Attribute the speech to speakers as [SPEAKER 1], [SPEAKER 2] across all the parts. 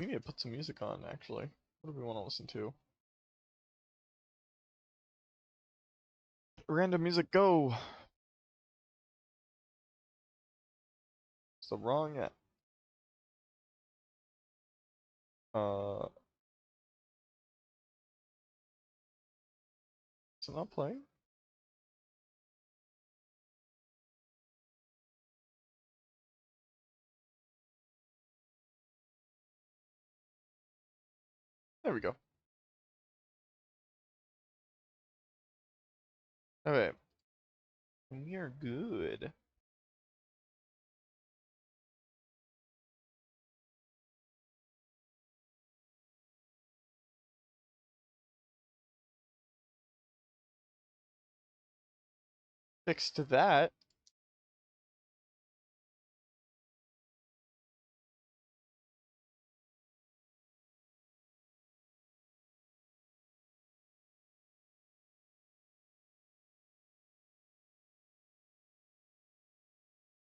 [SPEAKER 1] We need to put some music on, actually. What do we want to listen to? Random music, go! It's the wrong app. Is it not playing? There we go. Alright. We are good. Fixed that.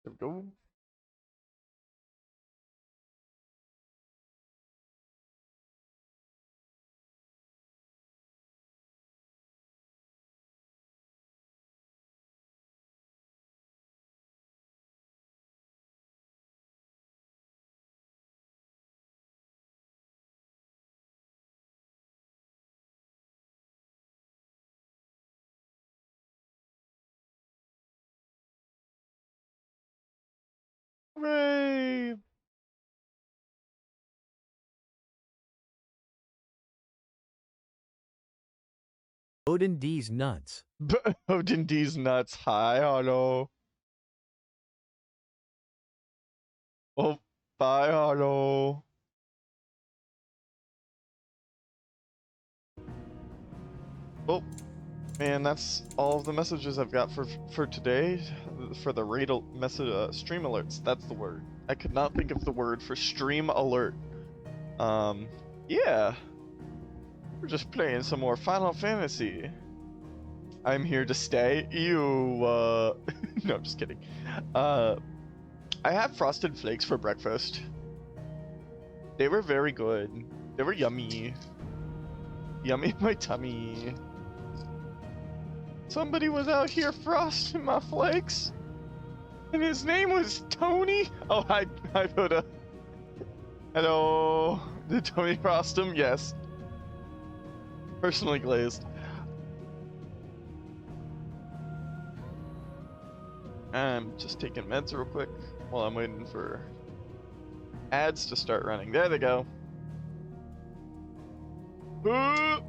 [SPEAKER 1] There we go. Hooray!
[SPEAKER 2] Odin D's nuts.
[SPEAKER 1] Odin D's nuts. Hi, hello. Oh, bye, hello. Oh, and that's all of the messages I've got for today. For the raid message, stream alerts. That's the word. I could not think of the word for stream alert. Yeah. We're just playing some more Final Fantasy. I'm here to stay. Ew. No, I'm just kidding. I had frosted flakes for breakfast. They were very good. They were yummy. Yummy in my tummy. Somebody was out here frosting my flakes. And his name was Tony. Oh, hi Buddha. Hello. Did Tony frost him? Yes. Personally glazed. I'm just taking meds real quick while I'm waiting for ads to start running. There they go. Ow.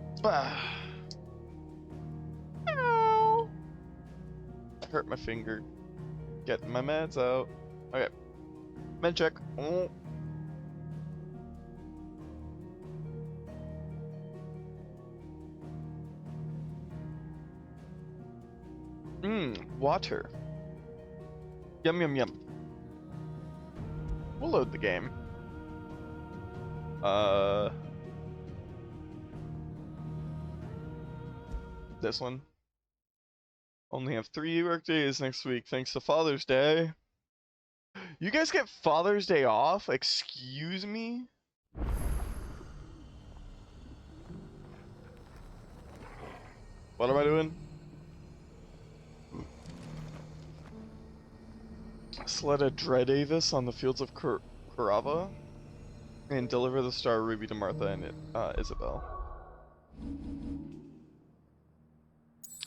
[SPEAKER 1] I hurt my finger. Getting my meds out. Okay. Med check. Oh. Water. Yum yum yum. We'll load the game. This one. Only have 3 work days next week thanks to Father's Day. You guys get Father's Day off? Excuse me? What am I doing? Sled a Dread Avis on the fields of Kurava and deliver the Star Ruby to Martha and Isabel.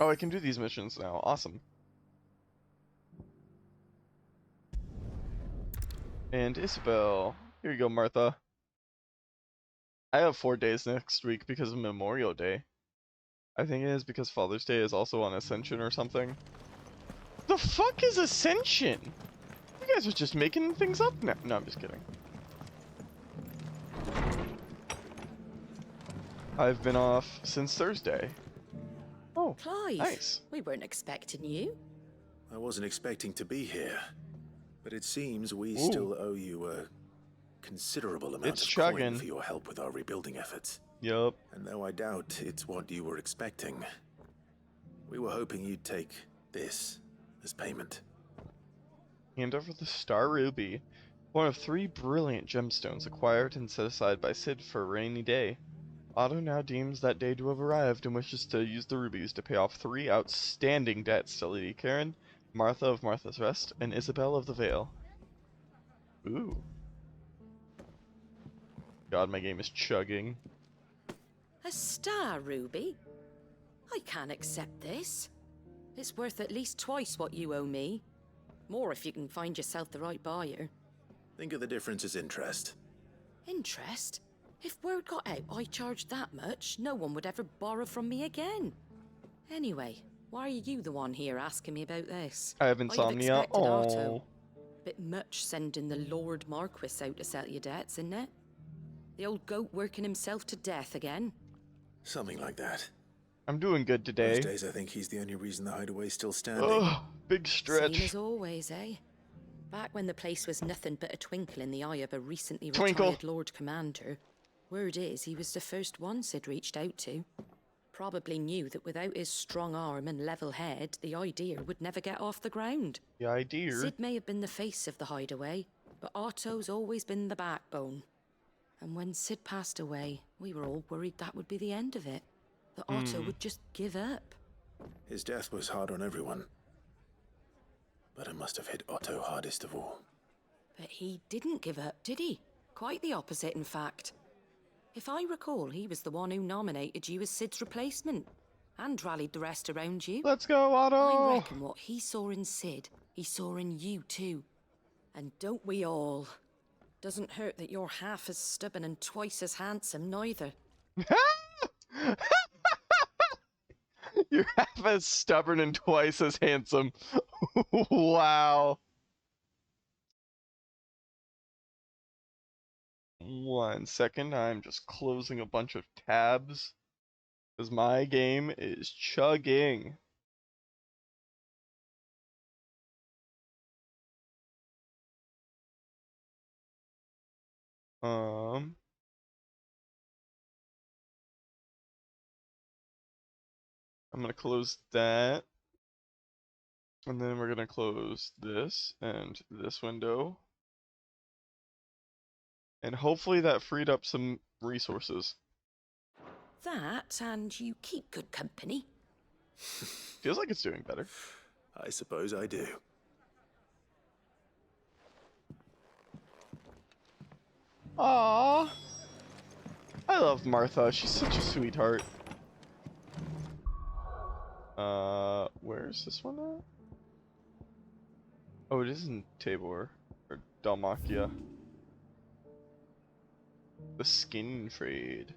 [SPEAKER 1] Oh, I can do these missions now. Awesome. And Isabel. Here you go, Martha. I have 4 days next week because of Memorial Day. I think it is because Father's Day is also on Ascension or something. The fuck is Ascension? You guys are just making things up now. No, I'm just kidding. I've been off since Thursday. Oh,
[SPEAKER 3] Clive,
[SPEAKER 1] nice.
[SPEAKER 3] We weren't expecting you.
[SPEAKER 4] I wasn't expecting to be here, but it seems we
[SPEAKER 1] Ooh.
[SPEAKER 4] still owe you a considerable amount of coin for your help with our rebuilding efforts.
[SPEAKER 1] Yup.
[SPEAKER 4] And though I doubt it's what you were expecting, we were hoping you'd take this as payment.
[SPEAKER 1] Hand over the Star Ruby. One of 3 brilliant gemstones acquired and set aside by Cid for a rainy day. Otto now deems that day to have arrived and wishes to use the rubies to pay off 3 outstanding debts to Lady Karen, Martha of Martha's Rest, and Isabel of the Vale. Ooh. God, my game is chugging.
[SPEAKER 3] A star ruby? I can't accept this. It's worth at least twice what you owe me. More if you can find yourself the right buyer.
[SPEAKER 4] Think of the difference as interest.
[SPEAKER 3] Interest? If word got out I charged that much, no one would ever borrow from me again. Anyway, why are you the one here asking me about this?
[SPEAKER 1] I have insomnia.
[SPEAKER 3] I'd expected
[SPEAKER 1] Oh.
[SPEAKER 3] Otto. Bit much sending the Lord Marquis out to settle your debts, isn't it? The old goat working himself to death again?
[SPEAKER 4] Something like that.
[SPEAKER 1] I'm doing good today.
[SPEAKER 4] These days I think he's the only reason the hideaway's still standing.
[SPEAKER 1] Ugh, big stretch.
[SPEAKER 3] Same as always, eh? Back when the place was nothing but a twinkle in the eye of a recently
[SPEAKER 1] Twinkle.
[SPEAKER 3] retired Lord Commander, word is he was the first one Sid reached out to. Probably knew that without his strong arm and level head, the idea would never get off the ground.
[SPEAKER 1] The idea.
[SPEAKER 3] Sid may have been the face of the hideaway, but Otto's always been the backbone. And when Sid passed away, we were all worried that would be the end of it. That Otto would just give up.
[SPEAKER 4] His death was hard on everyone. But it must have hit Otto hardest of all.
[SPEAKER 3] But he didn't give up, did he? Quite the opposite, in fact. If I recall, he was the one who nominated you as Sid's replacement. And rallied the rest around you.
[SPEAKER 1] Let's go, Otto!
[SPEAKER 3] I reckon what he saw in Sid, he saw in you too. And don't we all? Doesn't hurt that you're half as stubborn and twice as handsome, neither.
[SPEAKER 1] You're half as stubborn and twice as handsome. Wow. 1 second, I'm just closing a bunch of tabs. Because my game is chugging. I'm gonna close that. And then we're gonna close this and this window. And hopefully that freed up some resources.
[SPEAKER 3] That, and you keep good company.
[SPEAKER 1] Feels like it's doing better.
[SPEAKER 4] I suppose I do.
[SPEAKER 1] Aww. I love Martha. She's such a sweetheart. Where's this one at? Oh, it is in Tabor. Or Dalmacia. The skin trade.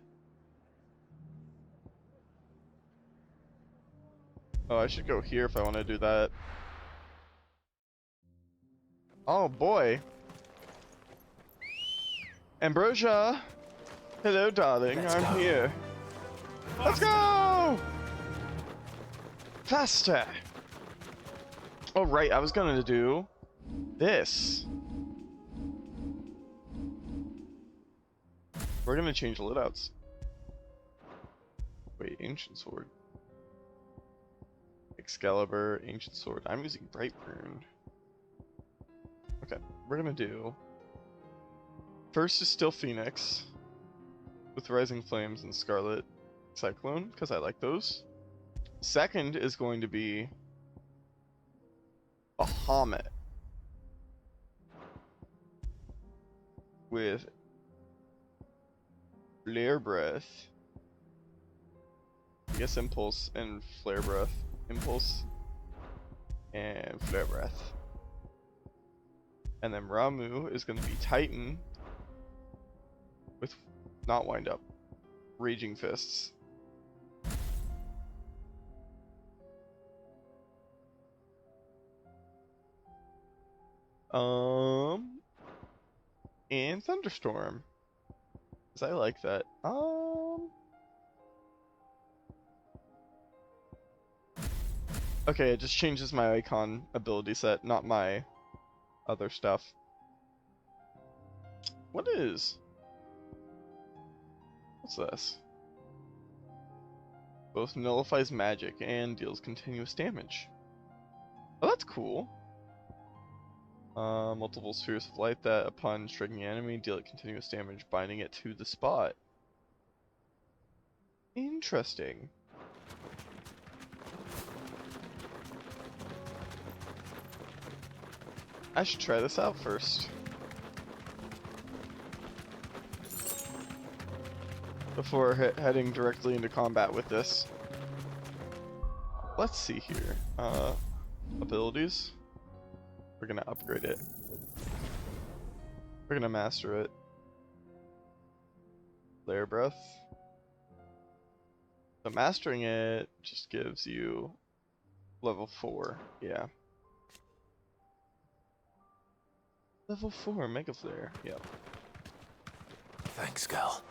[SPEAKER 1] Oh, I should go here if I want to do that. Oh boy. Ambrosia! Hello, darling. I'm here. Let's go! Faster! Oh, right. I was gonna do this. We're gonna change the loadouts. Wait, ancient sword. Excalibur, ancient sword. I'm using Brightburn. Okay, we're gonna do. First is still Phoenix with Rising Flames and Scarlet Cyclone, because I like those. Second is going to be Bahamut with Flare Breath. I guess Impulse and Flare Breath. Impulse and Flare Breath. And then Ramu is going to be Titan with not Wind Up. Raging Fists. And Thunderstorm. Cause I like that. Okay, it just changes my icon ability set, not my other stuff. What's this? Both nullifies magic and deals continuous damage. Oh, that's cool. Multiple spheres of light that, upon striking the enemy, deal it continuous damage, binding it to the spot. Interesting. I should try this out first. Before heading directly into combat with this. Let's see here. Abilities. We're gonna upgrade it. We're gonna master it. Flare breath. So mastering it just gives you level 4. Yeah. Level 4 Mega Flare. Yep.
[SPEAKER 4] Thanks, Gal.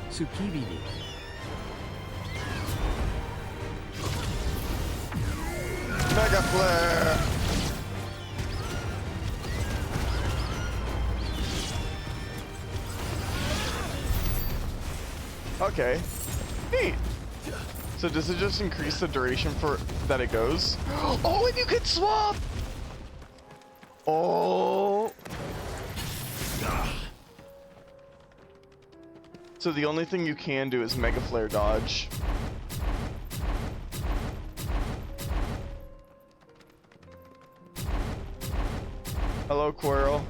[SPEAKER 2] Tsukibidi.
[SPEAKER 1] Mega Flare! Okay. Neat! So does it just increase the duration for that it goes? Oh, and you can swap! Oh! So the only thing you can do is Mega Flare dodge. Hello, Quirrell.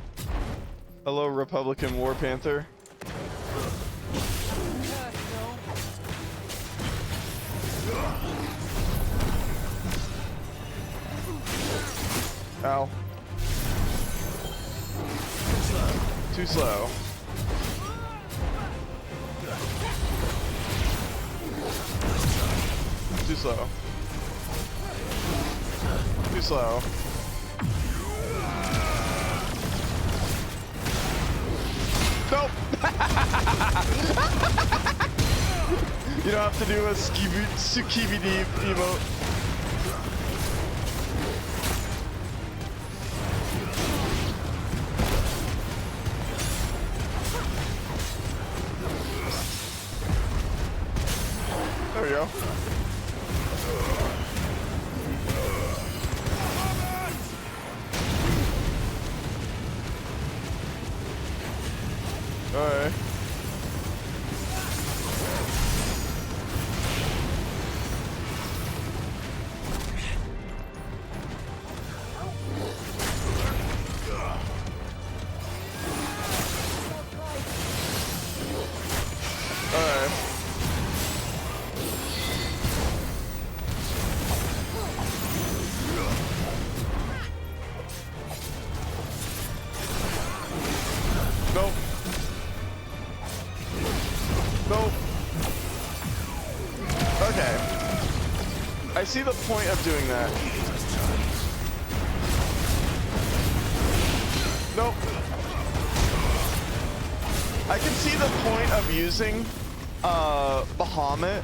[SPEAKER 1] Hello, Republican War Panther. Ow. Too slow. Too slow. Too slow. Nope. You don't have to do a Tsukibidi emote. There we go. Alright. Alright. Nope. Nope. Okay. I see the point of doing that. Nope. I can see the point of using Bahamut,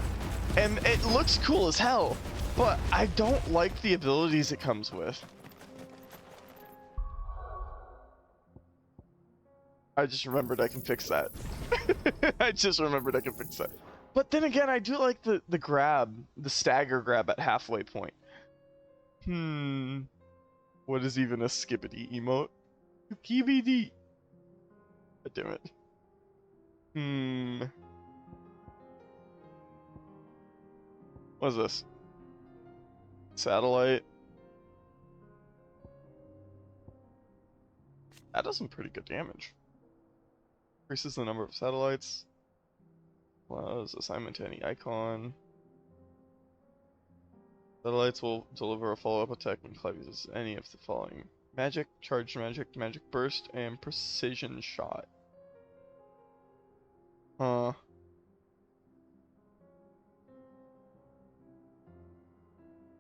[SPEAKER 1] and it looks cool as hell, but I don't like the abilities it comes with. I just remembered I can fix that. I just remembered I can fix that. But then again, I do like the grab, the stagger grab at halfway point. What is even a skippity emote? KBD. God damn it. What is this? Satellite. That does some pretty good damage. Increases the number of satellites. Allows assignment to any icon. Satellites will deliver a follow-up attack when Clive uses any of the following: magic, charged magic, magic burst, and precision shot.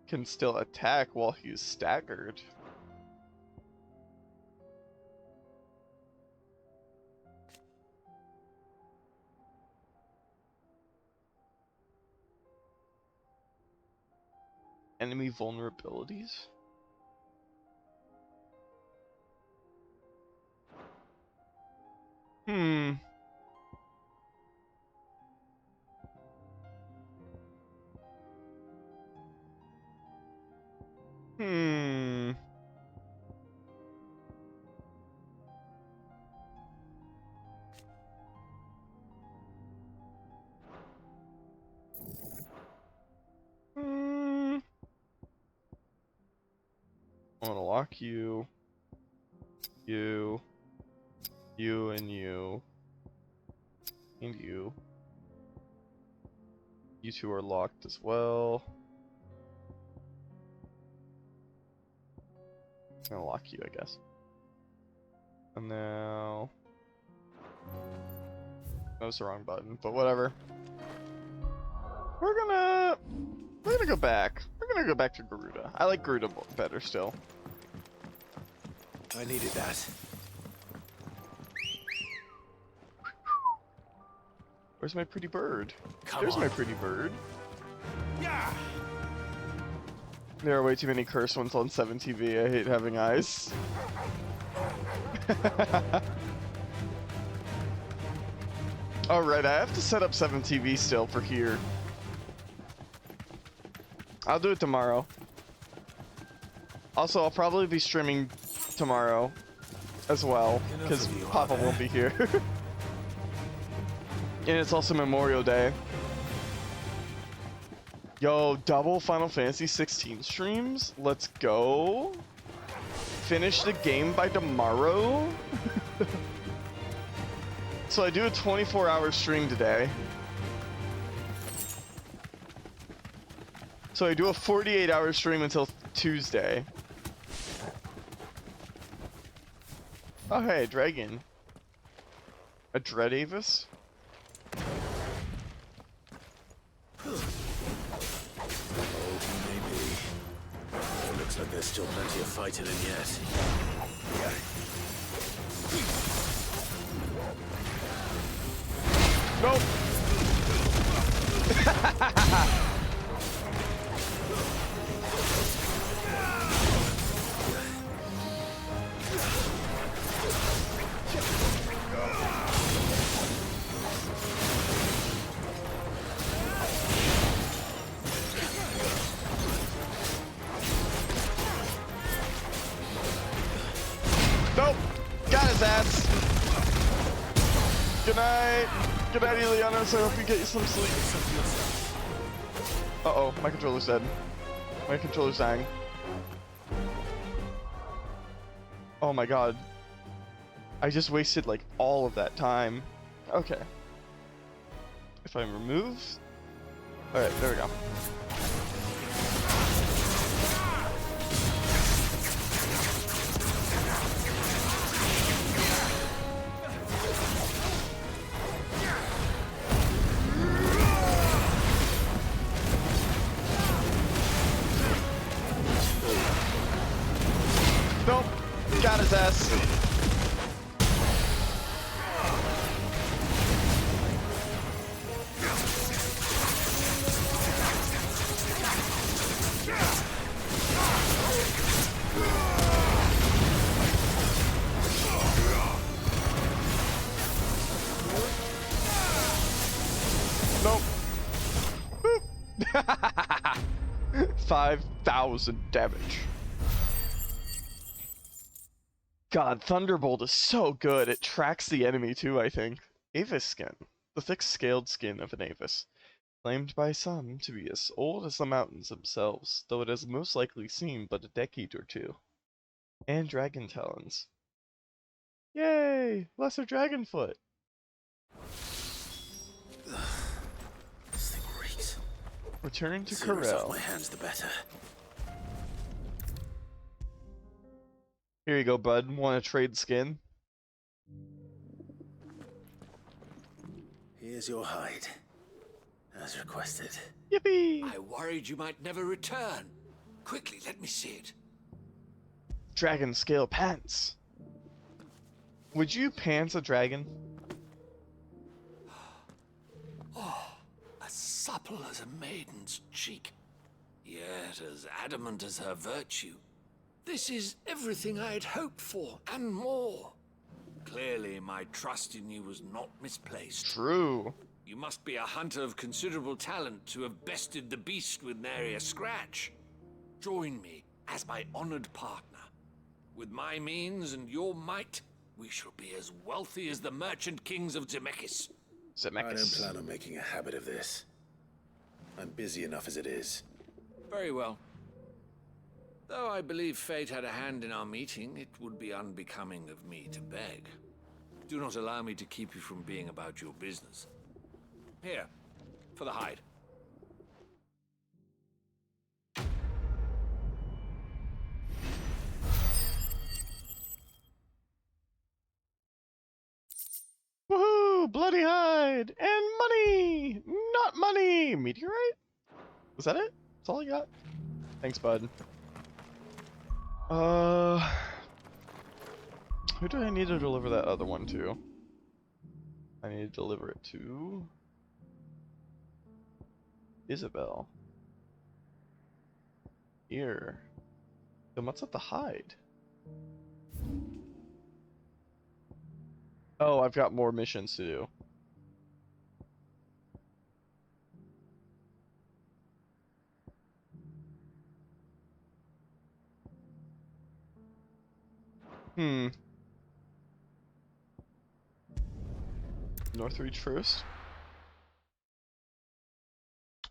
[SPEAKER 1] Can still attack while he's staggered. enemy vulnerabilities? Hmm. Hmm. Hmm. I'm gonna lock you, you, you, and you, and you. You two are locked as well. I'm gonna lock you, I guess. And now... That was the wrong button, but whatever. We're gonna go back. We're gonna go back to Garuda. I like Garuda better still.
[SPEAKER 4] I needed that.
[SPEAKER 1] Where's my pretty bird?
[SPEAKER 4] Come
[SPEAKER 1] There's
[SPEAKER 4] on.
[SPEAKER 1] my pretty bird.
[SPEAKER 4] Yeah.
[SPEAKER 1] There are way too many cursed ones on 7TV. I hate having eyes. Alright, I have to set up 7TV still for here. I'll do it tomorrow. Also, I'll probably be streaming tomorrow as well, because Papa won't be here. And it's also Memorial Day. Yo, double Final Fantasy 16 streams? Let's go. Finish the game by tomorrow? So I do a 24-hour stream today. So I do a 48-hour stream until Tuesday. Oh hey, dragon. A Dread Avis?
[SPEAKER 4] Maybe. It looks like there's still plenty of fighting in yet.
[SPEAKER 1] Nope. Nope. Got his ass. Good night. Good night, Elianos. I hope you get some sleep. Uh-oh, my controller's dead. My controller's dying. Oh my god. I just wasted like all of that time. Okay. If I remove... Alright, there we go. Nope. Got his ass. Nope. Boop. 5,000 damage. God, Thunderbolt is so good. It tracks the enemy too, I think. Avis skin. The thick scaled skin of an Avis. Claimed by some to be as old as the mountains themselves, though it has most likely seen but a decade or two. And dragon talons. Yay! Lesser Dragonfoot!
[SPEAKER 4] This thing reeks.
[SPEAKER 1] Return to
[SPEAKER 4] The sooner it's off
[SPEAKER 1] Corel.
[SPEAKER 4] my hands, the better.
[SPEAKER 1] Here you go, bud. Want to trade skin?
[SPEAKER 4] Here's your hide, as requested.
[SPEAKER 1] Yippee!
[SPEAKER 5] I worried you might never return. Quickly, let me see it.
[SPEAKER 1] Dragon scale pants. Would you pants a dragon?
[SPEAKER 5] As supple as a maiden's cheek. yet as adamant as her virtue. This is everything I had hoped for, and more. Clearly, my trust in you was not misplaced.
[SPEAKER 1] True.
[SPEAKER 5] You must be a hunter of considerable talent to have bested the beast with nary a scratch. Join me as my honored partner. With my means and your might, we shall be as wealthy as the merchant kings of Zemeckis.
[SPEAKER 4] I don't
[SPEAKER 1] Zemeckis.
[SPEAKER 4] plan on making a habit of this. I'm busy enough as it is.
[SPEAKER 5] Very well. Though I believe fate had a hand in our meeting, it would be unbecoming of me to beg. Do not allow me to keep you from being about your business. Here, for the hide.
[SPEAKER 1] Woohoo! Bloody hide and money, not money. Meteorite? Was that it? That's all I got. Thanks, bud. Who do I need to deliver that other one to? I need to deliver it to Isabel. Here. Then what's at the hide? Oh, I've got more missions to do. Northreach first.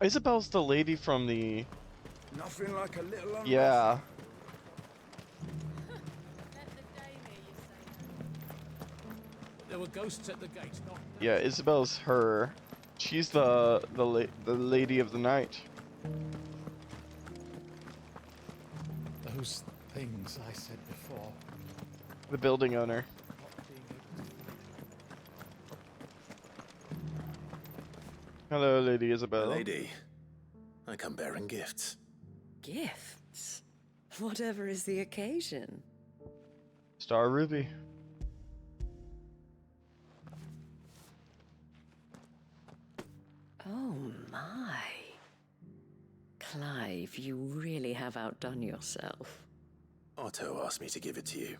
[SPEAKER 1] Isabel's the lady from the...
[SPEAKER 4] Nothing like a little
[SPEAKER 1] Yeah.
[SPEAKER 5] There were ghosts at the gate, not...
[SPEAKER 1] Yeah, Isabel's her. She's the lady of the night.
[SPEAKER 6] Those things I said before.
[SPEAKER 1] The building owner.
[SPEAKER 6] Not being able to...
[SPEAKER 1] Hello, Lady Isabel.
[SPEAKER 4] Lady, I come bearing gifts.
[SPEAKER 3] Gifts? Whatever is the occasion.
[SPEAKER 1] Star Ruby.
[SPEAKER 3] Oh my. Clive, you really have outdone yourself.
[SPEAKER 4] Otto asked me to give it to you.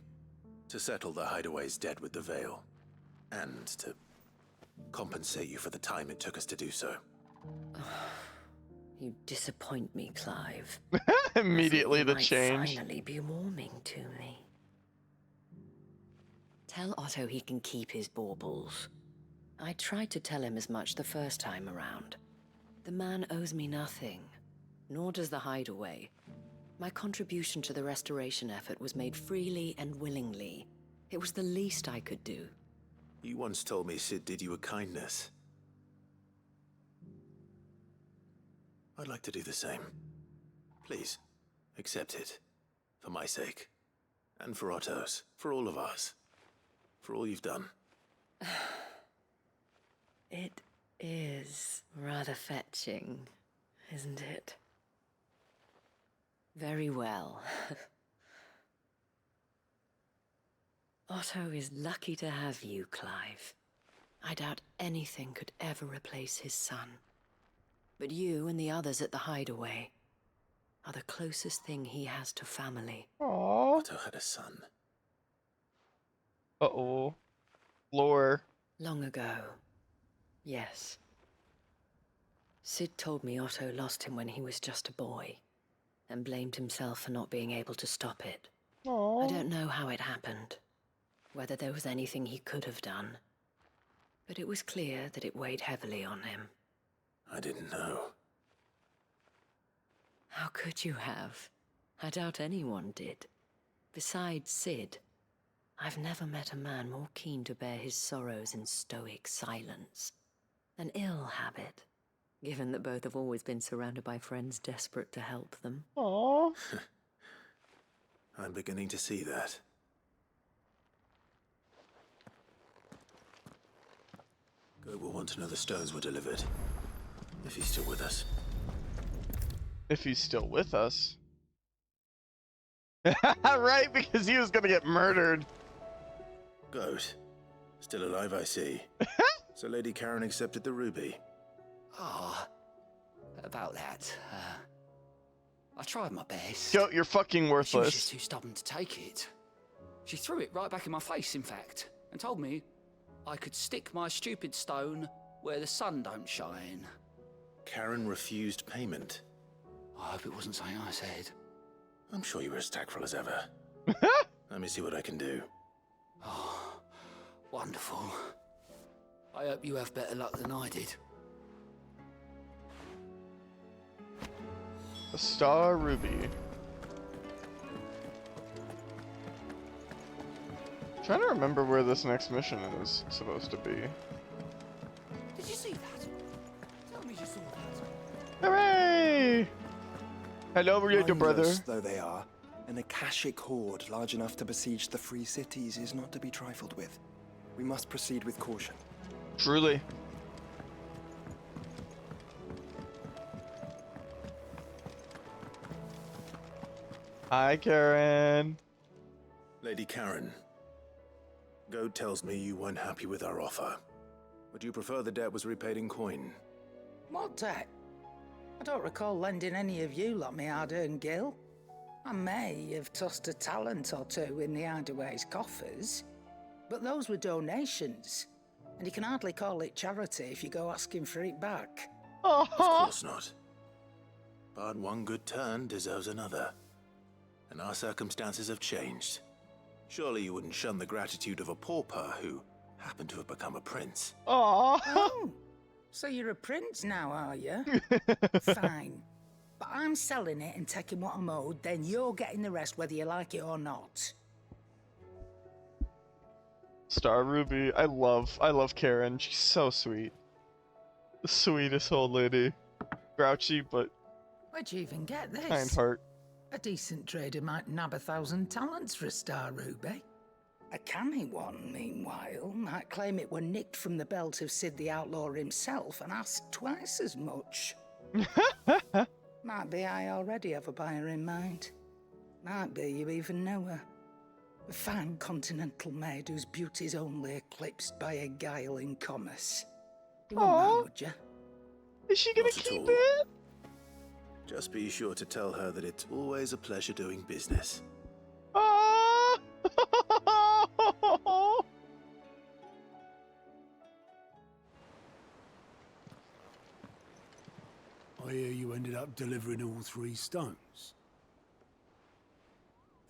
[SPEAKER 4] To settle the Hideaway's debt with the Veil. And to compensate you for the time it took us to do so.
[SPEAKER 3] You disappoint me, Clive.
[SPEAKER 1] Immediately
[SPEAKER 3] I
[SPEAKER 1] the
[SPEAKER 3] thought you
[SPEAKER 1] change.
[SPEAKER 3] might finally be warming to me. Tell Otto he can keep his baubles. I tried to tell him as much the first time around. The man owes me nothing, nor does the Hideaway. My contribution to the restoration effort was made freely and willingly. It was the least I could do.
[SPEAKER 4] You once told me Sid did you a kindness. I'd like to do the same. Please, accept it. For my sake. And for Otto's. For all of us. For all you've done.
[SPEAKER 3] It is rather fetching, isn't it? Very well. Otto is lucky to have you, Clive. I doubt anything could ever replace his son. But you and the others at the Hideaway are the closest thing he has to family.
[SPEAKER 1] Aww.
[SPEAKER 4] Otto had a son.
[SPEAKER 1] Uh-oh. Lore.
[SPEAKER 3] Long ago, yes. Sid told me Otto lost him when he was just a boy, and blamed himself for not being able to stop it.
[SPEAKER 1] Aww.
[SPEAKER 3] I don't know how it happened, whether there was anything he could have done, but it was clear that it weighed heavily on him.
[SPEAKER 4] I didn't know.
[SPEAKER 3] How could you have? I doubt anyone did. Besides Sid, I've never met a man more keen to bear his sorrows in stoic silence. An ill habit, given that both have always been surrounded by friends desperate to help them.
[SPEAKER 1] Aww.
[SPEAKER 4] I'm beginning to see that. Goat will want to know the stones were delivered. If he's still with us.
[SPEAKER 1] If he's still with us. Right, because he was gonna get murdered.
[SPEAKER 4] Goat. Still alive, I see. So Lady Karen accepted the ruby.
[SPEAKER 5] Ah, about that.
[SPEAKER 7] I tried my best.
[SPEAKER 1] Yo, you're fucking
[SPEAKER 7] She was just
[SPEAKER 1] worthless.
[SPEAKER 7] too stubborn to take it. She threw it right back in my face, in fact, and told me I could stick my stupid stone where the sun don't shine.
[SPEAKER 4] Karen refused payment.
[SPEAKER 7] I hope it wasn't something I said.
[SPEAKER 4] I'm sure you were as tactful as ever. Let me see what I can do.
[SPEAKER 7] Oh, wonderful. I hope you have better luck than I did.
[SPEAKER 1] A star ruby. Trying to remember where this next mission is supposed to be.
[SPEAKER 7] Did you see that? Tell me you saw that.
[SPEAKER 1] Hooray! Hello, little brother.
[SPEAKER 8] Mindless though they are, an Akashic horde large enough to besiege the free cities is not to be trifled with. We must proceed with caution.
[SPEAKER 1] Truly. Hi, Karen.
[SPEAKER 4] Lady Karen, Goad tells me you weren't happy with our offer. Would you prefer the debt was repaid in coin?
[SPEAKER 9] What debt? I don't recall lending any of you lot me hard-earned gil. I may have tossed a talent or two in the Hideaway's coffers, but those were donations, and you can hardly call it charity if you go asking for it back.
[SPEAKER 4] Of course not. But one good turn deserves another. And our circumstances have changed. Surely you wouldn't shun the gratitude of a pauper who happened to have become a prince.
[SPEAKER 1] Aww.
[SPEAKER 9] Oh, so you're a prince now, are you? Fine. But I'm selling it and taking what I'm owed, then you're getting the rest whether you like it or not.
[SPEAKER 1] Star Ruby. I love Karen. She's so sweet. The sweetest old lady. Grouchy, but
[SPEAKER 9] Where'd you even get this?
[SPEAKER 1] kind heart.
[SPEAKER 9] A decent trader might nab 1,000 talents for a star ruby. A canny one, meanwhile, might claim it were nicked from the belt of Sid the Outlaw himself and ask twice as much. Might be I already have a buyer in mind. Might be you even know her. A fine continental maid whose beauty's only eclipsed by a guile in commerce. You wouldn't
[SPEAKER 1] Aw.
[SPEAKER 9] mind, would you?
[SPEAKER 1] Is she gonna
[SPEAKER 4] Not at
[SPEAKER 1] keep
[SPEAKER 4] all.
[SPEAKER 1] it?
[SPEAKER 4] Just be sure to tell her that it's always a pleasure doing business.
[SPEAKER 1] Aww.
[SPEAKER 10] I hear you ended up delivering all 3 stones.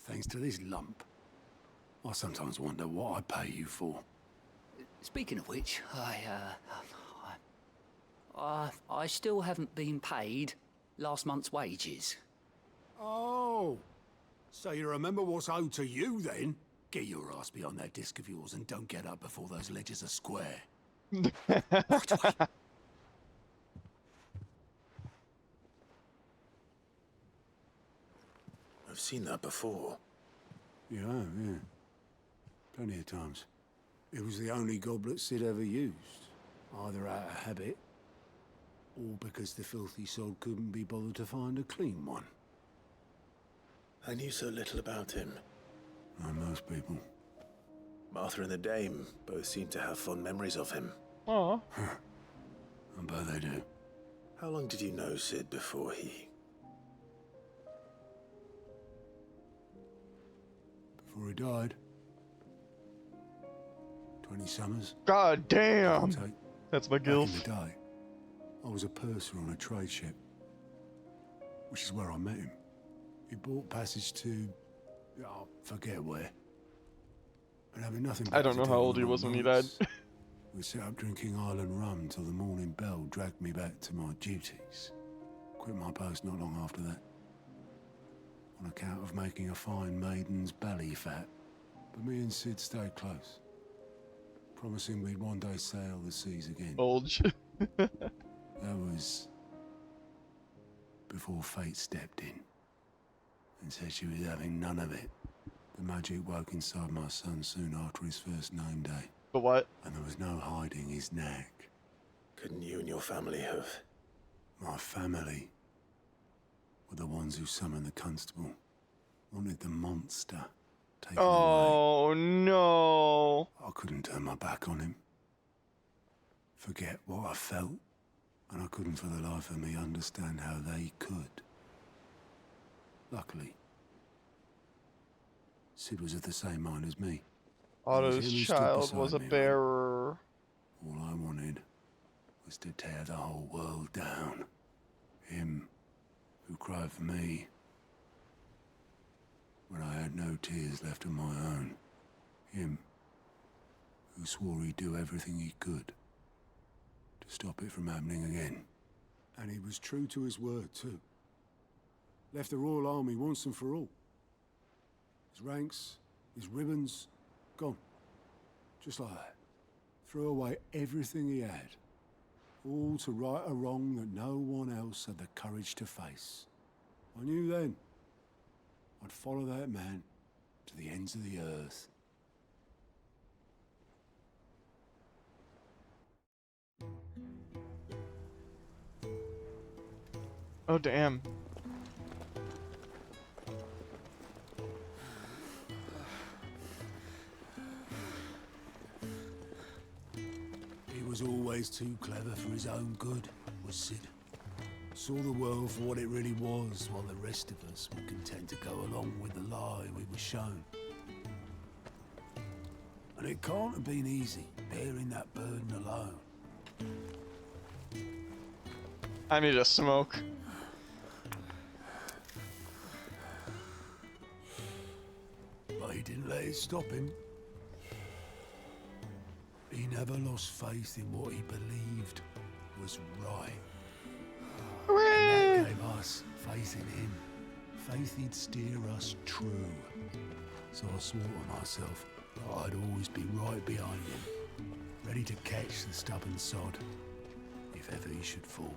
[SPEAKER 10] Thanks to this lump. I sometimes wonder what I'd pay you for.
[SPEAKER 7] Speaking of which, I still haven't been paid last month's wages.
[SPEAKER 10] Oh, so you remember what's owed to you then? Get your ass behind that disc of yours and don't get up before those ledgers are square.
[SPEAKER 7] Right away.
[SPEAKER 4] I've seen that before.
[SPEAKER 10] Yeah, yeah. Plenty of times. It was the only goblet Sid ever used. Either out of habit, or because the filthy sod couldn't be bothered to find a clean one.
[SPEAKER 4] I knew so little about him.
[SPEAKER 10] Like most people.
[SPEAKER 4] Martha and the Dame both seem to have fond memories of him.
[SPEAKER 1] Aww.
[SPEAKER 10] I bet they do.
[SPEAKER 4] How long did you know Sid before he...
[SPEAKER 10] Before he died. 20 summers.
[SPEAKER 1] God damn.
[SPEAKER 10] Take.
[SPEAKER 1] That's my
[SPEAKER 10] Back in
[SPEAKER 1] gilf.
[SPEAKER 10] the day, I was a purser on a trade ship, which is where I met him. He bought passage to, I forget where. But having nothing.
[SPEAKER 1] I don't know how old he was when he died.
[SPEAKER 10] We set up drinking island rum till the morning bell dragged me back to my duties. Quit my post not long after that, on account of making a fine maiden's belly fat. But me and Sid stayed close, promising we'd one day sail the seas again.
[SPEAKER 1] Bulge.
[SPEAKER 10] That was before fate stepped in and said she was having none of it. The magic woke inside my son soon after his first name day,
[SPEAKER 1] But what?
[SPEAKER 10] and there was no hiding his knack.
[SPEAKER 4] Couldn't you and your family have...
[SPEAKER 10] My family were the ones who summoned the constable, wanted the monster taken away.
[SPEAKER 1] Oh no.
[SPEAKER 10] I couldn't turn my back on him. Forget what I felt, and I couldn't for the life of me understand how they could. luckily. Sid was of the same mind as me.
[SPEAKER 1] Otto's
[SPEAKER 10] him who stood
[SPEAKER 1] child was a
[SPEAKER 10] beside me,
[SPEAKER 1] bearer.
[SPEAKER 10] All I wanted was to tear the whole world down. Him who cried for me when I had no tears left of my own. Him who swore he'd do everything he could to stop it from happening again. And he was true to his word, too. Left the Royal Army once and for all. His ranks, his ribbons, gone. Just like that. Threw away everything he had. All to right a wrong that no one else had the courage to face. I knew then I'd follow that man to the ends of the earth.
[SPEAKER 1] Oh, damn.
[SPEAKER 10] He was always too clever for his own good, was Sid. Saw the world for what it really was, while the rest of us were content to go along with the lie we were shown. And it can't have been easy, bearing that burden alone.
[SPEAKER 1] I need a smoke.
[SPEAKER 10] But he didn't let it stop him. He never lost faith in what he believed was right. And that gave us faith in him. Faith he'd steer us true. So I swore to myself that I'd always be right behind him, ready to catch the stubborn sod, if ever he should fall.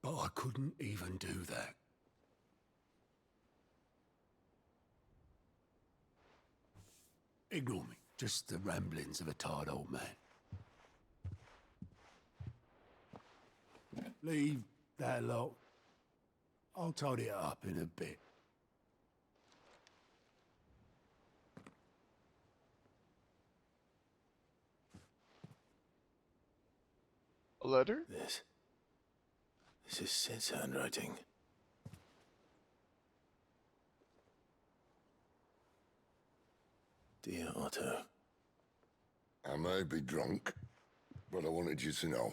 [SPEAKER 10] But I couldn't even do that. Ignore me. Just the ramblings of a tired old man. Leave that lot. I'll tidy it up in a bit.
[SPEAKER 1] A letter?
[SPEAKER 4] This is Sid's handwriting. Dear Otto.
[SPEAKER 11] I may be drunk, but I wanted you to know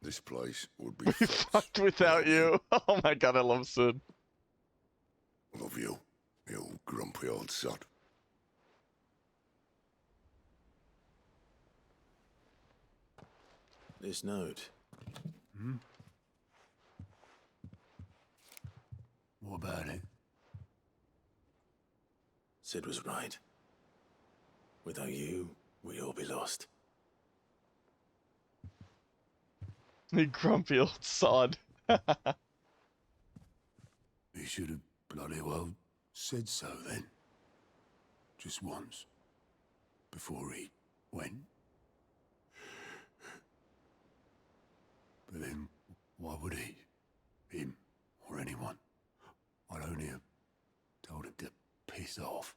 [SPEAKER 11] this place would be
[SPEAKER 1] We fucked without you. Oh my god, I love Sid.
[SPEAKER 11] Love you, you grumpy old sod.
[SPEAKER 4] This note.
[SPEAKER 10] Hmm? What about it?
[SPEAKER 4] Sid was right. Without you, we'd all be lost.
[SPEAKER 1] The grumpy old sod.
[SPEAKER 10] He should have bloody well said so then. Just once. Before he went. But then, why would he? Him, or anyone? I'd only have told him to piss off.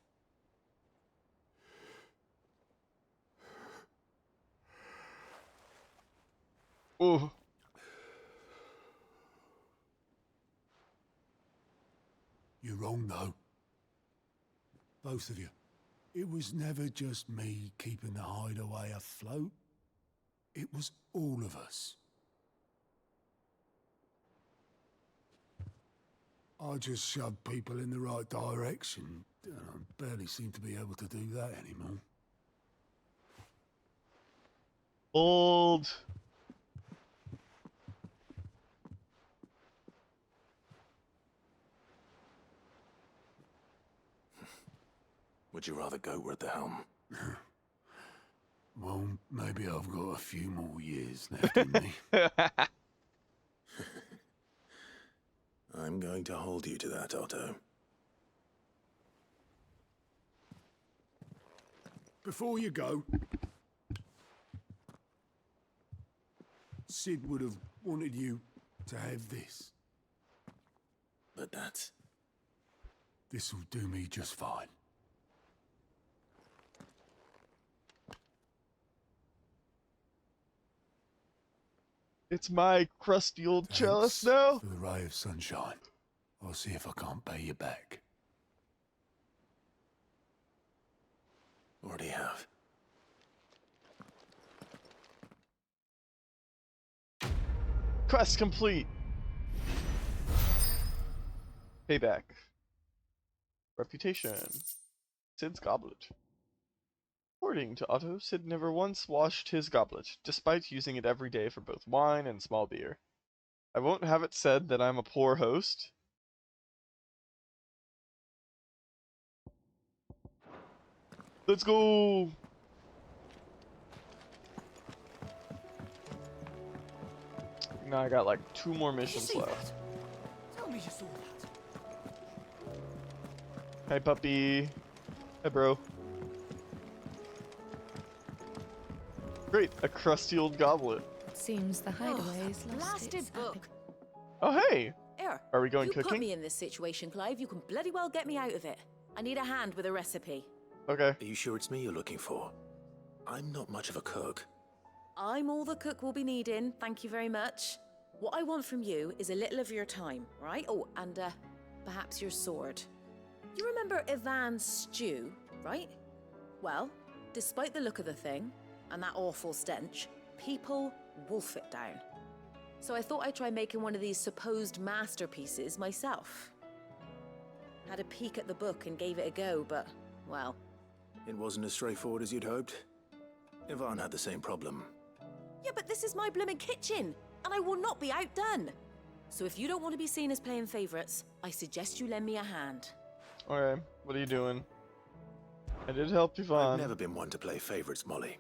[SPEAKER 1] Ooh.
[SPEAKER 10] You're wrong, though. Both of you. It was never just me keeping the hideaway afloat. It was all of us. I just shoved people in the right direction, and I barely seem to be able to do that anymore.
[SPEAKER 1] Old.
[SPEAKER 4] Would you rather go at the helm?
[SPEAKER 10] Well, maybe I've got a few more years left in me.
[SPEAKER 4] I'm going to hold you to that, Otto.
[SPEAKER 10] Before you go, Sid would have wanted you to have this.
[SPEAKER 4] But that's...
[SPEAKER 10] This'll do me just fine.
[SPEAKER 1] It's my crusty old chalice
[SPEAKER 10] Thanks
[SPEAKER 1] now.
[SPEAKER 10] for the ray of sunshine. I'll see if I can't pay you back.
[SPEAKER 4] Already have.
[SPEAKER 1] Quest complete. Payback. Reputation. Sid's goblet. According to Otto, Sid never once washed his goblet, despite using it every day for both wine and small beer. I won't have it said that I'm a poor host. Let's go! Now I got like 2 more missions left.
[SPEAKER 7] Tell me you saw that.
[SPEAKER 1] Hey puppy. Hey bro. Great, a crusty old goblet.
[SPEAKER 12] Seems the hideaway's lost
[SPEAKER 13] Blasted
[SPEAKER 12] its
[SPEAKER 13] book.
[SPEAKER 1] Oh hey!
[SPEAKER 13] Here,
[SPEAKER 1] Are we going
[SPEAKER 13] you
[SPEAKER 1] cooking?
[SPEAKER 13] put me in this situation, Clive. You can bloody well get me out of it. I need a hand with a recipe.
[SPEAKER 1] Okay.
[SPEAKER 4] Are you sure it's me you're looking for? I'm not much of a cook.
[SPEAKER 13] I'm all the cook will be needing, thank you very much. What I want from you is a little of your time, right? Oh, and perhaps your sword. You remember Ivan's stew, right? Well, despite the look of the thing, and that awful stench, people wolf it down. So I thought I'd try making one of these supposed masterpieces myself. Had a peek at the book and gave it a go, but, well...
[SPEAKER 4] It wasn't as straightforward as you'd hoped. Ivan had the same problem.
[SPEAKER 13] Yeah, but this is my blooming kitchen, and I will not be outdone. So if you don't want to be seen as playing favourites, I suggest you lend me a hand.
[SPEAKER 1] Okay, what are you doing? I did help Ivan.
[SPEAKER 4] I've never been one to play favourites, Molly.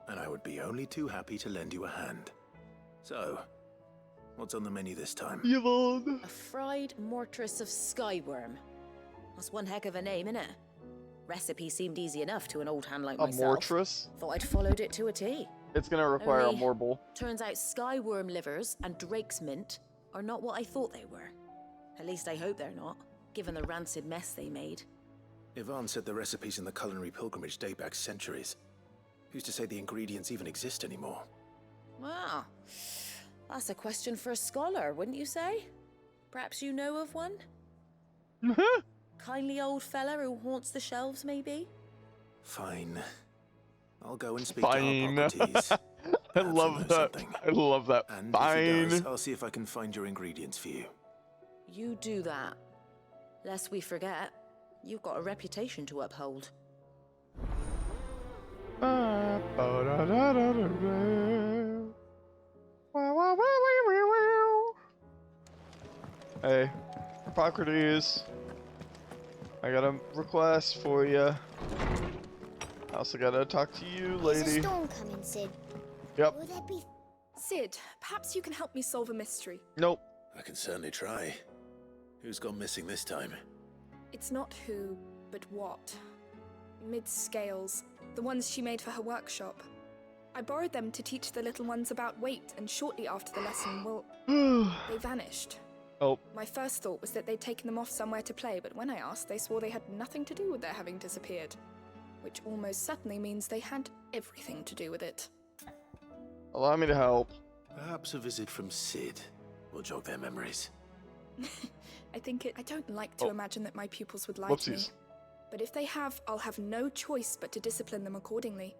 [SPEAKER 4] And I would be only too happy to lend you a hand. So, what's on the menu this time?
[SPEAKER 1] Yvonne!
[SPEAKER 13] A fried mortress of skyworm. That's one heck of a name, innit? Recipe seemed easy enough to an old hand like myself.
[SPEAKER 1] A mortress?
[SPEAKER 13] Thought I'd followed it to a T.
[SPEAKER 1] It's gonna require
[SPEAKER 13] Only,
[SPEAKER 1] a morble.
[SPEAKER 13] Turns out skyworm livers and drake's mint are not what I thought they were. At least I hope they're not, given the rancid mess they made.
[SPEAKER 4] Ivan said the recipes in the culinary pilgrimage date back centuries. Who's to say the ingredients even exist anymore?
[SPEAKER 13] Wow. That's a question for a scholar, wouldn't you say? Perhaps you know of one? Kindly old fella who haunts the shelves, maybe?
[SPEAKER 4] Fine. I'll go and speak
[SPEAKER 1] Fine.
[SPEAKER 4] to Hippocrates.
[SPEAKER 1] I love that. I love that.
[SPEAKER 4] And
[SPEAKER 1] Fine.
[SPEAKER 4] if he does, I'll see if I can find your ingredients for you.
[SPEAKER 13] You do that. Lest we forget, you've got a reputation to uphold.
[SPEAKER 1] Hey, Hippocrates. I got a request for you. I also gotta talk to you, lady.
[SPEAKER 14] There's a storm coming, Sid.
[SPEAKER 1] Yep.
[SPEAKER 14] Will there be...
[SPEAKER 15] Sid, perhaps you can help me solve a mystery.
[SPEAKER 1] Nope.
[SPEAKER 4] I can certainly try. Who's gone missing this time?
[SPEAKER 15] It's not who, but what. Mid's scales, the ones she made for her workshop. I borrowed them to teach the little ones about weight, and shortly after the lesson, well, they vanished.
[SPEAKER 1] Oh.
[SPEAKER 15] My first thought was that they'd taken them off somewhere to play, but when I asked, they swore they had nothing to do with their having disappeared. Which almost certainly means they had everything to do with it.
[SPEAKER 1] Allow me to help.
[SPEAKER 4] Perhaps a visit from Sid will jog their memories.
[SPEAKER 15] I don't like to imagine that my pupils would lie to me. But if they have, I'll have no choice but to discipline them accordingly.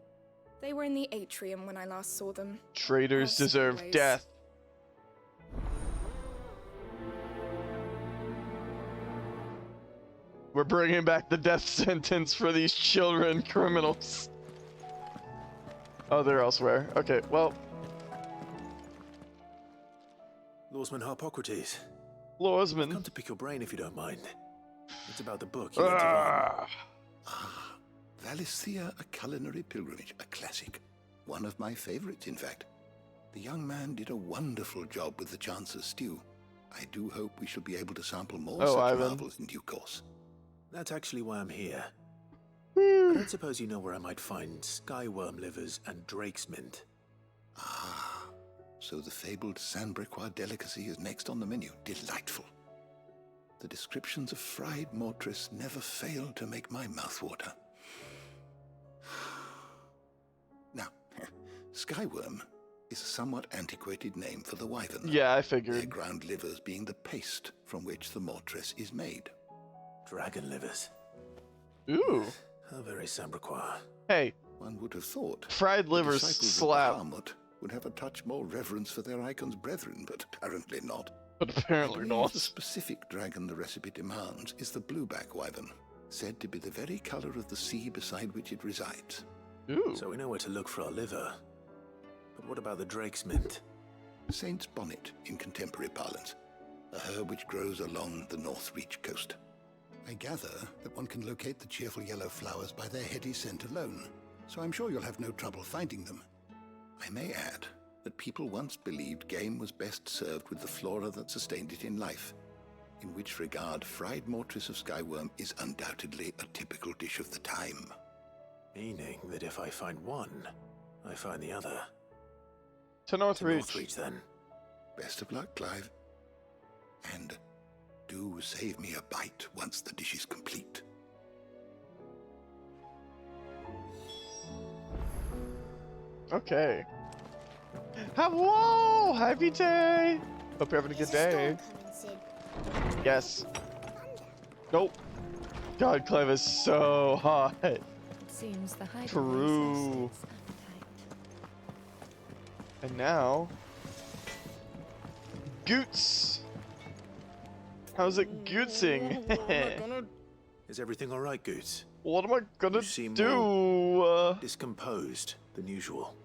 [SPEAKER 15] They were in the atrium when I last saw them.
[SPEAKER 1] Traitors deserve death. We're bringing back the death sentence for these children criminals. Oh, they're elsewhere. Okay, well.
[SPEAKER 4] Lawsman Hippocrates.
[SPEAKER 1] Lawsman.
[SPEAKER 4] I've come to pick your brain if you don't mind. It's about the book you lent Ivan.
[SPEAKER 16] Valisthea, A Culinary Pilgrimage, a classic. One of my favorites, in fact. The young man did a wonderful job with the Chance's stew. I do hope we shall be able to sample more such
[SPEAKER 1] Ivan.
[SPEAKER 16] marvels in due course.
[SPEAKER 4] That's actually why I'm here. I don't suppose you know where I might find skyworm livers and drake's mint.
[SPEAKER 16] So the fabled Sandbricois delicacy is next on the menu. Delightful. The descriptions of fried mortress never fail to make my mouth water. Now, skyworm is a somewhat antiquated name for the wyvern.
[SPEAKER 1] Yeah, I
[SPEAKER 16] Their
[SPEAKER 1] figured.
[SPEAKER 16] ground livers being the paste from which the mortress is made.
[SPEAKER 4] Dragon livers.
[SPEAKER 1] Ooh.
[SPEAKER 4] How very Sambraquois.
[SPEAKER 1] Hey.
[SPEAKER 16] One would have thought
[SPEAKER 1] Fried livers
[SPEAKER 16] the disciples
[SPEAKER 1] slap.
[SPEAKER 16] of Bahamut would have a touch more reverence for their icon's brethren, but apparently not.
[SPEAKER 1] But apparently
[SPEAKER 16] I believe
[SPEAKER 1] not.
[SPEAKER 16] The specific dragon the recipe demands is the blueback wyvern, said to be the very color of the sea beside which it resides.
[SPEAKER 1] Ooh.
[SPEAKER 4] So we know where to look for our liver. But what about the drake's mint?
[SPEAKER 16] Saint's bonnet in contemporary parlance, a herb which grows along the North Reach coast. I gather that one can locate the cheerful yellow flowers by their heady scent alone, so I'm sure you'll have no trouble finding them. I may add that people once believed game was best served with the flora that sustained it in life, in which regard fried mortress of skyworm is undoubtedly a typical dish of the time.
[SPEAKER 4] Meaning that if I find one, I find the other.
[SPEAKER 1] To North Reach.
[SPEAKER 4] North Reach, then.
[SPEAKER 16] Best of luck, Clive. And do save me a bite once the dish is complete.
[SPEAKER 1] Okay. Whoa! Happy day! Hope you're having a good day. Yes. Nope. God, Clive is so hot.
[SPEAKER 12] It seems the hideaway
[SPEAKER 1] True. And now, Goots. How's it gootsing?
[SPEAKER 4] Is everything all right, Goots?
[SPEAKER 1] What am I gonna
[SPEAKER 4] You seem
[SPEAKER 1] do?
[SPEAKER 4] more discomposed than usual.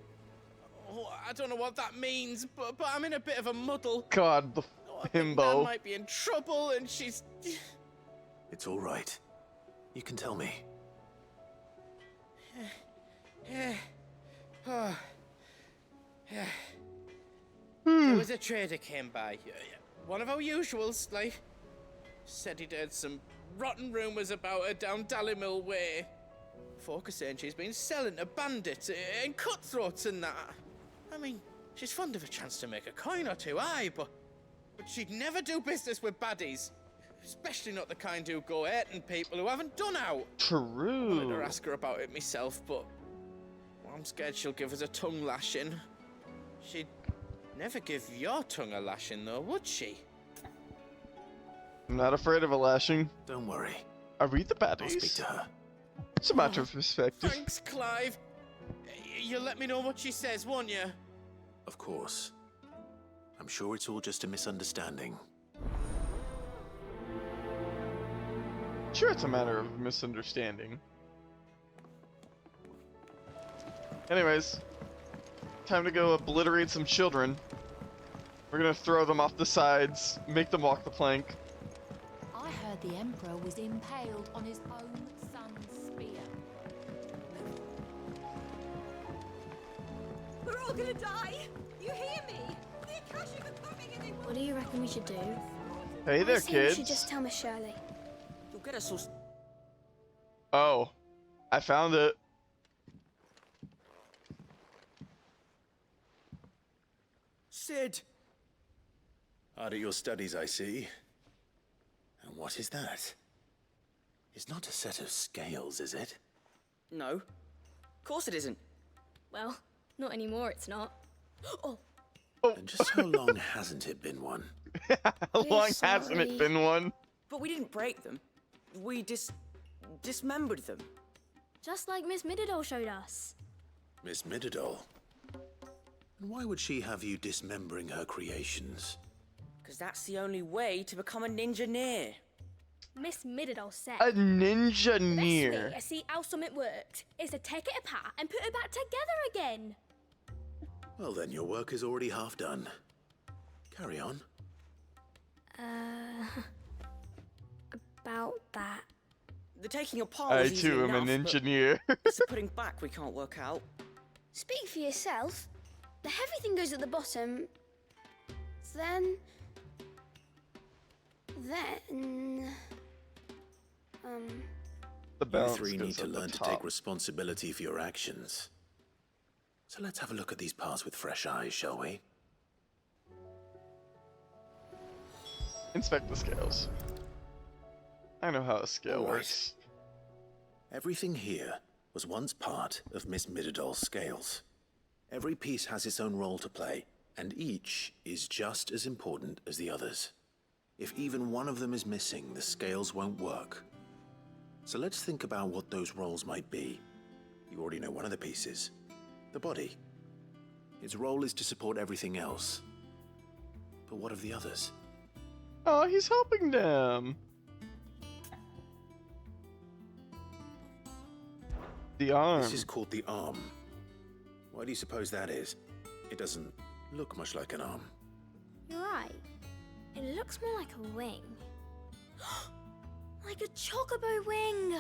[SPEAKER 14] Oh, I don't know what that means, but I'm in a bit of a muddle.
[SPEAKER 1] God, the
[SPEAKER 14] I think Nan
[SPEAKER 1] himbo.
[SPEAKER 14] might be in trouble, and she's...
[SPEAKER 4] It's all right. You can tell me.
[SPEAKER 14] Oh. There was a trader came by. One of our usuals, like. Said he'd heard some rotten rumours about her down Dallymill Way. Folk are saying she's been selling to bandits and cutthroats and that. I mean, she's fond of a chance to make a coin or two, aye, but she'd never do business with baddies. Especially not the kind who go hurting people who haven't done out.
[SPEAKER 1] True.
[SPEAKER 14] I wanted to ask her about it myself, but I'm scared she'll give us a tongue lashing. She'd never give your tongue a lashing, though, would she?
[SPEAKER 1] I'm not afraid of a lashing.
[SPEAKER 4] Don't worry.
[SPEAKER 1] Are we the
[SPEAKER 4] I'll
[SPEAKER 1] baddies?
[SPEAKER 4] speak to her.
[SPEAKER 1] It's a matter of perspective.
[SPEAKER 14] Thanks, Clive. You'll let me know what she says, won't you?
[SPEAKER 4] Of course. I'm sure it's all just a misunderstanding.
[SPEAKER 1] Sure, it's a matter of misunderstanding. Anyways, time to go obliterate some children. We're gonna throw them off the sides, make them walk the plank.
[SPEAKER 12] I heard the Emperor was impaled on his own son's spear.
[SPEAKER 13] We're all gonna die! You hear me? The Akashic are coming and they
[SPEAKER 15] What do you reckon we should do?
[SPEAKER 1] Hey there,
[SPEAKER 15] I say
[SPEAKER 1] kids.
[SPEAKER 15] we should just tell Miss Shirley.
[SPEAKER 14] You'll get us all...
[SPEAKER 1] Oh, I found it.
[SPEAKER 4] Sid! Hard at your studies, I see. And what is that? It's not a set of scales, is it?
[SPEAKER 14] No. Of course it isn't.
[SPEAKER 15] Well, not anymore, it's not. Oh,
[SPEAKER 4] And just how long hasn't it been one?
[SPEAKER 1] How long hasn't it been one?
[SPEAKER 14] But we didn't break them. We dismembered them.
[SPEAKER 15] just like Miss Mididol showed us.
[SPEAKER 4] Miss Mididol? And why would she have you dismembering her creations?
[SPEAKER 14] Because that's the only way to become a ninja-neer.
[SPEAKER 15] Miss Mididol said.
[SPEAKER 1] A ninja
[SPEAKER 15] The
[SPEAKER 1] near.
[SPEAKER 15] best way to see how something worked is to take it apart and put it back together again.
[SPEAKER 4] Well then, your work is already half done. Carry on.
[SPEAKER 15] About that.
[SPEAKER 14] The taking apart
[SPEAKER 1] I
[SPEAKER 14] was easy
[SPEAKER 1] too am an
[SPEAKER 14] enough, but
[SPEAKER 1] engineer.
[SPEAKER 14] it's the putting back we can't work out.
[SPEAKER 15] Speak for yourself. The heavy thing goes at the bottom. Then.
[SPEAKER 1] The
[SPEAKER 4] You
[SPEAKER 1] balance
[SPEAKER 4] three
[SPEAKER 1] goes
[SPEAKER 4] need to
[SPEAKER 1] at the
[SPEAKER 4] learn to
[SPEAKER 1] top.
[SPEAKER 4] take responsibility for your actions. So let's have a look at these parts with fresh eyes, shall we?
[SPEAKER 1] Inspect the scales. I know how a scale
[SPEAKER 4] All right.
[SPEAKER 1] works.
[SPEAKER 4] Everything here was once part of Miss Mididol's scales. Every piece has its own role to play, and each is just as important as the others. If even one of them is missing, the scales won't work. So let's think about what those roles might be. You already know one of the pieces, the body. Its role is to support everything else. But what of the others?
[SPEAKER 1] Oh, he's helping them. The arm.
[SPEAKER 4] This is called the arm. Why do you suppose that is? It doesn't look much like an arm.
[SPEAKER 17] You're right. It looks more like a wing. Like a chocobo wing!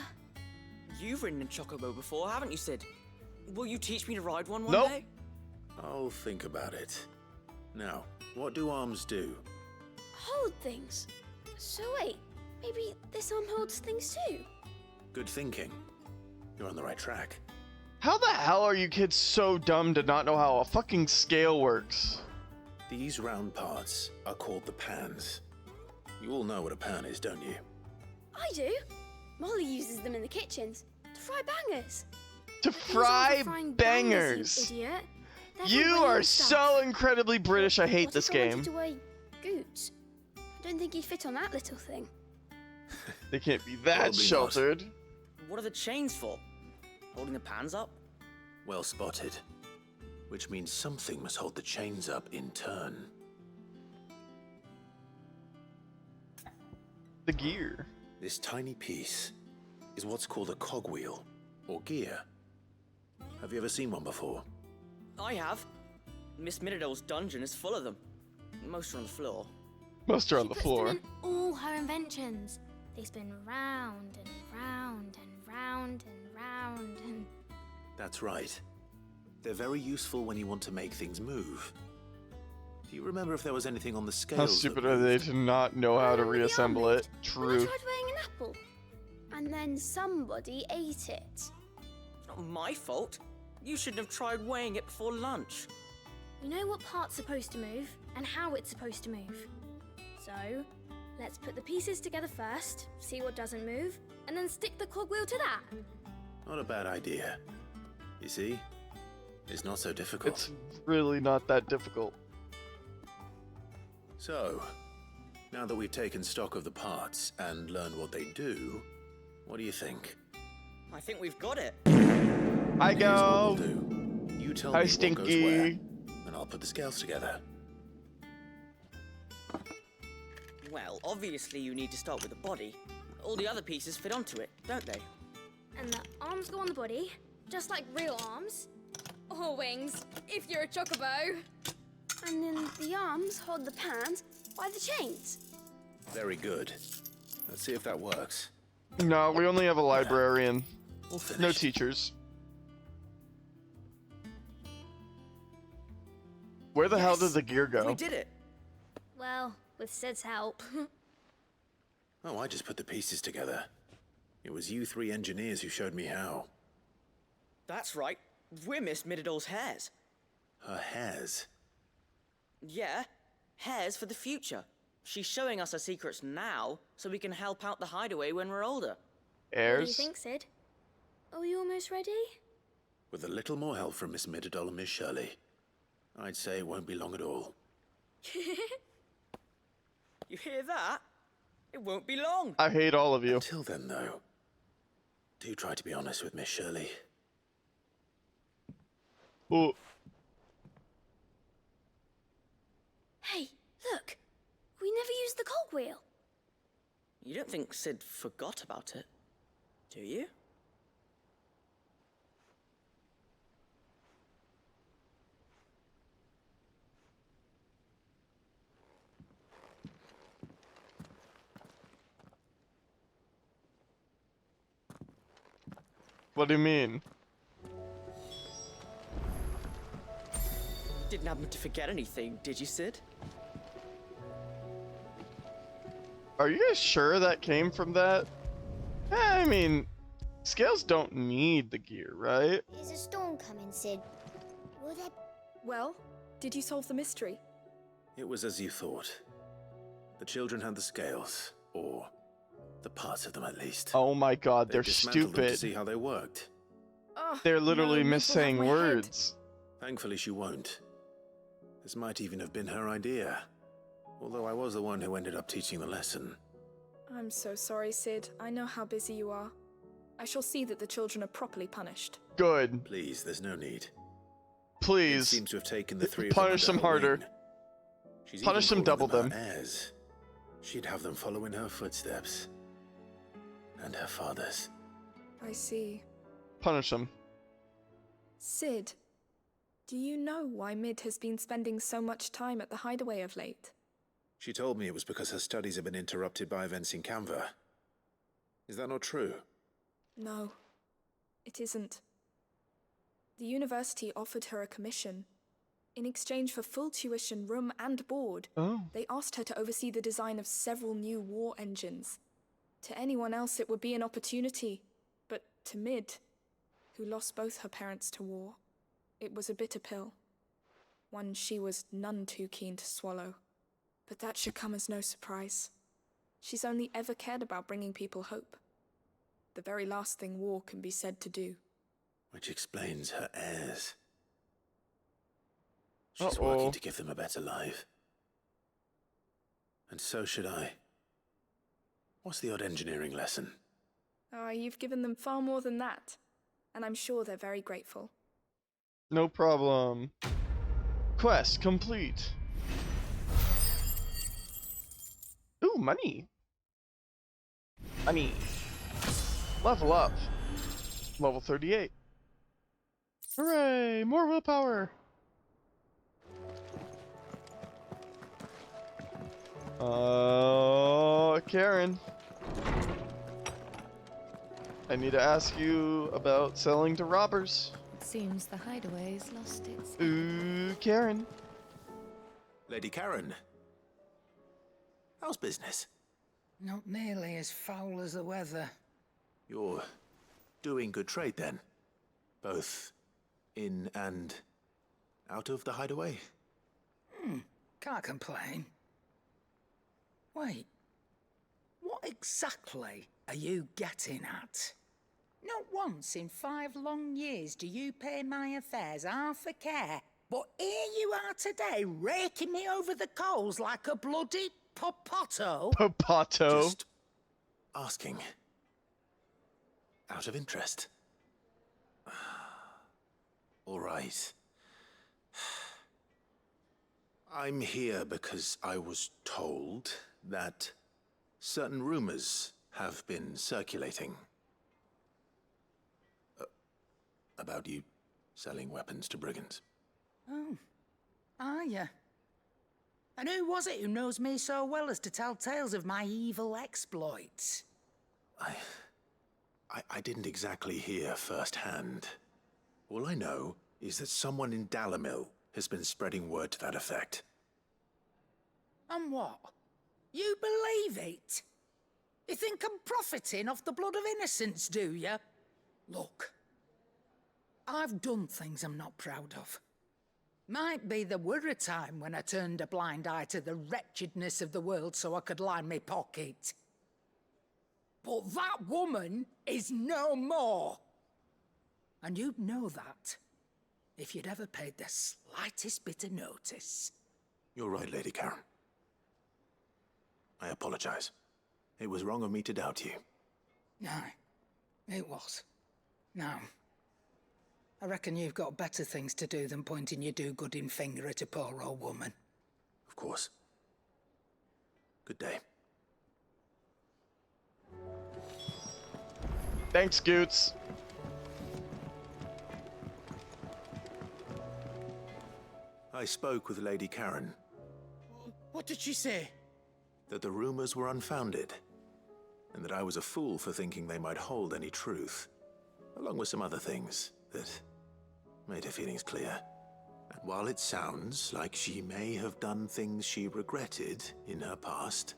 [SPEAKER 18] You've ridden a chocobo before, haven't you, Sid? Will you teach me to ride one
[SPEAKER 1] Nope.
[SPEAKER 18] day?
[SPEAKER 4] I'll think about it. Now, what do arms do?
[SPEAKER 17] Hold things. So wait, maybe this arm holds things too?
[SPEAKER 4] Good thinking. You're on the right track.
[SPEAKER 1] How the hell are you kids so dumb to not know how a fucking scale works?
[SPEAKER 4] These round parts are called the pans. You all know what a pan is, don't you?
[SPEAKER 17] I do. Molly uses them in the kitchens to fry bangers.
[SPEAKER 1] To
[SPEAKER 17] These aren't
[SPEAKER 1] fry
[SPEAKER 17] for frying
[SPEAKER 1] bangers!
[SPEAKER 17] you idiot. They're for
[SPEAKER 1] You
[SPEAKER 17] weighing
[SPEAKER 1] are
[SPEAKER 17] stuff.
[SPEAKER 1] so incredibly British, I hate
[SPEAKER 17] What
[SPEAKER 1] this
[SPEAKER 17] if I wanted
[SPEAKER 1] game.
[SPEAKER 17] to weigh goods? I don't think he'd fit on that little thing.
[SPEAKER 1] They can't be that
[SPEAKER 4] Probably not.
[SPEAKER 1] sheltered.
[SPEAKER 18] What are the chains for? Holding the pans up?
[SPEAKER 4] Well spotted. Which means something must hold the chains up in turn.
[SPEAKER 1] The gear.
[SPEAKER 4] This tiny piece is what's called a cogwheel, or gear. Have you ever seen one before?
[SPEAKER 18] I have. Miss Middledale's dungeon is full of them. Most are on the floor.
[SPEAKER 1] Most are on the
[SPEAKER 17] Puts
[SPEAKER 1] floor.
[SPEAKER 17] them in all her inventions. They spin round and round and round and round and...
[SPEAKER 4] That's right. They're very useful when you want to make things move. Do you remember if there was anything on the scales?
[SPEAKER 1] How stupid are they to not know how to reassemble it?
[SPEAKER 17] When I
[SPEAKER 1] True.
[SPEAKER 17] tried weighing an apple, and then somebody ate it.
[SPEAKER 18] It's not my fault. You shouldn't have tried weighing it before lunch.
[SPEAKER 17] We know what part's supposed to move, and how it's supposed to move. So, let's put the pieces together first, see what doesn't move, and then stick the cogwheel to that.
[SPEAKER 4] Not a bad idea. You see? It's not so difficult.
[SPEAKER 1] It's really not that difficult.
[SPEAKER 4] So, now that we've taken stock of the parts and learned what they do, what do you think?
[SPEAKER 18] I think we've got it.
[SPEAKER 1] I
[SPEAKER 4] Here's what
[SPEAKER 1] go.
[SPEAKER 4] we'll do. You tell
[SPEAKER 1] Hi,
[SPEAKER 4] me what goes where,
[SPEAKER 1] Stinky.
[SPEAKER 4] and I'll put the scales together.
[SPEAKER 18] Well, obviously you need to start with the body. All the other pieces fit onto it, don't they?
[SPEAKER 17] And the arms go on the body, just like real arms. Or wings, if you're a chocobo. And then the arms hold the pans by the chains.
[SPEAKER 4] Very good. Let's see if that works.
[SPEAKER 1] No, we only have a librarian.
[SPEAKER 4] We'll finish.
[SPEAKER 1] No teachers. Where the hell did the gear go?
[SPEAKER 18] We did it.
[SPEAKER 17] Well, with Sid's help.
[SPEAKER 4] Oh, I just put the pieces together. It was you three engineers who showed me how.
[SPEAKER 18] That's right. We're Miss Middledale's hares.
[SPEAKER 4] Her hairs.
[SPEAKER 18] Yeah, hares for the future. She's showing us her secrets now, so we can help out the hideaway when we're older.
[SPEAKER 17] What do you
[SPEAKER 1] Heirs?
[SPEAKER 17] think, Sid? Are you almost ready?
[SPEAKER 4] With a little more help from Miss Middledale and Miss Shirley, I'd say it won't be long at all.
[SPEAKER 18] You hear that? It won't be long.
[SPEAKER 1] I hate all of you.
[SPEAKER 4] Until then, though, do try to be honest with Miss Shirley.
[SPEAKER 1] Oh,
[SPEAKER 17] Hey, look! We never used the cogwheel.
[SPEAKER 18] You don't think Sid forgot about it, do you?
[SPEAKER 1] what do you mean?
[SPEAKER 18] Didn't happen to forget anything, did you, Sid?
[SPEAKER 1] Are you guys sure that came from that? I mean, scales don't need the gear, right?
[SPEAKER 17] Is a storm coming, Sid? Will there...
[SPEAKER 15] Well, did you solve the mystery?
[SPEAKER 4] It was as you thought. The children had the scales, or the parts of them at least.
[SPEAKER 1] Oh my god,
[SPEAKER 4] They
[SPEAKER 1] they're
[SPEAKER 4] dismantled them to
[SPEAKER 1] stupid.
[SPEAKER 4] see how they worked.
[SPEAKER 1] They're literally
[SPEAKER 15] no,
[SPEAKER 1] missaying
[SPEAKER 15] nipple off my head.
[SPEAKER 1] words.
[SPEAKER 4] Thankfully she won't. This might even have been her idea. Although I was the one who ended up teaching the lesson.
[SPEAKER 15] I'm so sorry, Sid. I know how busy you are. I shall see that the children are properly punished.
[SPEAKER 1] Good.
[SPEAKER 4] Please, there's no need.
[SPEAKER 1] Please.
[SPEAKER 4] It seems to have taken the three
[SPEAKER 1] punish
[SPEAKER 4] of them
[SPEAKER 1] them harder.
[SPEAKER 4] She's
[SPEAKER 1] Punish them, double them.
[SPEAKER 4] Her heirs. She'd have them follow in her footsteps. And her father's.
[SPEAKER 15] I see.
[SPEAKER 1] Punish them.
[SPEAKER 15] Sid, do you know why Mid has been spending so much time at the hideaway of late?
[SPEAKER 4] She told me it was because her studies have been interrupted by events in Canva. Is that not true?
[SPEAKER 15] No, it isn't. The university offered her a commission. In exchange for full tuition, room and board, they asked her to oversee the design of several new war engines. To anyone else it would be an opportunity, but to Mid, who lost both her parents to war, it was a bitter pill. One she was none too keen to swallow. But that should come as no surprise. She's only ever cared about bringing people hope. The very last thing war can be said to do.
[SPEAKER 4] Which explains her heirs. She's working to give them a better life. And so should I. What's the odd engineering lesson?
[SPEAKER 15] You've given them far more than that. And I'm sure they're very grateful.
[SPEAKER 1] No problem. Quest complete. Ooh, money. Money. Level up. Level 38. Hooray! More willpower. Karen. I need to ask you about selling to robbers.
[SPEAKER 12] It seems the hideaway's lost its...
[SPEAKER 1] Ooh, Karen.
[SPEAKER 4] Lady Karen. How's business?
[SPEAKER 9] Not nearly as foul as the weather.
[SPEAKER 4] You're doing good trade then? Both in and out of the hideaway?
[SPEAKER 9] Can't complain. Wait, what exactly are you getting at? Not once in 5 long years do you pay my affairs half a care, but here you are today, raking me over the coals like a bloody popoto.
[SPEAKER 1] Popoto.
[SPEAKER 4] Just asking. Out of interest. All right. I'm here because I was told that certain rumors have been circulating. About you selling weapons to brigands.
[SPEAKER 9] Oh, are you? And who was it who knows me so well as to tell tales of my evil exploits?
[SPEAKER 4] I didn't exactly hear firsthand. All I know is that someone in Dalimil has been spreading word to that effect.
[SPEAKER 9] And what? You believe it? You think I'm profiting off the blood of innocents, do you? Look, I've done things I'm not proud of. Might be there were a time when I turned a blind eye to the wretchedness of the world so I could line my pocket. But that woman is no more. And you'd know that if you'd ever paid the slightest bit of notice.
[SPEAKER 4] You're right, Lady Karen. I apologize. It was wrong of me to doubt you.
[SPEAKER 9] No, it was. Now, I reckon you've got better things to do than pointing your do-gooding finger at a poor old woman.
[SPEAKER 4] Of course. Good day.
[SPEAKER 1] Thanks, Goots.
[SPEAKER 4] I spoke with Lady Karen.
[SPEAKER 14] What did she say?
[SPEAKER 4] That the rumors were unfounded, and that I was a fool for thinking they might hold any truth, along with some other things that made her feelings clear. And while it sounds like she may have done things she regretted in her past,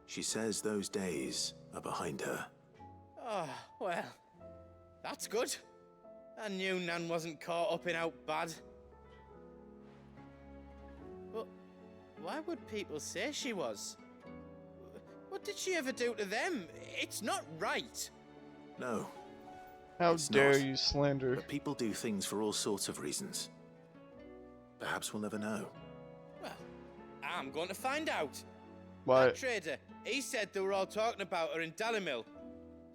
[SPEAKER 4] she says those days are behind her.
[SPEAKER 14] Oh, well, that's good. I knew Nan wasn't caught up in out bad. But why would people say she was? What did she ever do to them? It's not right.
[SPEAKER 4] No.
[SPEAKER 1] How
[SPEAKER 4] it's
[SPEAKER 1] dare
[SPEAKER 4] not.
[SPEAKER 1] you slander?
[SPEAKER 4] But people do things for all sorts of reasons. Perhaps we'll never know.
[SPEAKER 14] Well, I'm going to find out.
[SPEAKER 1] What?
[SPEAKER 14] That trader, he said they were all talking about her in Dalimil.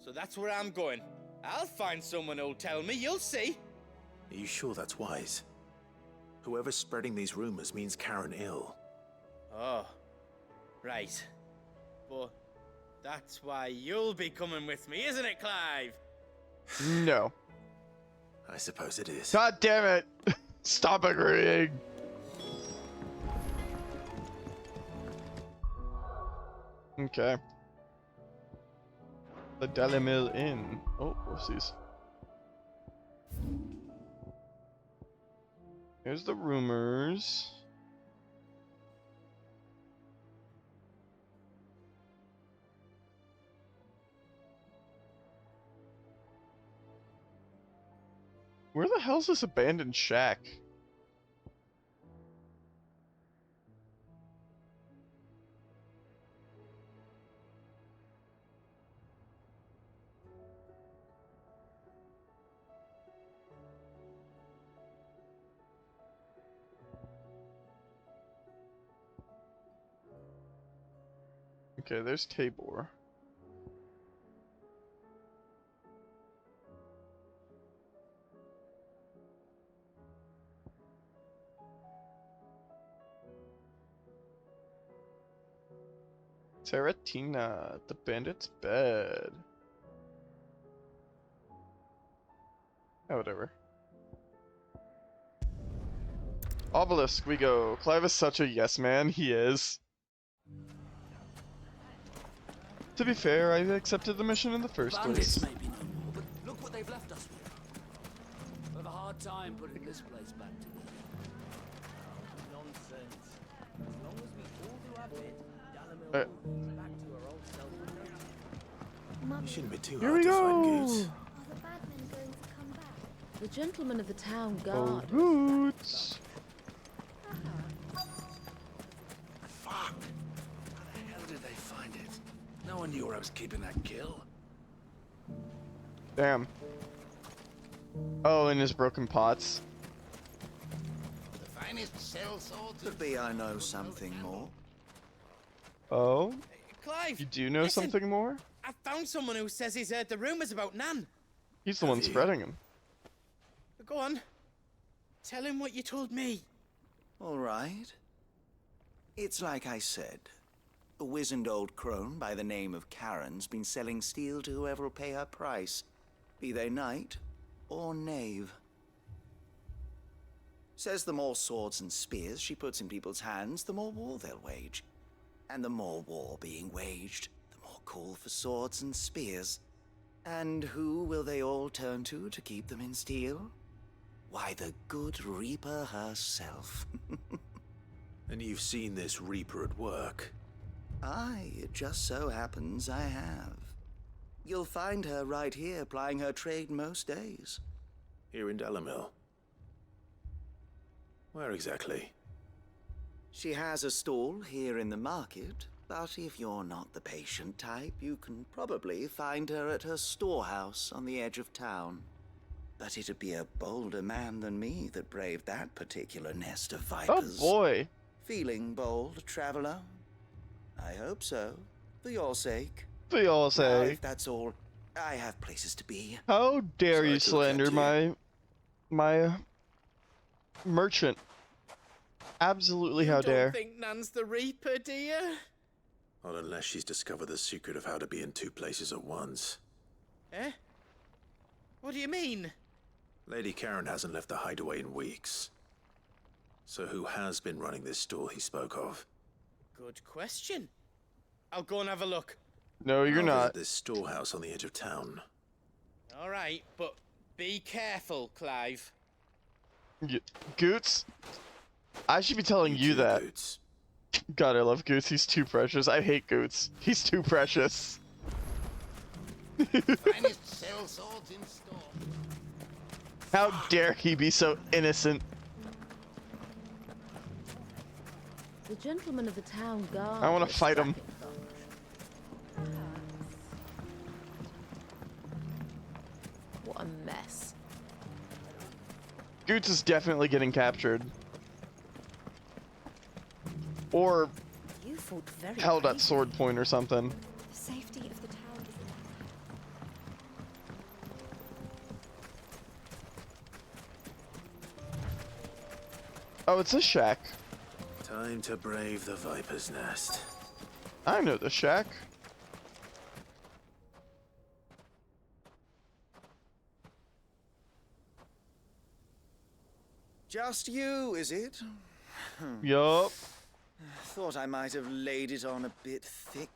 [SPEAKER 14] So that's where I'm going. I'll find someone who'll tell me, you'll see.
[SPEAKER 4] Are you sure that's wise? Whoever's spreading these rumors means Karen ill.
[SPEAKER 14] Oh, right. But that's why you'll be coming with me, isn't it, Clive?
[SPEAKER 1] No.
[SPEAKER 4] I suppose it is.
[SPEAKER 1] God damn it! Stop agreeing! Okay. The Dalimil Inn. Oh, whoopsies. Here's the rumors. Where the hell's this abandoned shack? Okay, there's Tabor. Terratina, the bandit's bed. Oh, whatever. Obelisk, we go. Clive is such a yes man, he is. To be fair, I accepted the mission in the first
[SPEAKER 7] Bandits
[SPEAKER 1] place.
[SPEAKER 7] may be no more, but look what they've left us with. We have a hard time putting this place back together.
[SPEAKER 19] Nonsense. As long as we all do our bit, Dalimil will be back to her old self.
[SPEAKER 4] You shouldn't be too
[SPEAKER 1] Here
[SPEAKER 4] hard
[SPEAKER 1] we
[SPEAKER 4] to
[SPEAKER 1] go.
[SPEAKER 4] find Goots.
[SPEAKER 17] Are the bad men going to come back?
[SPEAKER 13] The gentleman of the town
[SPEAKER 1] Oh,
[SPEAKER 13] guard.
[SPEAKER 1] Boots.
[SPEAKER 5] Fuck! How the hell did they find it? No one knew where I was keeping that kill.
[SPEAKER 1] Damn. Oh, and his broken pots.
[SPEAKER 19] The finest cell swords.
[SPEAKER 20] Could be I know something more.
[SPEAKER 1] Oh?
[SPEAKER 14] Clive!
[SPEAKER 1] You do know
[SPEAKER 14] listen,
[SPEAKER 1] something more?
[SPEAKER 14] I found someone who says he's heard the rumors about Nan.
[SPEAKER 1] He's the one spreading them.
[SPEAKER 14] Go on. Tell him what you told me.
[SPEAKER 20] All right. It's like I said. A wizened old crone by the name of Karen's been selling steel to whoever will pay her price, be they knight or knave. Says the more swords and spears she puts in people's hands, the more war they'll wage. And the more war being waged, the more call for swords and spears. And who will they all turn to keep them in steel? Why, the good Reaper herself.
[SPEAKER 4] And you've seen this Reaper at work.
[SPEAKER 20] Aye, it just so happens I have. You'll find her right here plying her trade most days.
[SPEAKER 4] Here in Dalimil. Where exactly?
[SPEAKER 20] She has a stall here in the market, but if you're not the patient type, you can probably find her at her storehouse on the edge of town. But it'd be a bolder man than me that braved that particular nest of vipers.
[SPEAKER 1] Oh boy.
[SPEAKER 20] Feeling bold, traveler? I hope so. For your sake.
[SPEAKER 1] For your
[SPEAKER 20] Now,
[SPEAKER 1] sake.
[SPEAKER 20] if that's all, I have places to be.
[SPEAKER 1] How dare
[SPEAKER 20] Sorry
[SPEAKER 1] you
[SPEAKER 20] to look at
[SPEAKER 1] slander
[SPEAKER 20] you.
[SPEAKER 1] my merchant? Absolutely, how dare.
[SPEAKER 14] Don't think Nan's the Reaper, do you?
[SPEAKER 4] Not unless she's discovered the secret of how to be in two places at once.
[SPEAKER 14] Eh? What do you mean?
[SPEAKER 4] Lady Karen hasn't left the hideaway in weeks. So who has been running this stall he spoke of?
[SPEAKER 14] Good question. I'll go and have a look.
[SPEAKER 1] No, you're
[SPEAKER 4] I'll
[SPEAKER 1] not.
[SPEAKER 4] visit this storehouse on the edge of town.
[SPEAKER 14] All right, but be careful, Clive.
[SPEAKER 1] Goots? I should be telling you that.
[SPEAKER 4] Goots.
[SPEAKER 1] God, I love Goots. He's too precious. I hate Goots. He's too precious.
[SPEAKER 19] Finest cell swords in store.
[SPEAKER 1] How dare he be so innocent?
[SPEAKER 13] The gentleman of the town guard.
[SPEAKER 1] I want to fight him.
[SPEAKER 13] What a mess.
[SPEAKER 1] Goots is definitely getting captured. Or
[SPEAKER 3] You fought very
[SPEAKER 1] held at
[SPEAKER 3] bravely.
[SPEAKER 1] sword point or something.
[SPEAKER 3] The safety of the town is...
[SPEAKER 1] Oh, it's a shack.
[SPEAKER 4] Time to brave the Viper's Nest.
[SPEAKER 1] I know the shack.
[SPEAKER 20] Just you, is it?
[SPEAKER 1] Yup.
[SPEAKER 20] Thought I might have laid it on a bit thick.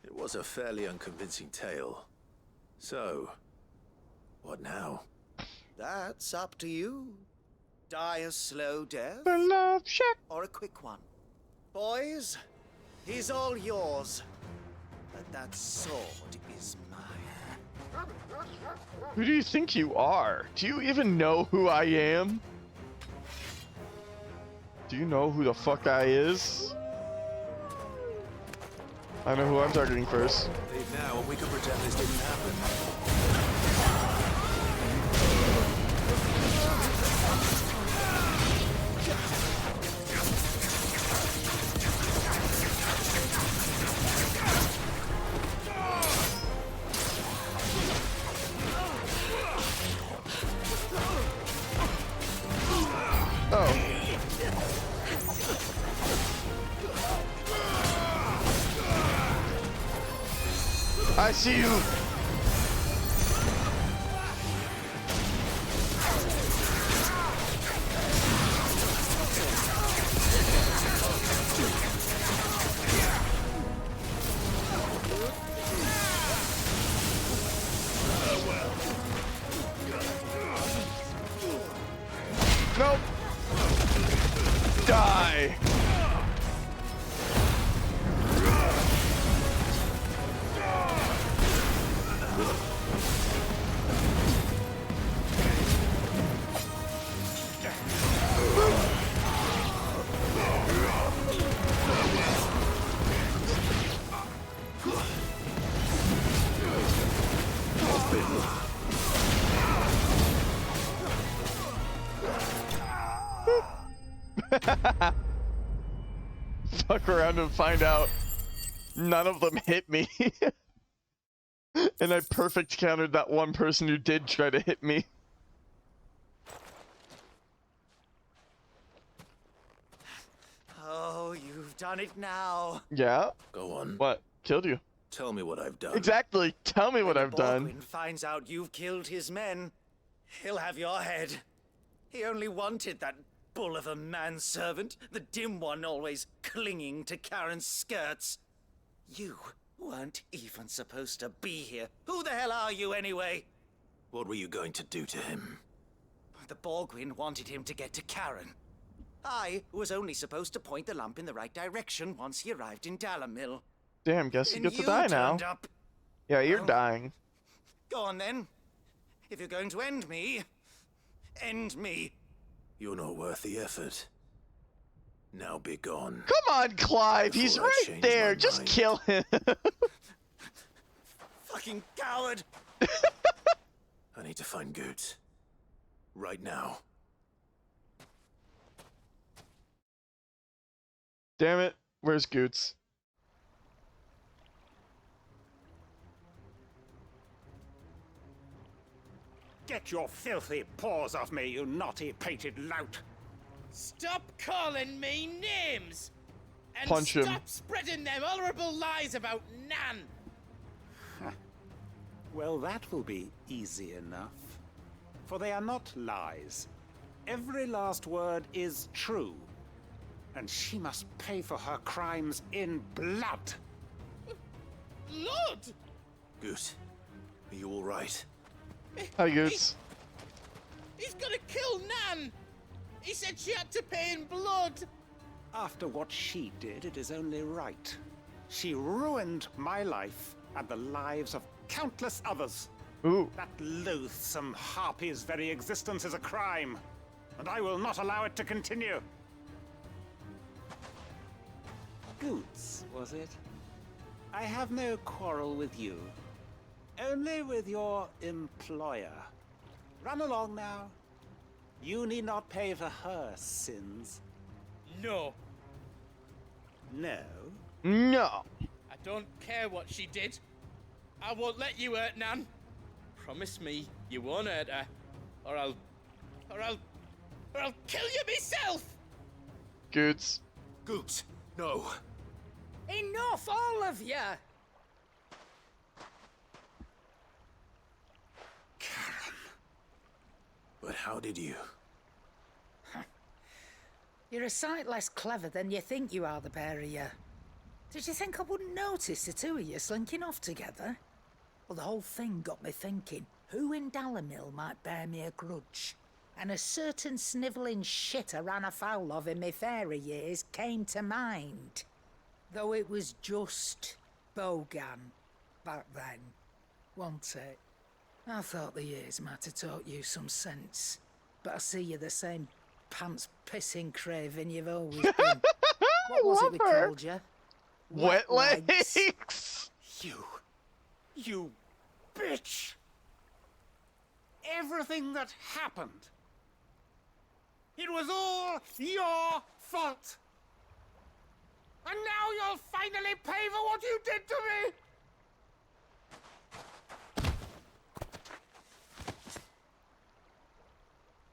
[SPEAKER 4] It was a fairly unconvincing tale. So, what now?
[SPEAKER 20] That's up to you. Die a slow death?
[SPEAKER 1] The love shack.
[SPEAKER 20] Or a quick one? Boys, he's all yours. But that sword is mine.
[SPEAKER 1] Who do you think you are? Do you even know who I am? Do you know who the fuck I is? I know who I'm targeting first.
[SPEAKER 4] Leave now and we can pretend this didn't happen.
[SPEAKER 1] Oh. I see you. Nope. Die. Fuck around and find out none of them hit me. And I perfect countered that one person who did try to hit me.
[SPEAKER 20] Oh, you've done it now.
[SPEAKER 1] Yeah?
[SPEAKER 4] Go on.
[SPEAKER 1] What? Killed you?
[SPEAKER 4] Tell me what I've done.
[SPEAKER 1] Exactly. Tell me what I've done.
[SPEAKER 20] When finds out you've killed his men, he'll have your head. He only wanted that bull of a manservant, the dim one always clinging to Karen's skirts. You weren't even supposed to be here. Who the hell are you anyway?
[SPEAKER 4] What were you going to do to him?
[SPEAKER 20] The Borgwyn wanted him to get to Karen. I was only supposed to point the lamp in the right direction once he arrived in Dalamil.
[SPEAKER 1] Damn, guess he
[SPEAKER 20] And
[SPEAKER 1] gets to
[SPEAKER 20] you
[SPEAKER 1] die now.
[SPEAKER 20] turned up.
[SPEAKER 1] Yeah, you're
[SPEAKER 20] Well,
[SPEAKER 1] dying.
[SPEAKER 20] Go on then. If you're going to end me, end me.
[SPEAKER 4] You're not worth the effort. Now be gone.
[SPEAKER 1] Come on, Clive. He's
[SPEAKER 4] Before I
[SPEAKER 1] right
[SPEAKER 4] change
[SPEAKER 1] there.
[SPEAKER 4] my
[SPEAKER 1] Just
[SPEAKER 4] mind.
[SPEAKER 1] kill him.
[SPEAKER 20] Fucking coward.
[SPEAKER 4] I need to find Goots. Right now.
[SPEAKER 1] Damn it. Where's Goots?
[SPEAKER 6] Get your filthy paws off me, you naughty pated lout!
[SPEAKER 14] Stop calling me names! And
[SPEAKER 1] Punch him.
[SPEAKER 14] stop spreading them horrible lies about Nan!
[SPEAKER 6] Well, that will be easy enough. For they are not lies. Every last word is true. And she must pay for her crimes in blood.
[SPEAKER 14] Blood?
[SPEAKER 4] Goot, are you all right?
[SPEAKER 1] Hi, Goots.
[SPEAKER 14] He's gonna kill Nan! He said she had to pay in blood!
[SPEAKER 6] After what she did, it is only right. She ruined my life and the lives of countless others.
[SPEAKER 1] Ooh.
[SPEAKER 6] That loathsome harpy's very existence is a crime, and I will not allow it to continue. Goots, was it? I have no quarrel with you. Only with your employer. Run along now. You need not pay for her sins.
[SPEAKER 14] No.
[SPEAKER 6] No.
[SPEAKER 1] No.
[SPEAKER 14] I don't care what she did. I won't let you hurt Nan. Promise me you won't hurt her, or I'll kill you myself.
[SPEAKER 1] Goots.
[SPEAKER 5] Goots, no.
[SPEAKER 9] Enough, all of you!
[SPEAKER 4] But how did you?
[SPEAKER 9] You're a sight less clever than you think you are, the pair of you. Did you think I wouldn't notice the two of you slinking off together? Well, the whole thing got me thinking, who in Dalimil might bear me a grudge? And a certain snivelling shit I ran afoul of in my fairy years came to mind. Though it was just Bogan back then, wasn't it? I thought the years might have taught you some sense, but I see you're the same pants-pissing craven you've always been. What was it we called you?
[SPEAKER 1] Wet legs!
[SPEAKER 6] You bitch! Everything that happened, it was all your fault! And now you'll finally pay for what you did to me!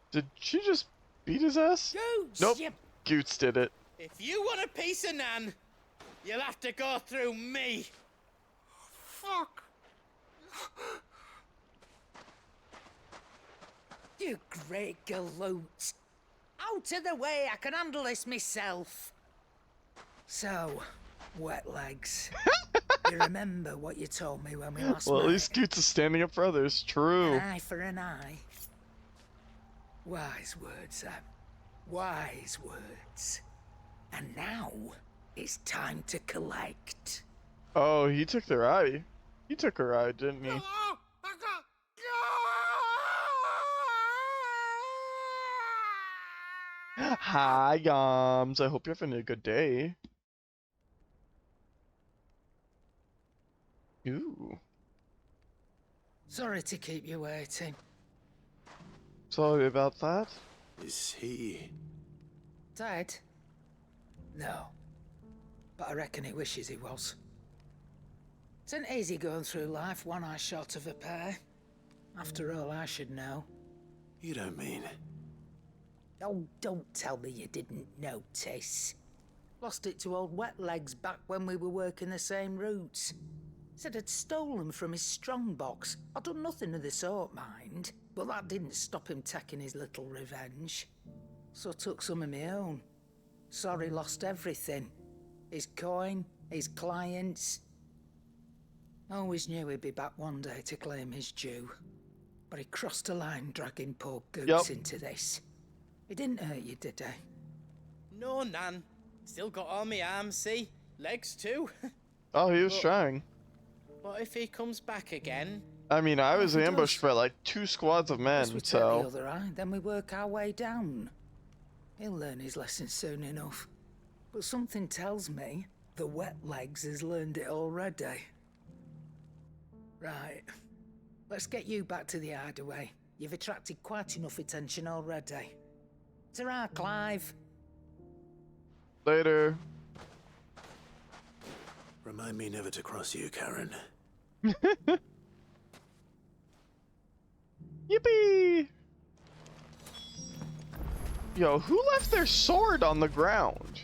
[SPEAKER 1] Did she just beat his ass?
[SPEAKER 14] Goots!
[SPEAKER 1] Nope. Goots did it.
[SPEAKER 14] If you want a piece of Nan, you'll have to go through me.
[SPEAKER 6] Fuck!
[SPEAKER 9] You great galoot! Out of the way, I can handle this myself. So, wet legs. You remember what you told me when we last
[SPEAKER 1] Well,
[SPEAKER 9] met?
[SPEAKER 1] at least Goots is standing up for others. True.
[SPEAKER 9] An eye for an eye. Wise words, Sam. Wise words. And now, it's time to collect.
[SPEAKER 1] Oh, he took their eye. He took her eye, didn't he? Hi, Goms. I hope you're having a good day. Ooh.
[SPEAKER 9] Sorry to keep you waiting.
[SPEAKER 1] Sorry about that.
[SPEAKER 4] Is he...
[SPEAKER 9] Dead? No. But I reckon he wishes he was. It isn't easy going through life one eye short of a pair. After all, I should know.
[SPEAKER 4] You don't mean...
[SPEAKER 9] Oh, don't tell me you didn't notice. Lost it to old Wet Legs back when we were working the same routes. Said I'd stolen from his strongbox. I'd done nothing of the sort, mind. But that didn't stop him taking his little revenge. So I took some of my own. Sorry, lost everything. His coin, his clients. Always knew he'd be back one day to claim his due. But he crossed a line dragging poor Goots into this. He didn't hurt you, did he?
[SPEAKER 14] No, Nan. Still got all my arms, see? Legs too.
[SPEAKER 1] Oh, he was trying.
[SPEAKER 14] What if he comes back again?
[SPEAKER 1] I mean, I was ambushed by like 2 squads of men,
[SPEAKER 9] We take the
[SPEAKER 1] so...
[SPEAKER 9] other eye, then we work our way down. He'll learn his lesson soon enough. But something tells me the Wet Legs has learned it already. Right. Let's get you back to the hideaway. You've attracted quite enough attention already. Ta-ra, Clive.
[SPEAKER 1] Later.
[SPEAKER 4] Remind me never to cross you, Karen.
[SPEAKER 1] Yippee! Yo, who left their sword on the ground?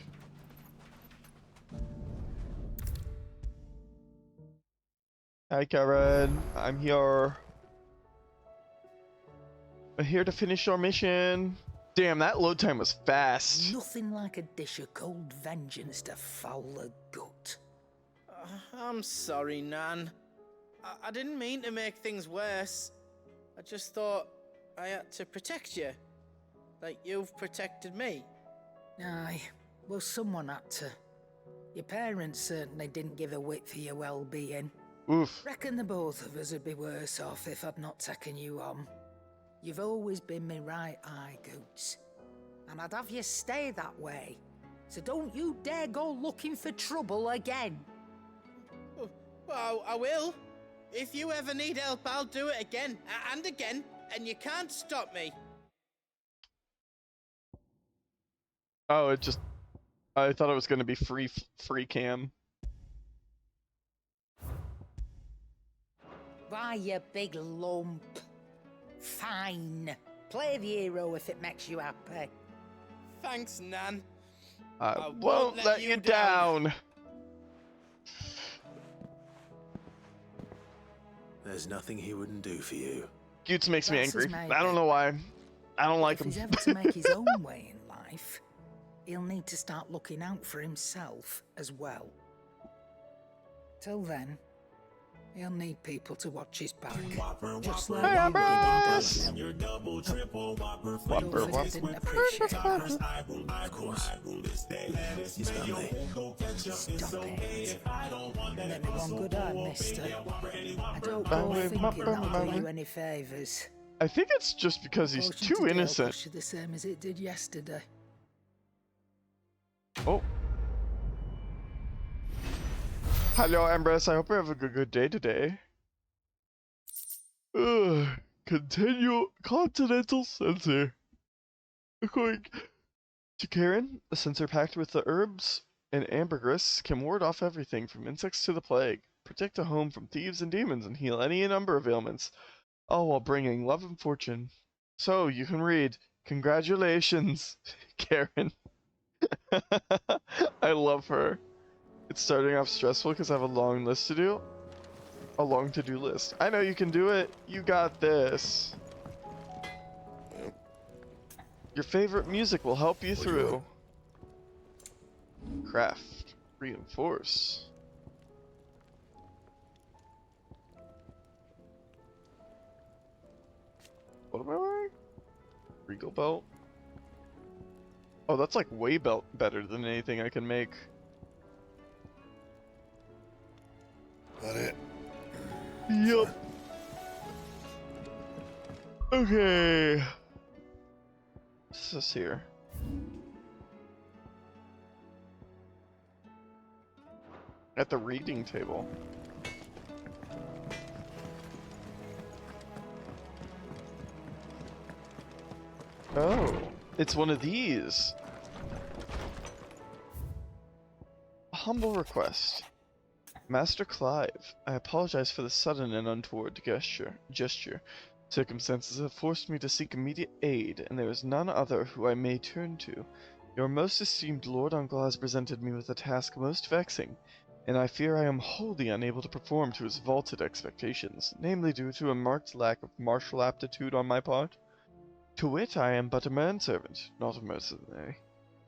[SPEAKER 1] Hi, Karen. I'm here. I'm here to finish your mission. Damn, that load time was fast.
[SPEAKER 9] Nothing like a dish of cold vengeance to foul the gut.
[SPEAKER 14] I'm sorry, Nan. I didn't mean to make things worse. I just thought I had to protect you. Like you've protected me.
[SPEAKER 9] Aye, well, someone had to. Your parents certainly didn't give a whit for your well-being.
[SPEAKER 1] Oof.
[SPEAKER 9] Reckon the both of us would be worse off if I'd not taken you on. You've always been my right eye, Goots. And I'd have you stay that way. So don't you dare go looking for trouble again.
[SPEAKER 14] Well, I will. If you ever need help, I'll do it again and again, and you can't stop me.
[SPEAKER 1] Oh, it just I thought it was gonna be free cam.
[SPEAKER 9] Why, you big lump. Fine. Play the hero if it makes you happy.
[SPEAKER 14] Thanks, Nan.
[SPEAKER 1] I won't let you down.
[SPEAKER 4] There's nothing he wouldn't do for you.
[SPEAKER 1] Goots makes me
[SPEAKER 9] That's
[SPEAKER 1] angry.
[SPEAKER 9] his maybe.
[SPEAKER 1] I don't know why. I don't like
[SPEAKER 9] If
[SPEAKER 1] him.
[SPEAKER 9] he's ever to make his own way in life, he'll need to start looking out for himself as well. Till then, he'll need people to watch his back. Just like
[SPEAKER 1] Hey,
[SPEAKER 9] you
[SPEAKER 1] Ambrose!
[SPEAKER 9] did,
[SPEAKER 1] Whopper,
[SPEAKER 9] Whopper didn't appreciate that.
[SPEAKER 4] Of course. His family.
[SPEAKER 9] Stop it. Let me one good eye, mister. I don't go thinking that'll do you any favours.
[SPEAKER 1] I think it's just because he's
[SPEAKER 9] Potion
[SPEAKER 1] too
[SPEAKER 9] today will
[SPEAKER 1] innocent.
[SPEAKER 9] push you the same as it did yesterday.
[SPEAKER 1] Oh. Hello, Ambrose. I hope you have a good day today. Continue Continental Sensor. According to Karen, a sensor packed with the herbs and ambergris can ward off everything from insects to the plague, protect a home from thieves and demons, and heal any number of ailments, all while bringing love and fortune. So you can read, congratulations, Karen. I love her. It's starting off stressful because I have a long list to do. A long to-do list. I know you can do it. You got this. Your favorite music will help you through. Craft. Reinforce. What am I wearing? Regal belt. Oh, that's like way better than anything I can make.
[SPEAKER 11] That it?
[SPEAKER 1] Yup. Okay. What's this here? At the reading table. Oh, it's one of these. A humble request. Master Clive, I apologize for the sudden and untoward gesture. Circumstances have forced me to seek immediate aid, and there is none other who I may turn to. Your most esteemed Lord Uncle has presented me with a task most vexing, and I fear I am wholly unable to perform to his vaulted expectations, namely due to a marked lack of martial aptitude on my part. To wit, I am but a manservant, not a mercenary.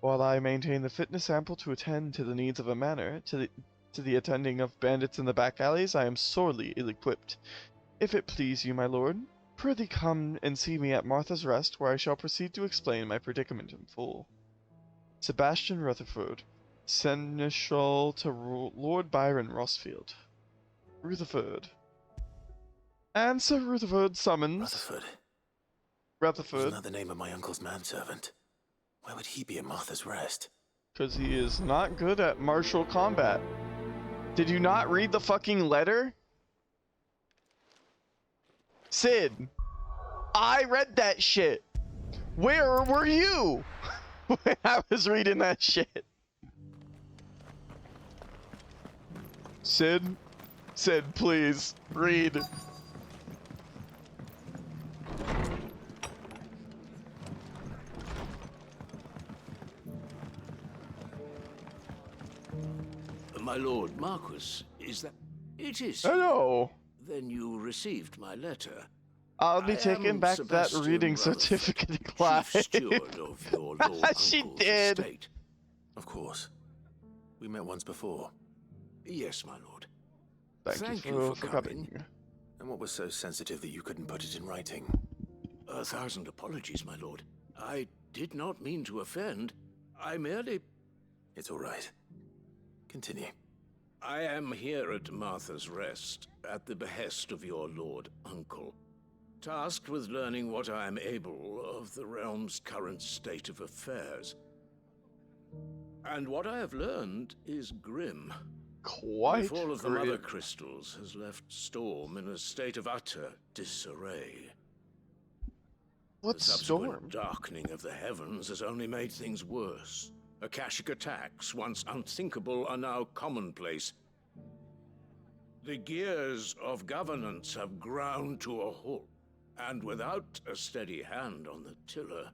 [SPEAKER 1] While I maintain the fitness ample to attend to the needs of a manor, to the attending of bandits in the back alleys, I am sorely ill-equipped. If it please you, my lord, prithee come and see me at Martha's Rest, where I shall proceed to explain my predicament in full. Sebastian Rutherford, Seneschal to Lord Byron Rossfield. Rutherford. And Sir Rutherford summons...
[SPEAKER 4] Rutherford. Wasn't that the name of my uncle's manservant? Why would he be at Martha's Rest?
[SPEAKER 1] Because he is not good at martial combat. Did you not read the fucking letter? Sid, I read that shit. Where were you when I was reading that shit? Sid, please, read.
[SPEAKER 5] My lord Marquis, is that... It is.
[SPEAKER 1] Hello.
[SPEAKER 5] Then you received my letter.
[SPEAKER 1] I'll be taking back
[SPEAKER 5] Sebastian
[SPEAKER 1] that reading
[SPEAKER 5] Rutherford,
[SPEAKER 1] certificate, Clive.
[SPEAKER 5] Chief Steward of your lord
[SPEAKER 1] She
[SPEAKER 5] uncle's
[SPEAKER 1] did.
[SPEAKER 5] estate.
[SPEAKER 4] Of course. We met once before.
[SPEAKER 5] Yes, my lord.
[SPEAKER 1] Thank you for coming.
[SPEAKER 4] And what was so sensitive that you couldn't put it in writing?
[SPEAKER 5] 1,000 apologies, my lord. I did not mean to offend. I merely...
[SPEAKER 4] It's all right. Continue.
[SPEAKER 5] I am here at Martha's Rest, at the behest of your lord uncle, tasked with learning what I am able of the realm's current state of affairs. And what I have learned is grim.
[SPEAKER 1] Quite
[SPEAKER 5] The fall of the
[SPEAKER 1] grim.
[SPEAKER 5] Mother Crystals has left Storm in a state of utter disarray.
[SPEAKER 1] What
[SPEAKER 5] The subsequent
[SPEAKER 1] storm?
[SPEAKER 5] darkening of the heavens has only made things worse. Akashic attacks, once unthinkable, are now commonplace. The gears of governance have ground to a halt, and without a steady hand on the tiller,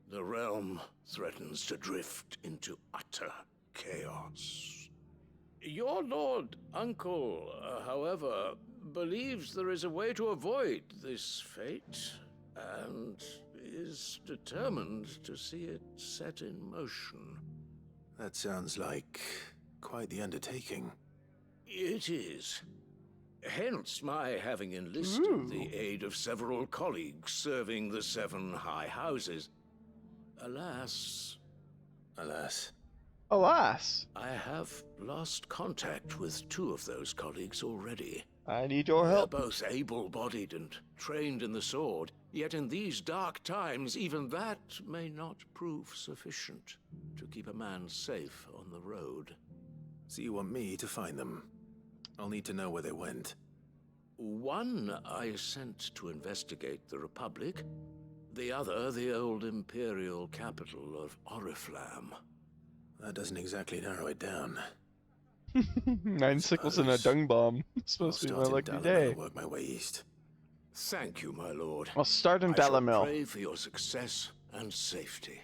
[SPEAKER 5] the realm threatens to drift into utter chaos. Your Lord Uncle, however, believes there is a way to avoid this fate, and is determined to see it set in motion.
[SPEAKER 4] That sounds like quite the undertaking.
[SPEAKER 5] It is. Hence my having enlisted the aid of several colleagues serving the 7 high houses. Alas, I have lost contact with 2 of those colleagues already.
[SPEAKER 1] I need your help.
[SPEAKER 5] They're both able-bodied and trained in the sword, yet in these dark times, even that may not prove sufficient to keep a man safe on the road.
[SPEAKER 4] So you want me to find them? I'll need to know where they went.
[SPEAKER 5] One I sent to investigate the Republic, the other the old Imperial capital of Oriflamme.
[SPEAKER 4] That doesn't exactly narrow it down.
[SPEAKER 1] 9 sickles and a dung bomb. It's supposed to be my lucky day.
[SPEAKER 4] Work my way east.
[SPEAKER 5] Thank you, my lord.
[SPEAKER 1] I'll start in
[SPEAKER 5] I shall
[SPEAKER 1] Dalamil.
[SPEAKER 5] pray for your success and safety.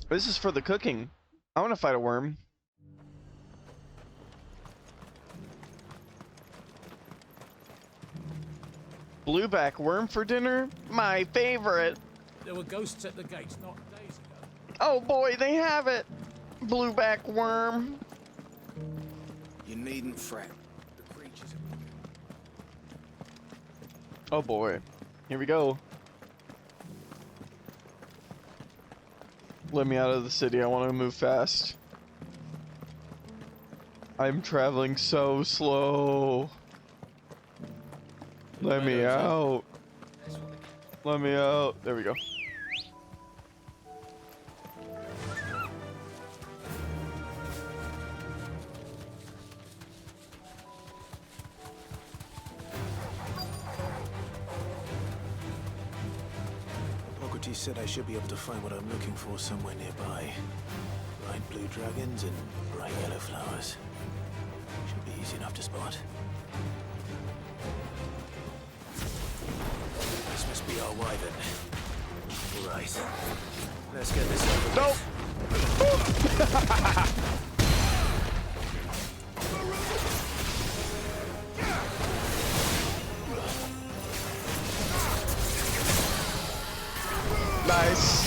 [SPEAKER 1] This is for the cooking. I want to fight a worm. Blueback worm for dinner? My favorite.
[SPEAKER 21] There were ghosts at the gates not days ago.
[SPEAKER 1] Oh boy, they have it. Blueback worm.
[SPEAKER 20] You needn't fret. The creatures are...
[SPEAKER 1] Oh boy. Here we go. Let me out of the city. I want to move fast. I'm traveling so slow. Let me out. Let me out. There we go.
[SPEAKER 4] Socrates said I should be able to find what I'm looking for somewhere nearby. Bright blue dragons and bright yellow flowers. Should be easy enough to spot. This must be our wyvern. Right. Let's get this over with.
[SPEAKER 1] Nice.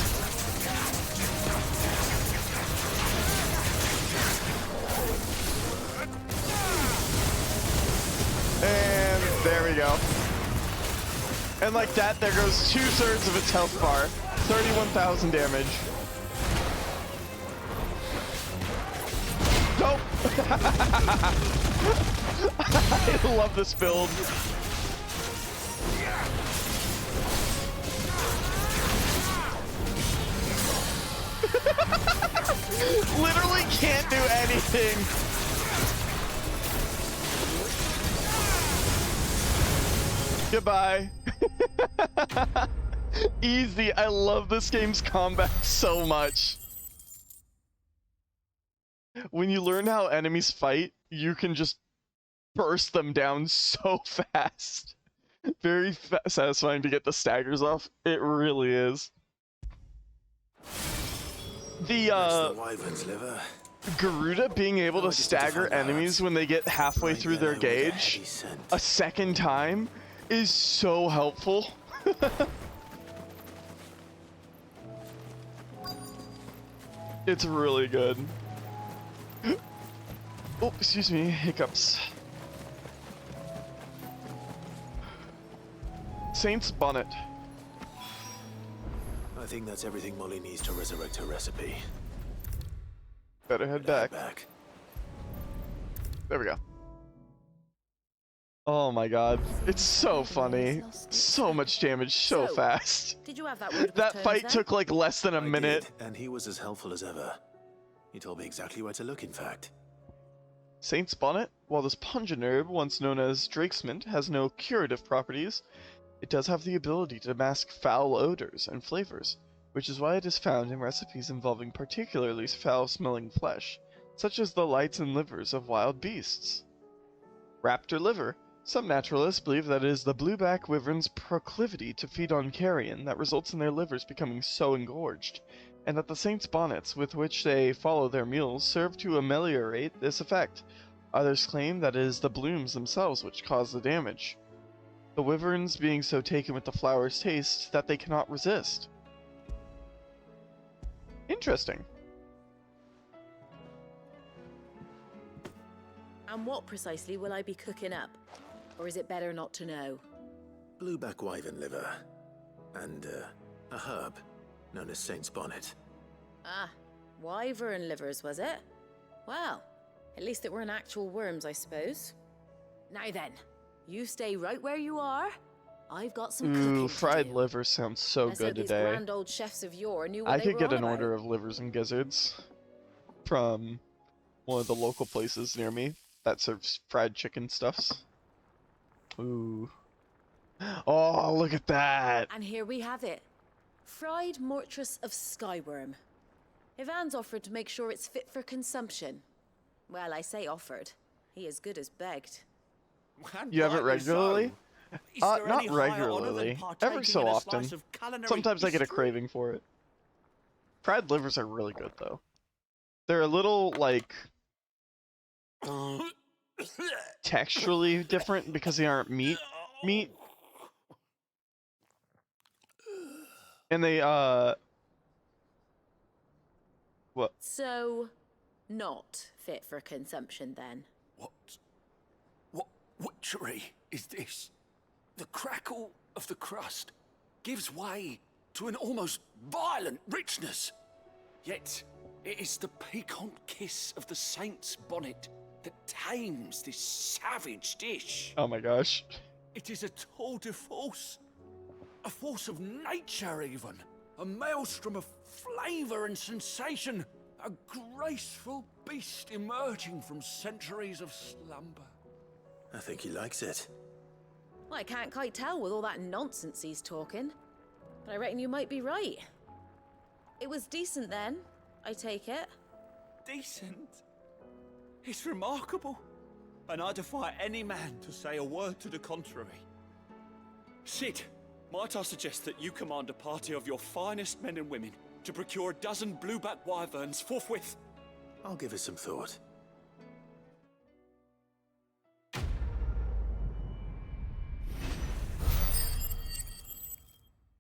[SPEAKER 1] And there we go. And like that, there goes 2/3 of its health bar. 31,000 damage. Go! I love this build. Literally can't do anything. Goodbye. Easy. I love this game's combat so much. When you learn how enemies fight, you can just burst them down so fast. Very satisfying to get the staggers off. It really is. The
[SPEAKER 4] wyvern's liver.
[SPEAKER 1] Garuda being able to stagger enemies when they get halfway through their gauge a second time is so helpful. It's really good. Oh, excuse me, hiccups. Saint's Bonnet.
[SPEAKER 4] I think that's everything Molly needs to resurrect her recipe.
[SPEAKER 1] Better head back. There we go. Oh my god. It's so funny. So much damage so fast.
[SPEAKER 13] Did you have that word with
[SPEAKER 1] That
[SPEAKER 13] Terms,
[SPEAKER 1] fight
[SPEAKER 13] then?
[SPEAKER 1] took like less than a
[SPEAKER 4] I
[SPEAKER 1] minute.
[SPEAKER 4] did, and he was as helpful as ever. He told me exactly where to look, in fact.
[SPEAKER 1] Saint's Bonnet, while this pungent herb, once known as Drake's Mint, has no curative properties, it does have the ability to mask foul odors and flavors, which is why it is found in recipes involving particularly foul-smelling flesh, such as the lights and livers of wild beasts. Raptor liver. Some naturalists believe that it is the blueback wyvern's proclivity to feed on carrion that results in their livers becoming so engorged, and that the saint's bonnets with which they follow their meals serve to ameliorate this effect. Others claim that it is the blooms themselves which cause the damage, the wyverns being so taken with the flower's taste that they cannot resist. Interesting.
[SPEAKER 13] And what precisely will I be cooking up? Or is it better not to know?
[SPEAKER 4] Blueback wyvern liver. And, a herb known as Saint's Bonnet.
[SPEAKER 13] Ah, wyvern livers, was it? Well, at least it weren't actual worms, I suppose. Now then, you stay right where you are. I've got some cooking
[SPEAKER 1] Ooh,
[SPEAKER 13] to
[SPEAKER 1] fried
[SPEAKER 13] do.
[SPEAKER 1] liver sounds so
[SPEAKER 13] Let's hope
[SPEAKER 1] good
[SPEAKER 13] these
[SPEAKER 1] today.
[SPEAKER 13] grand old chefs of yore knew what
[SPEAKER 1] I
[SPEAKER 13] they
[SPEAKER 1] could
[SPEAKER 13] were
[SPEAKER 1] get
[SPEAKER 13] on
[SPEAKER 1] an
[SPEAKER 13] about.
[SPEAKER 1] order of livers and gizzards from one of the local places near me that serves fried chicken stuffs. Ooh. Oh, look at that!
[SPEAKER 13] And here we have it. Fried mortress of skyworm. Ivan's offered to make sure it's fit for consumption. Well, I say offered. He as good as begged.
[SPEAKER 1] You have it regularly?
[SPEAKER 20] there
[SPEAKER 1] Not
[SPEAKER 20] any higher honor than
[SPEAKER 1] regularly.
[SPEAKER 20] partaking
[SPEAKER 1] Every so
[SPEAKER 20] in a
[SPEAKER 1] often.
[SPEAKER 20] slice of culinary
[SPEAKER 1] Sometimes I get a
[SPEAKER 20] history?
[SPEAKER 1] craving for it. Fried livers are really good, though. They're a little, like, texturally different because they aren't meat. And they, what?
[SPEAKER 13] So, not fit for consumption then.
[SPEAKER 5] What witchery is this? The crackle of the crust gives way to an almost violent richness. Yet, it is the piquant kiss of the saint's bonnet that tames this savage dish.
[SPEAKER 1] Oh my gosh.
[SPEAKER 5] It is a tour de force. A force of nature, even. A maelstrom of flavor and sensation. A graceful beast emerging from centuries of slumber.
[SPEAKER 4] I think he likes it.
[SPEAKER 13] Well, I can't quite tell with all that nonsense he's talking. But I reckon you might be right. It was decent then, I take it.
[SPEAKER 20] Decent? It's remarkable. And I defy any man to say a word to the contrary. Sid, might I suggest that you command a party of your finest men and women to procure a dozen blueback wyverns forthwith?
[SPEAKER 4] I'll give it some thought.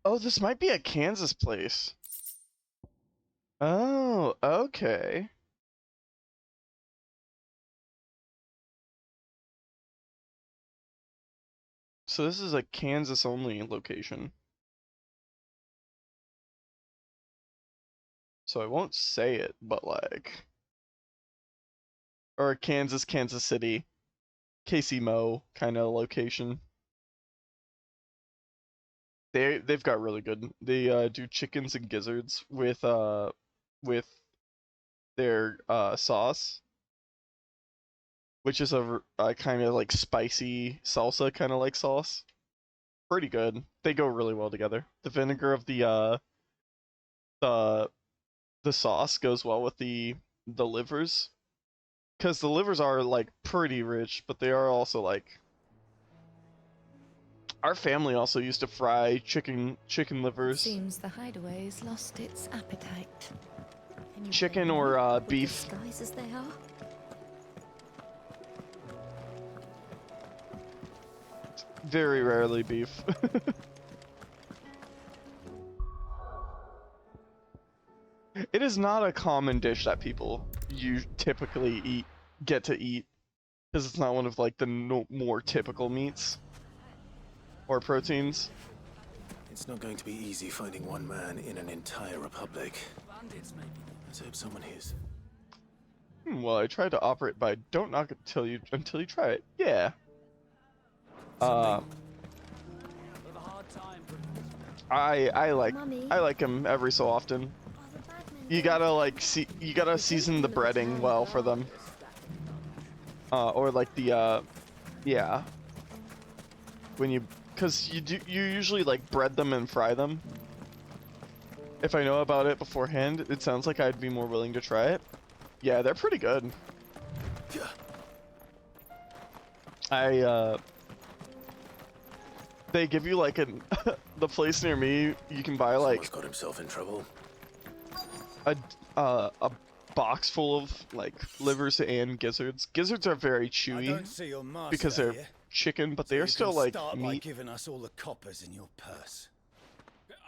[SPEAKER 1] Oh, this might be a Kansas place. Oh, okay. So this is a Kansas-only location. So I won't say it, but like... Or a Kansas City, Casey Mo kind of location. They've got really good. They do chickens and gizzards with their sauce, which is a kind of like spicy salsa kind of like sauce. Pretty good. They go really well together. The vinegar of the sauce goes well with the livers, because the livers are like pretty rich, but they are also like. Our family also used to fry chicken livers.
[SPEAKER 2] Seems the hideaway's lost its appetite.
[SPEAKER 1] Chicken or beef.
[SPEAKER 2] Disguised as they are.
[SPEAKER 1] Very rarely beef. It is not a common dish that people typically get to eat, because it's not one of like the more typical meats or proteins.
[SPEAKER 4] It's not going to be easy finding one man in an entire republic. Let's hope someone hears.
[SPEAKER 1] Well, I tried to operate by don't knock it until you try it. Yeah. I like
[SPEAKER 17] Mummy.
[SPEAKER 1] I like him every so often. You gotta season the breading well for them. Or like the yeah. Cause you usually like bread them and fry them. If I know about it beforehand, it sounds like I'd be more willing to try it. Yeah, they're pretty good. They give you like the place near me, you can buy like
[SPEAKER 4] Someone's got himself in trouble.
[SPEAKER 1] a box full of like livers and gizzards. Gizzards are very chewy
[SPEAKER 8] don't see your master
[SPEAKER 1] because they're
[SPEAKER 8] here.
[SPEAKER 1] chicken, but
[SPEAKER 8] So
[SPEAKER 1] they are
[SPEAKER 8] you
[SPEAKER 1] still
[SPEAKER 8] can
[SPEAKER 1] like
[SPEAKER 8] start by
[SPEAKER 1] meat.
[SPEAKER 8] giving us all the coppers in your purse.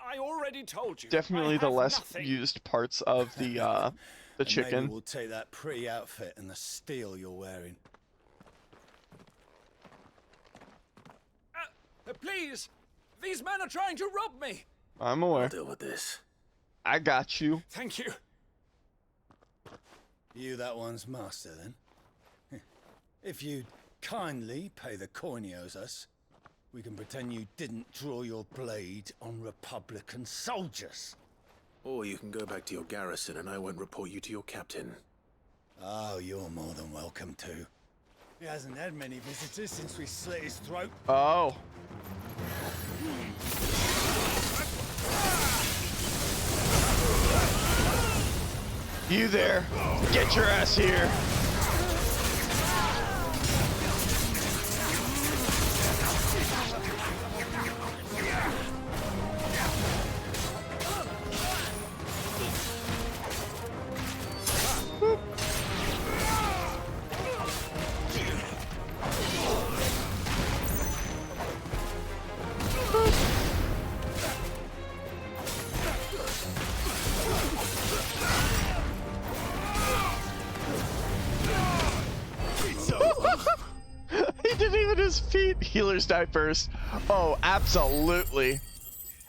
[SPEAKER 21] I already told you.
[SPEAKER 1] Definitely
[SPEAKER 21] I
[SPEAKER 1] the
[SPEAKER 21] have
[SPEAKER 1] less
[SPEAKER 21] nothing.
[SPEAKER 1] used parts of the
[SPEAKER 8] And
[SPEAKER 1] chicken.
[SPEAKER 8] Maybe we'll take that pretty outfit and the steel you're wearing.
[SPEAKER 21] Please, these men are trying to rob me.
[SPEAKER 1] I'm aware.
[SPEAKER 4] I'll deal with this.
[SPEAKER 1] I got you.
[SPEAKER 21] Thank you.
[SPEAKER 8] You that one's master, then? If you'd kindly pay the coin he owes us, we can pretend you didn't draw your blade on Republican soldiers.
[SPEAKER 4] Or you can go back to your garrison and I won't report you to your captain.
[SPEAKER 8] Oh, you're more than welcome to. He hasn't had many visitors since we slit his throat.
[SPEAKER 1] Oh. You there. Get your ass here. He didn't even his feet. Healers die first. Oh, absolutely.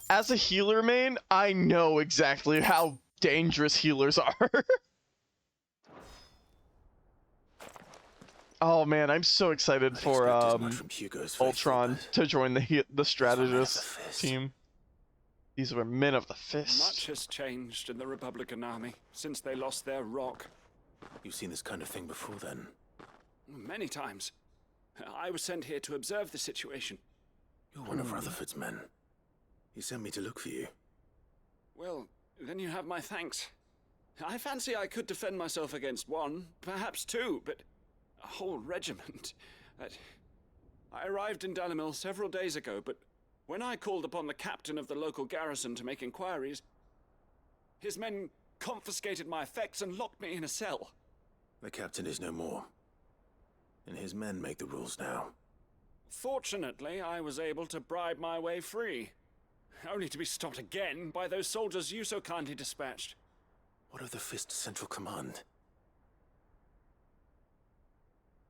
[SPEAKER 1] As a healer main, I know exactly how dangerous healers are. Oh man, I'm so excited for Ultron to join the strategist team. These were men of the fist.
[SPEAKER 22] Much has changed in the Republican army since they lost their rock.
[SPEAKER 4] You've seen this kind of thing before then?
[SPEAKER 22] Many times. I was sent here to observe the situation.
[SPEAKER 4] You're one of Rutherford's men. He sent me to look for you.
[SPEAKER 22] Well, then you have my thanks. I fancy I could defend myself against one, perhaps two, but a whole regiment. I arrived in Dalimil several days ago, but when I called upon the captain of the local garrison to make inquiries, his men confiscated my effects and locked me in a cell.
[SPEAKER 4] The captain is no more. And his men make the rules now.
[SPEAKER 22] Fortunately, I was able to bribe my way free, only to be stopped again by those soldiers you so kindly dispatched.
[SPEAKER 4] What of the Fist's Central Command?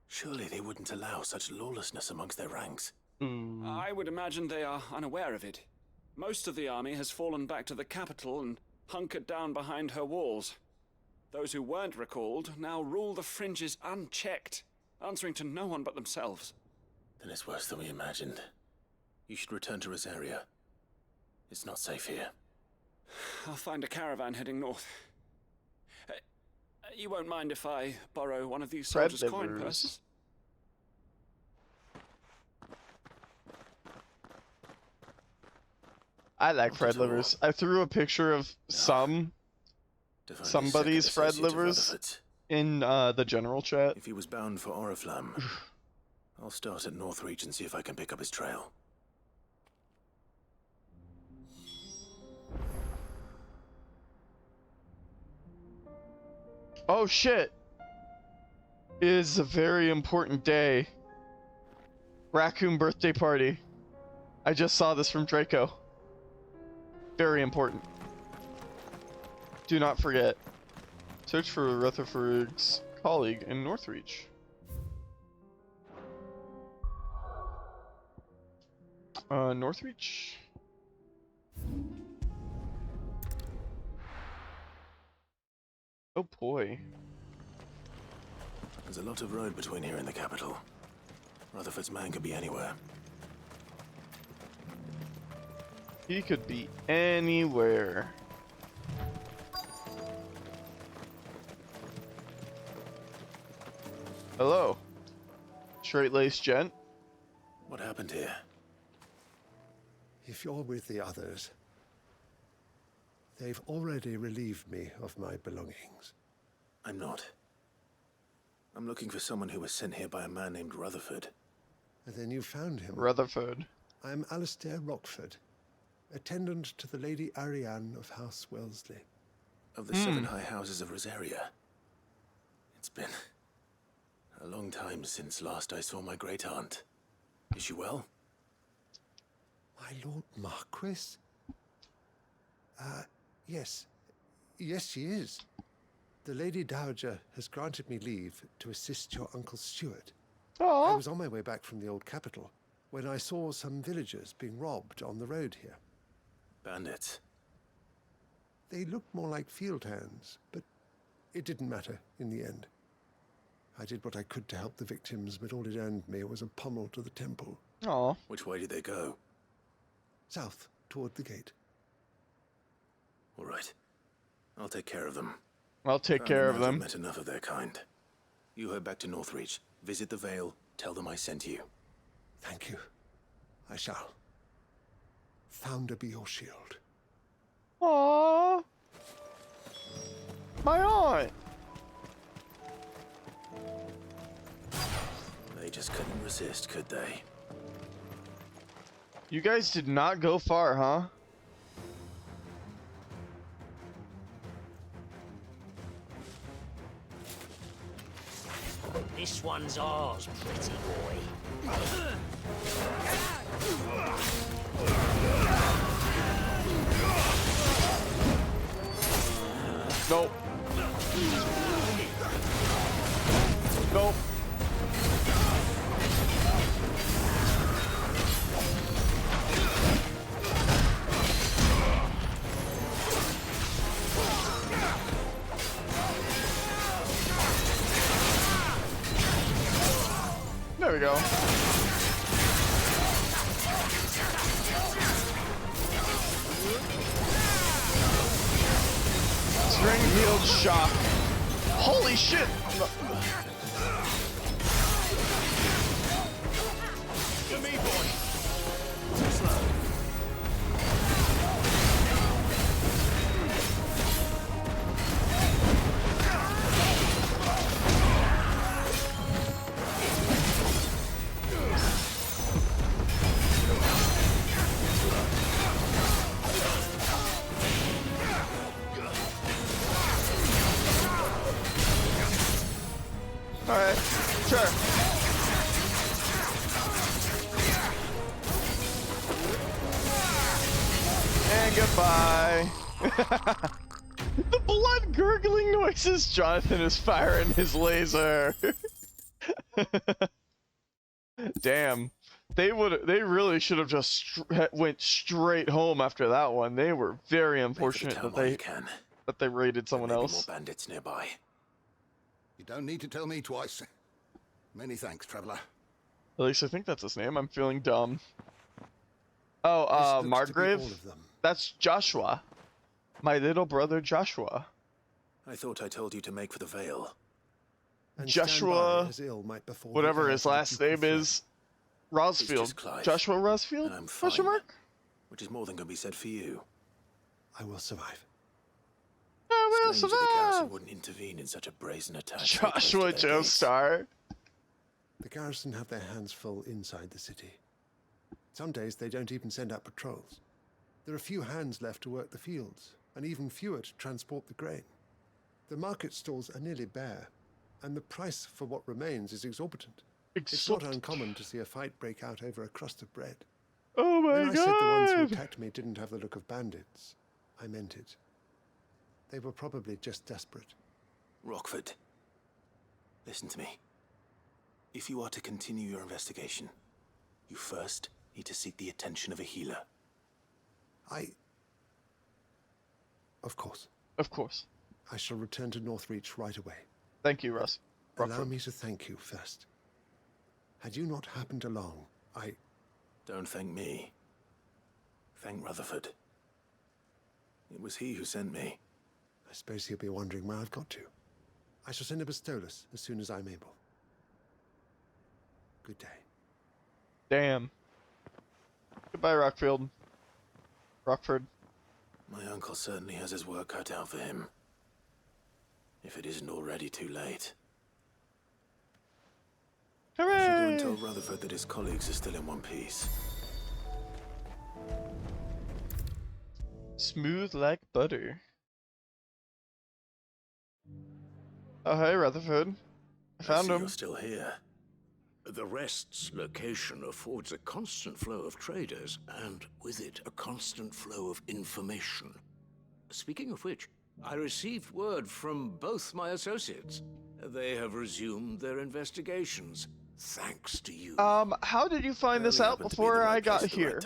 [SPEAKER 4] Surely they wouldn't allow such lawlessness amongst their ranks.
[SPEAKER 22] I would imagine they are unaware of it. Most of the army has fallen back to the capital and hunkered down behind her walls. Those who weren't recalled now rule the fringes unchecked, answering to no one but themselves.
[SPEAKER 4] Then it's worse than we imagined. You should return to Rosaria. It's not safe here.
[SPEAKER 22] I'll find a caravan heading north. You won't mind if I borrow one of these soldiers' coin purses?
[SPEAKER 1] I like Fred livers. I threw a picture of somebody's Fred livers in the general chat.
[SPEAKER 4] If he was bound for Oriflamme, I'll start at Northreach and see if I can pick up his trail.
[SPEAKER 1] Oh shit! It is a very important day. Raccoon birthday party. I just saw this from Draco. Very important. Do not forget. Search for Rutherford's colleague in Northreach. Northreach? Oh boy.
[SPEAKER 4] There's a lot of road between here and the capital. Rutherford's man could be anywhere.
[SPEAKER 1] He could be anywhere. Hello. Straight-laced gent.
[SPEAKER 4] What happened here?
[SPEAKER 10] If you're with the others, they've already relieved me of my belongings.
[SPEAKER 4] I'm not. I'm looking for someone who was sent here by a man named Rutherford.
[SPEAKER 10] And then you found him.
[SPEAKER 1] Rutherford.
[SPEAKER 10] I'm Alistair Rockford, attendant to the Lady Ariane of House Wellesley.
[SPEAKER 4] Of the 7 high houses of Rosaria. It's been a long time since last I saw my great-aunt. Is she well?
[SPEAKER 10] My Lord Marquis? Yes. Yes, she is. The Lady Dowager has granted me leave to assist your Uncle Stuart.
[SPEAKER 1] Aww.
[SPEAKER 10] I was on my way back from the old capital when I saw some villagers being robbed on the road here.
[SPEAKER 4] Bandits?
[SPEAKER 10] They looked more like field hands, but it didn't matter in the end. I did what I could to help the victims, but all it earned me was a pummel to the temple.
[SPEAKER 1] Aww.
[SPEAKER 4] Which way did they go?
[SPEAKER 10] South, toward the gate.
[SPEAKER 4] All right. I'll take care of them.
[SPEAKER 1] I'll take care of them.
[SPEAKER 4] I've met enough of their kind. You head back to Northreach. Visit the Vale. Tell them I sent you.
[SPEAKER 10] Thank you. I shall. Founder be your shield.
[SPEAKER 1] Aww. My aunt.
[SPEAKER 4] They just couldn't resist, could they?
[SPEAKER 1] You guys did not go far, huh?
[SPEAKER 16] This one's ours, pretty boy.
[SPEAKER 1] Nope. Nope. There we go. String healed shock. Holy shit!
[SPEAKER 4] To me, boy.
[SPEAKER 1] Alright, sure. And goodbye. The blood gurgling noises. Jonathan is firing his laser. Damn. They really should have just went straight home after that one. They were very unfortunate that they raided someone else.
[SPEAKER 4] More bandits nearby.
[SPEAKER 11] You don't need to tell me twice. Many thanks, traveler.
[SPEAKER 1] At least I think that's his name. I'm feeling dumb. Oh, Margrave? That's Joshua. My little brother Joshua.
[SPEAKER 4] I thought I told you to make for the Vale.
[SPEAKER 10] And
[SPEAKER 1] Joshua, whatever his last name is, Rosfield. Joshua Rosfield?
[SPEAKER 4] I'm fine.
[SPEAKER 1] Question mark?
[SPEAKER 4] Which is more than can be said for you.
[SPEAKER 10] I will survive.
[SPEAKER 1] I will
[SPEAKER 4] Strange that the garrison
[SPEAKER 1] survive!
[SPEAKER 4] wouldn't intervene in such a brazen attack.
[SPEAKER 1] Joshua Joestar.
[SPEAKER 10] The garrison have their hands full inside the city. Some days they don't even send out patrols. There are few hands left to work the fields, and even fewer to transport the grain. The market stalls are nearly bare, and the price for what remains is exorbitant. It's not uncommon to see a fight break out over a crust of bread.
[SPEAKER 1] Oh my
[SPEAKER 10] When I
[SPEAKER 1] god!
[SPEAKER 10] said the ones who attacked me didn't have the look of bandits, I meant it. They were probably just desperate.
[SPEAKER 4] Rockford, listen to me. If you are to continue your investigation, you first need to seek the attention of a healer.
[SPEAKER 10] Of course.
[SPEAKER 1] Of course.
[SPEAKER 10] I shall return to Northreach right away.
[SPEAKER 1] Thank you, Russ.
[SPEAKER 10] Allow me to thank you first. Had you not happened along,
[SPEAKER 4] Don't thank me. Thank Rutherford. It was he who sent me.
[SPEAKER 10] I suppose he'll be wondering where I've got to. I shall send a Bistolus as soon as I'm able. Good day.
[SPEAKER 1] Damn. Goodbye, Rockfield. Rockford.
[SPEAKER 4] My uncle certainly has his work cut out for him. If it isn't already too late.
[SPEAKER 1] Hooray!
[SPEAKER 4] I should go and tell Rutherford that his colleagues are still in one piece.
[SPEAKER 1] Smooth like butter. Oh, hey, Rutherford. I found him.
[SPEAKER 4] You're still here.
[SPEAKER 15] The Rest's location affords a constant flow of traders, and with it, a constant flow of information. Speaking of which, I received word from both my associates. They have resumed their investigations, thanks to you.
[SPEAKER 1] How did you find this out before I got here?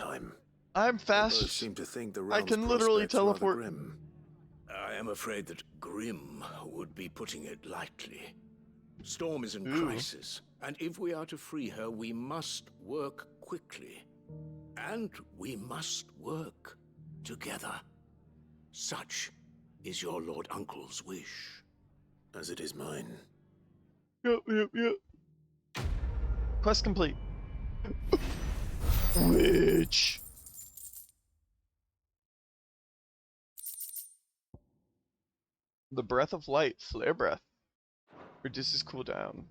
[SPEAKER 1] I'm fast.
[SPEAKER 4] They both seem to think the
[SPEAKER 1] I
[SPEAKER 4] realm's
[SPEAKER 1] can literally
[SPEAKER 4] prospects rather
[SPEAKER 1] teleport.
[SPEAKER 4] grim.
[SPEAKER 15] I am afraid that grim would be putting it lightly. Storm is in
[SPEAKER 1] Ooh.
[SPEAKER 15] crisis, and if we are to free her, we must work quickly. And we must work together. Such is your Lord Uncle's wish.
[SPEAKER 4] As it is mine.
[SPEAKER 1] Yep. Quest complete. Which? The Breath of Light, Flare Breath. Reduces cooldown.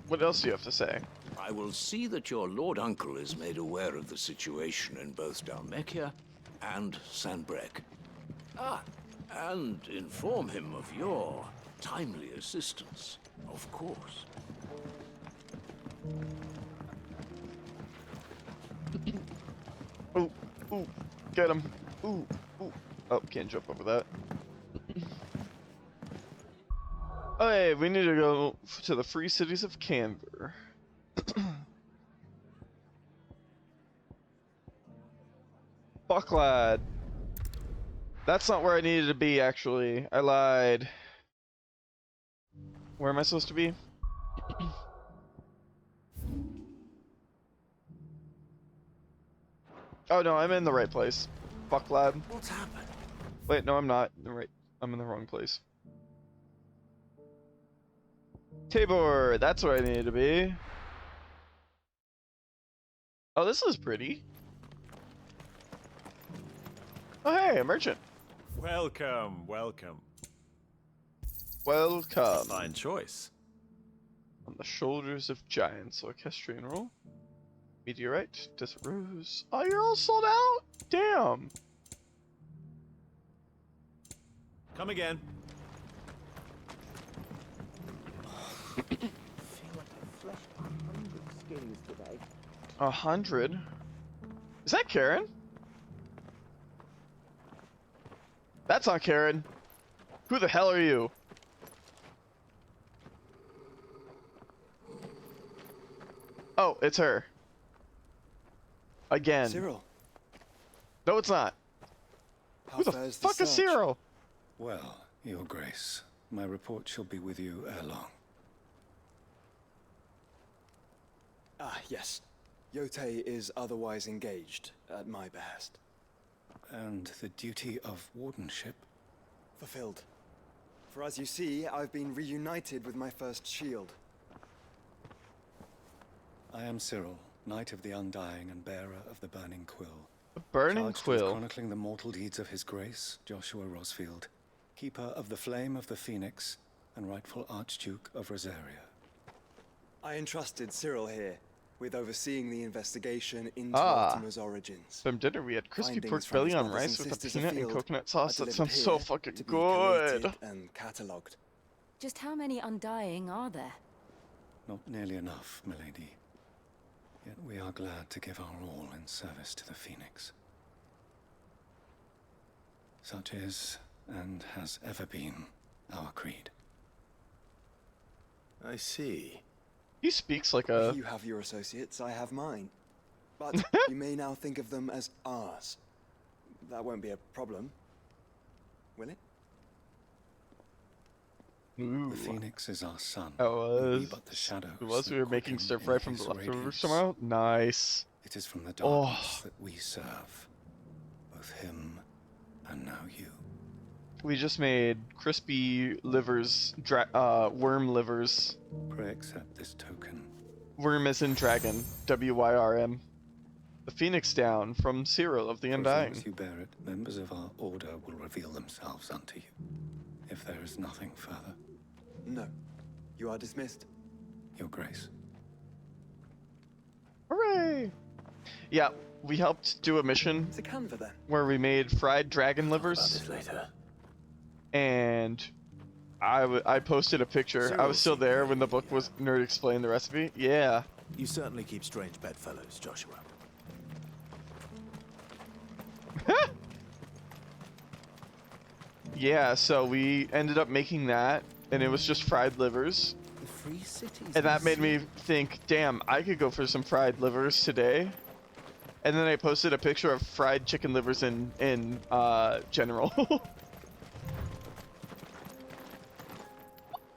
[SPEAKER 1] What else do you have to say?
[SPEAKER 15] I will see that your Lord Uncle is made aware of the situation in both Dalmekia and Sanbrek. And inform him of your timely assistance, of course.
[SPEAKER 1] Ooh, get him. Ooh. Oh, can't jump over that. Okay, we need to go to the free cities of Canver. Fuck, lad. That's not where I needed to be, actually. I lied. Where am I supposed to be? Oh no, I'm in the right place. Fuck, lad.
[SPEAKER 15] What's happened?
[SPEAKER 1] Wait, no, I'm not. I'm in the wrong place. Tabor, that's where I needed to be. Oh, this is pretty. Oh, hey, a merchant.
[SPEAKER 18] Welcome.
[SPEAKER 1] Welcome.
[SPEAKER 18] Fine choice.
[SPEAKER 1] On the shoulders of giants, orchestrion roll. Meteorite, Desert Rose. Oh, you're all sold out? Damn.
[SPEAKER 18] Come again.
[SPEAKER 19] I feel like I fleshed 100 skins today.
[SPEAKER 1] 100? Is that Karen? That's not Karen. Who the hell are you? Oh, it's her. Again.
[SPEAKER 23] Cyril.
[SPEAKER 1] No, it's not.
[SPEAKER 23] How
[SPEAKER 1] Who the
[SPEAKER 23] fares
[SPEAKER 1] fuck is
[SPEAKER 23] search?
[SPEAKER 1] Cyril?
[SPEAKER 8] Well, Your Grace, my report shall be with you ere long.
[SPEAKER 23] Ah, yes. Yotei is otherwise engaged, at my behest.
[SPEAKER 8] And the duty of wardenship?
[SPEAKER 23] Fulfilled. For as you see, I've been reunited with my first shield.
[SPEAKER 8] I am Cyril, Knight of the Undying and bearer of the Burning Quill.
[SPEAKER 1] The Burning
[SPEAKER 8] Charged
[SPEAKER 1] Quill?
[SPEAKER 8] with chronicling the mortal deeds of His Grace, Joshua Rosfield, Keeper of the Flame of the Phoenix, and rightful Archduke of Rosaria.
[SPEAKER 23] I entrusted Cyril here with overseeing the investigation into
[SPEAKER 1] Ah.
[SPEAKER 23] Ultima's origins.
[SPEAKER 1] From dinner we had crispy
[SPEAKER 23] Findings
[SPEAKER 1] pork
[SPEAKER 23] from
[SPEAKER 1] belly
[SPEAKER 23] his
[SPEAKER 1] on
[SPEAKER 23] brothers
[SPEAKER 1] rice
[SPEAKER 23] and
[SPEAKER 1] with a
[SPEAKER 23] sisters
[SPEAKER 1] peanut and
[SPEAKER 23] afield
[SPEAKER 1] coconut
[SPEAKER 23] are
[SPEAKER 1] sauce. That
[SPEAKER 23] delivered
[SPEAKER 1] sounds so
[SPEAKER 23] here
[SPEAKER 1] fucking
[SPEAKER 23] to be
[SPEAKER 1] good.
[SPEAKER 23] collated and catalogued.
[SPEAKER 2] Just how many Undying are there?
[SPEAKER 8] Not nearly enough, milady. Yet we are glad to give our all in service to the Phoenix. Such is, and has ever been, our creed.
[SPEAKER 4] I see.
[SPEAKER 1] He speaks like a...
[SPEAKER 23] If you have your associates, I have mine. But you may now think of them as ours. That won't be a problem, will it?
[SPEAKER 1] Ooh.
[SPEAKER 8] The Phoenix is our sun.
[SPEAKER 1] That was...
[SPEAKER 8] We but the shadows
[SPEAKER 1] It was.
[SPEAKER 8] that
[SPEAKER 1] We were making
[SPEAKER 8] quicken
[SPEAKER 1] stir
[SPEAKER 8] in
[SPEAKER 1] fry from
[SPEAKER 8] his
[SPEAKER 1] the leftovers
[SPEAKER 8] radiance.
[SPEAKER 1] tomorrow. Nice.
[SPEAKER 8] It is from the darkness that we serve. Both him and now you.
[SPEAKER 1] We just made crispy livers, worm livers.
[SPEAKER 8] Pray accept this token.
[SPEAKER 1] Worm as in dragon, W-Y-R-M. The Phoenix down from Cyril of the
[SPEAKER 8] For as long
[SPEAKER 1] Undying.
[SPEAKER 8] as you bear it, members of our order will reveal themselves unto you. If there is nothing further.
[SPEAKER 23] No. You are dismissed.
[SPEAKER 8] Your Grace.
[SPEAKER 1] Hooray! Yeah, we helped do a mission
[SPEAKER 23] It's a canva then.
[SPEAKER 1] where we made fried dragon livers.
[SPEAKER 4] Later.
[SPEAKER 1] And I posted a picture. I was still there when the book was Nerd explained the recipe. Yeah.
[SPEAKER 4] You certainly keep strange bedfellows, Joshua.
[SPEAKER 1] Yeah, so we ended up making that, and it was just fried livers.
[SPEAKER 23] The free cities.
[SPEAKER 1] And that made me think, damn, I could go for some fried livers today. And then I posted a picture of fried chicken livers in general.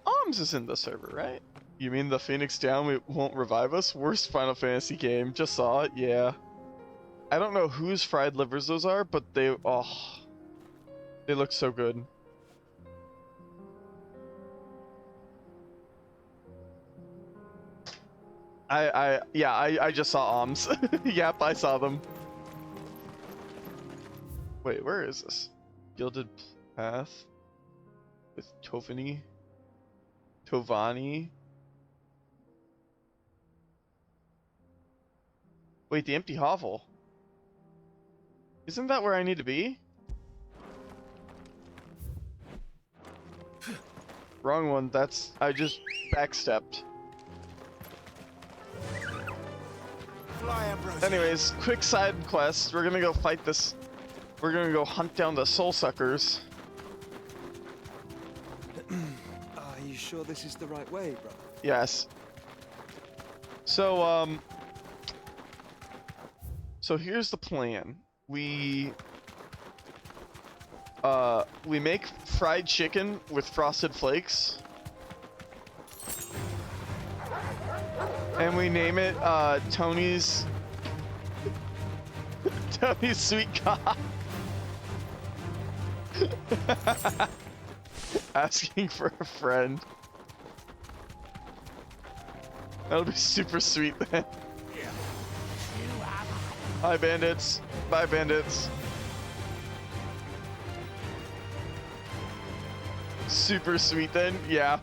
[SPEAKER 1] Arms is in the server, right? You mean the Phoenix Down won't revive us? Worst Final Fantasy game. Just saw it, yeah. I don't know whose fried livers those are, but they look so good. I just saw Oms. Yep, I saw them. Wait, where is this? Gilded Path with Tovani. Wait, the empty hovel. Isn't that where I need to be? Wrong one. I just backstepped. Anyways, quick side quest. We're gonna go fight this. We're gonna go hunt down the soul suckers.
[SPEAKER 23] Are you sure this is the right way, brother?
[SPEAKER 1] Yes. So here's the plan. We make fried chicken with frosted flakes. And we name it Tony's Sweet Cock. Asking for a friend. That'll be super sweet then. Hi bandits. Bye bandits. Super sweet then, yeah.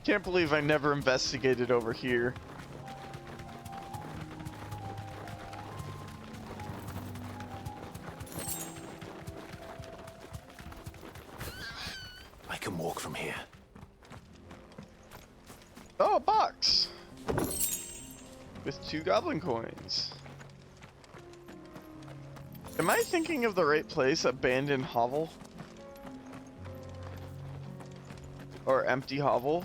[SPEAKER 1] Can't believe I never investigated over here.
[SPEAKER 4] I can walk from here.
[SPEAKER 1] Oh, a box! With 2 goblin coins. Am I thinking of the right place? Abandoned hovel? Or empty hovel?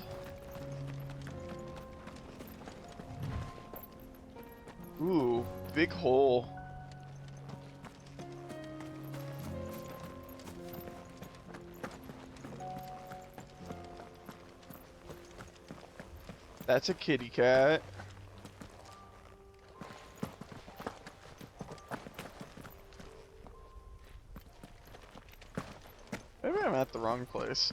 [SPEAKER 1] Ooh, big hole. That's a kitty cat. Maybe I'm at the wrong place.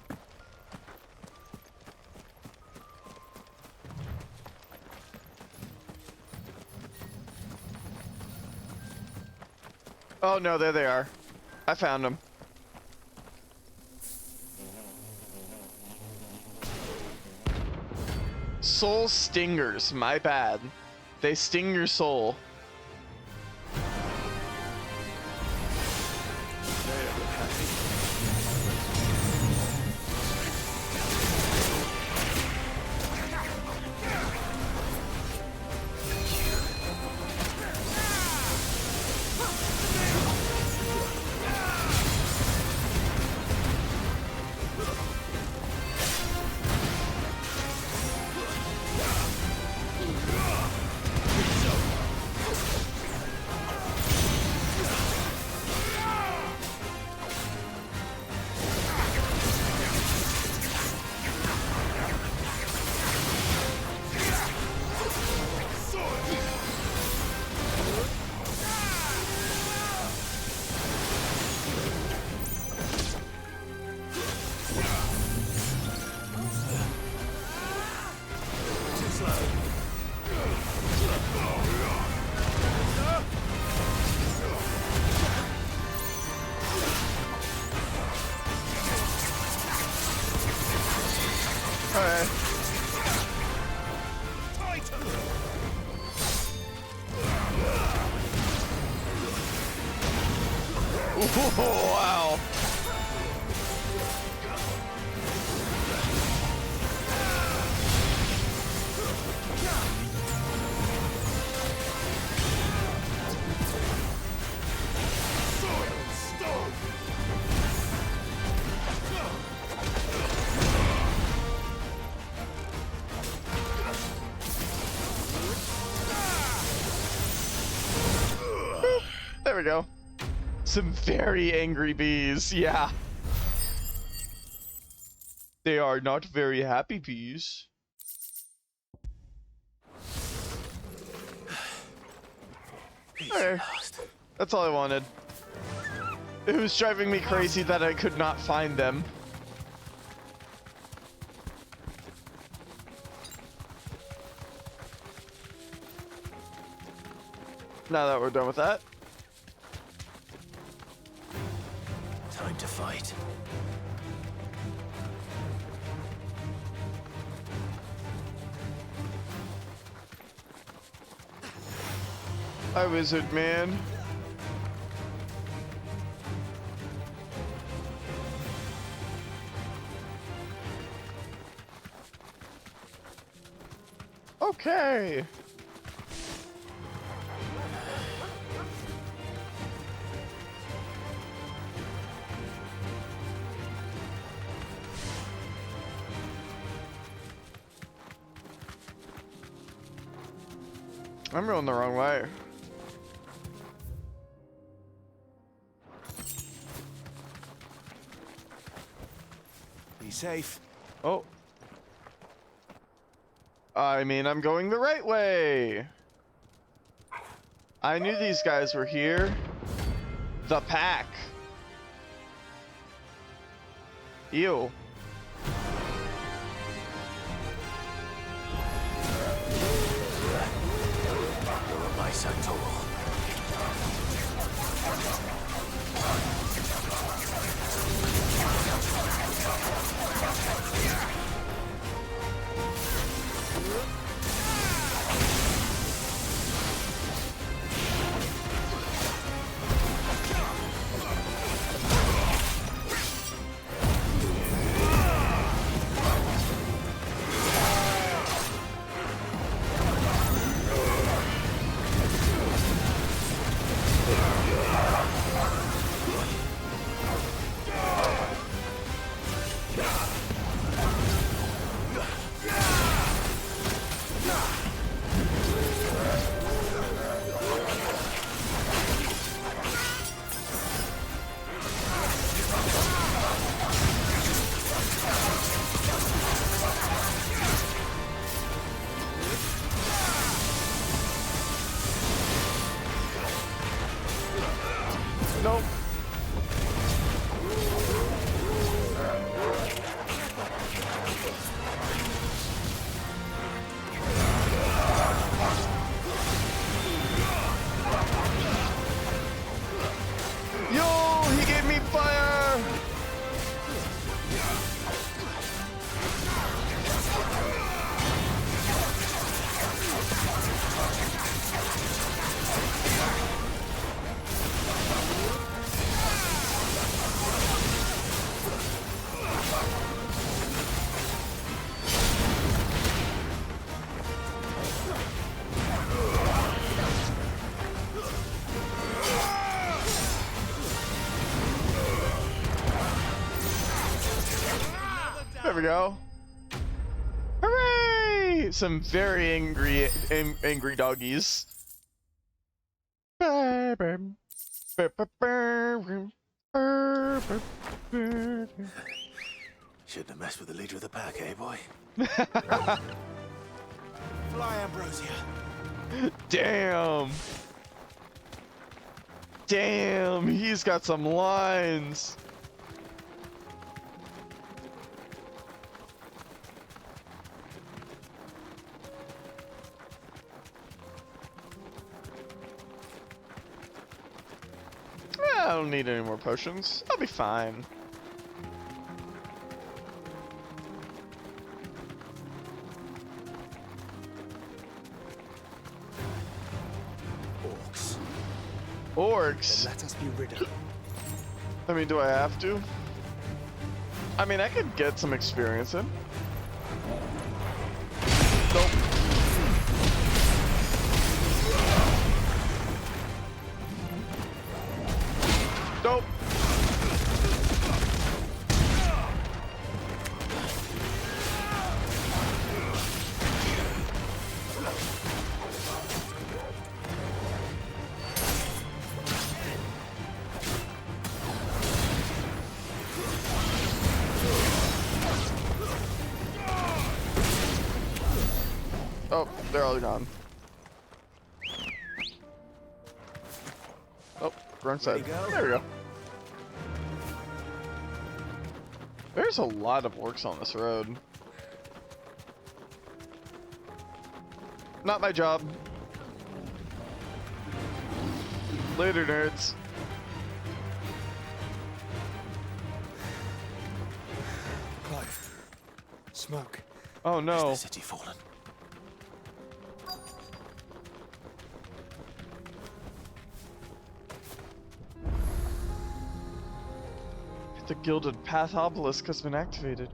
[SPEAKER 1] Oh no, there they are. I found them. Soul stingers, my bad. They sting your soul. Wow. There we go. Some very angry bees, yeah. They are not very happy bees. Okay. That's all I wanted. It was driving me crazy that I could not find them. Now that we're done with that.
[SPEAKER 4] Time to fight.
[SPEAKER 1] Hi, wizard man. Okay. I'm going the wrong way.
[SPEAKER 4] Be safe.
[SPEAKER 1] Oh. I mean, I'm going the right way. I knew these guys were here. The pack. Ew.
[SPEAKER 4] My son told.
[SPEAKER 1] Nope. Yo, he gave me fire. There we go. Hooray! Some very angry doggies.
[SPEAKER 4] Shouldn't have messed with the leader of the pack, eh, boy? Fly, Ambrosia.
[SPEAKER 1] Damn. Damn, he's got some lines. I don't need any more potions. I'll be fine.
[SPEAKER 23] Orcs.
[SPEAKER 1] Orcs?
[SPEAKER 23] Then let us be rid of them.
[SPEAKER 1] I mean, do I have to? I mean, I could get some experience in. Nope. Nope. Oh, they're all gone. Oh, wrong side. There we go. There's a lot of orcs on this road. Not my job. Later, nerds.
[SPEAKER 23] Clive. Smoke.
[SPEAKER 1] Oh no.
[SPEAKER 23] Has the city fallen?
[SPEAKER 1] The gilded path obelisk has been activated.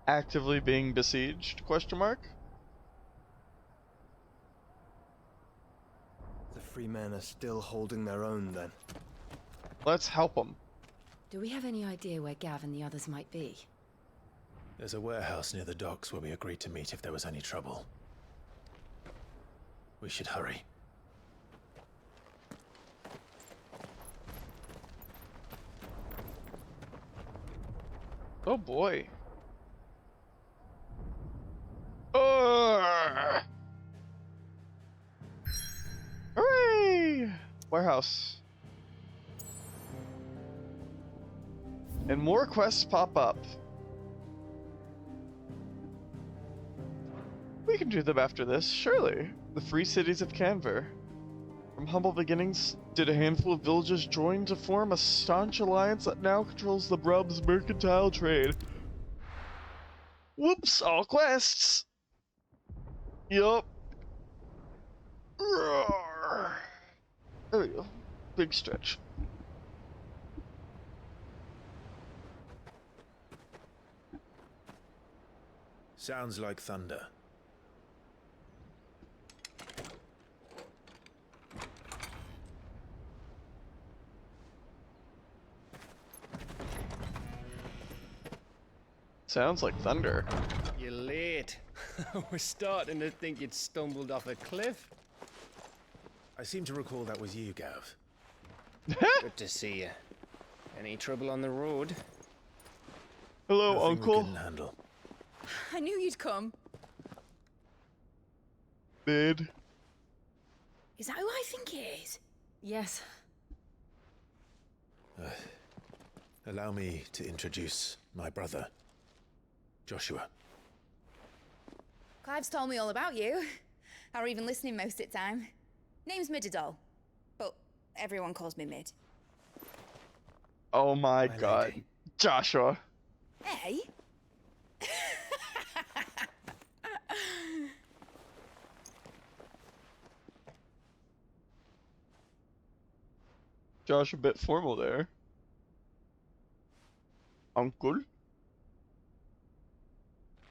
[SPEAKER 1] Actively being besieged? Question mark?
[SPEAKER 23] The free men are still holding their own then.
[SPEAKER 1] Let's help them.
[SPEAKER 2] Do we have any idea where Gav and the others might be?
[SPEAKER 4] There's a warehouse near the docks where we agreed to meet if there was any trouble. We should hurry.
[SPEAKER 1] Oh boy. Hooray! Warehouse. And more quests pop up. We can do them after this, surely. The Free Cities of Canver. From humble beginnings, did a handful of villages join to form a staunch alliance that now controls the Brub's mercantile trade. Whoops, all quests! Yup. Roar. There we go. Big stretch.
[SPEAKER 4] Sounds like thunder.
[SPEAKER 1] Sounds like thunder.
[SPEAKER 3] You're late. We're starting to think you'd stumbled off a cliff.
[SPEAKER 4] I seem to recall that was you, Gav.
[SPEAKER 3] Good to see you. Any trouble on the road?
[SPEAKER 1] Hello,
[SPEAKER 4] Nothing
[SPEAKER 1] Uncle.
[SPEAKER 4] We couldn't handle.
[SPEAKER 7] I knew you'd come.
[SPEAKER 1] Bid.
[SPEAKER 7] Is that who I think it is?
[SPEAKER 2] Yes.
[SPEAKER 4] Allow me to introduce my brother, Joshua.
[SPEAKER 7] Clive's told me all about you. Or even listening most of the time. Name's Midadol, but everyone calls me Mid.
[SPEAKER 1] Oh my god.
[SPEAKER 4] lady.
[SPEAKER 1] Joshua.
[SPEAKER 7] Hey?
[SPEAKER 1] Josh, a bit formal there. Uncle?